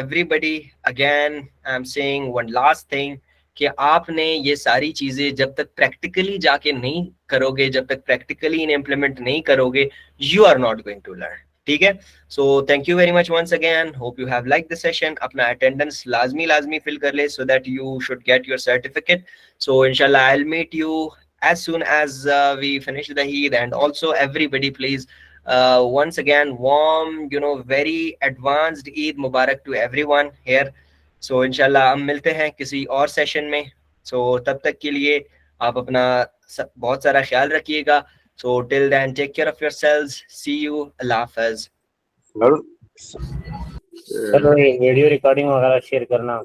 everybody, again I'm saying one last thing, कि आपने ये सारी चीजें जब तक प्रैक्टिकली जाके नहीं करोगे, जब तक प्रैक्टिकली इन इम्प्लीमेंट नहीं करोगे, you are not going to learn. ठीक है. So thank you very much once again. Hope you have like the session. अपना अटेंडेंस लाजमी फिल कर ले, so that you should get your certificate. So इंशाल्लाह I will meet you as soon as we finish the Eid. And also everybody, please, once again, warm, very advanced Eid Mubarak to everyone here. So इंशाल्लाह हम मिलते हैं किसी और session में. So तब तक के लिए आप अपना बहुत सारा ख्याल रखिएगा. So till then, take care of yourselves. See you. Allah Hafiz. Sir video recording वगैरह शेयर करना.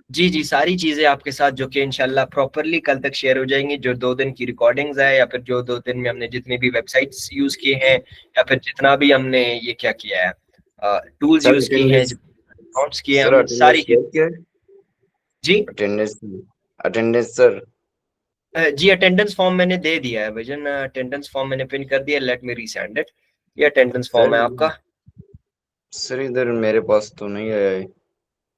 जी, सारी चीजें आपके साथ जो कि इंशाल्लाह प्रॉपरली कल तक शेयर हो जाएंगी. जो 2 दिन की रिकॉर्डिंग्स है, या फिर जो 2 दिन में हमने जितने भी वेबसाइट्स यूज किए हैं, या फिर जितना भी हमने ये क्या किया है, टूल्स यूज किए हैं, अकाउंट्स किए हैं, सारी जी. Attendance sir. जी अटेंडेंस फॉर्म मैंने दे दिया है विजन. अटेंडेंस फॉर्म मैंने पिन कर दिया. Let me resend it. ये अटेंडेंस फॉर्म है आपका. सर इधर मेरे पास तो नहीं आया है.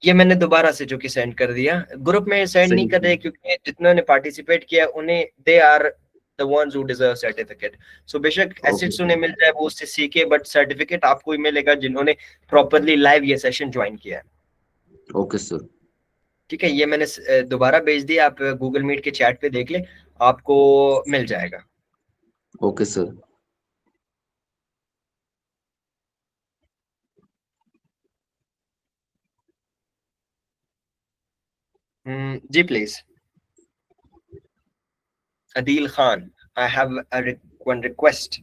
ये मैंने दोबारा से जो कि सेंड कर दिया. ग्रुप में सेंड नहीं कर रहे क्योंकि जितने ने पार्टिसिपेट किया उन्हें, they are the ones who deserve certificate. So बेशक एसेट्स उन्हें मिल जाए, वो उससे सीखे, बट सर्टिफिकेट आपको ही मिलेगा जिन्होंने प्रॉपरली लाइव ये सेशन ज्वाइन किया है. Okay sir. ठीक है. ये मैंने दोबारा भेज दिया, आप गूगल मीट के चैट पे देख ले, आपको मिल जाएगा. Okay sir. जी please. Adil Khan, I have one request.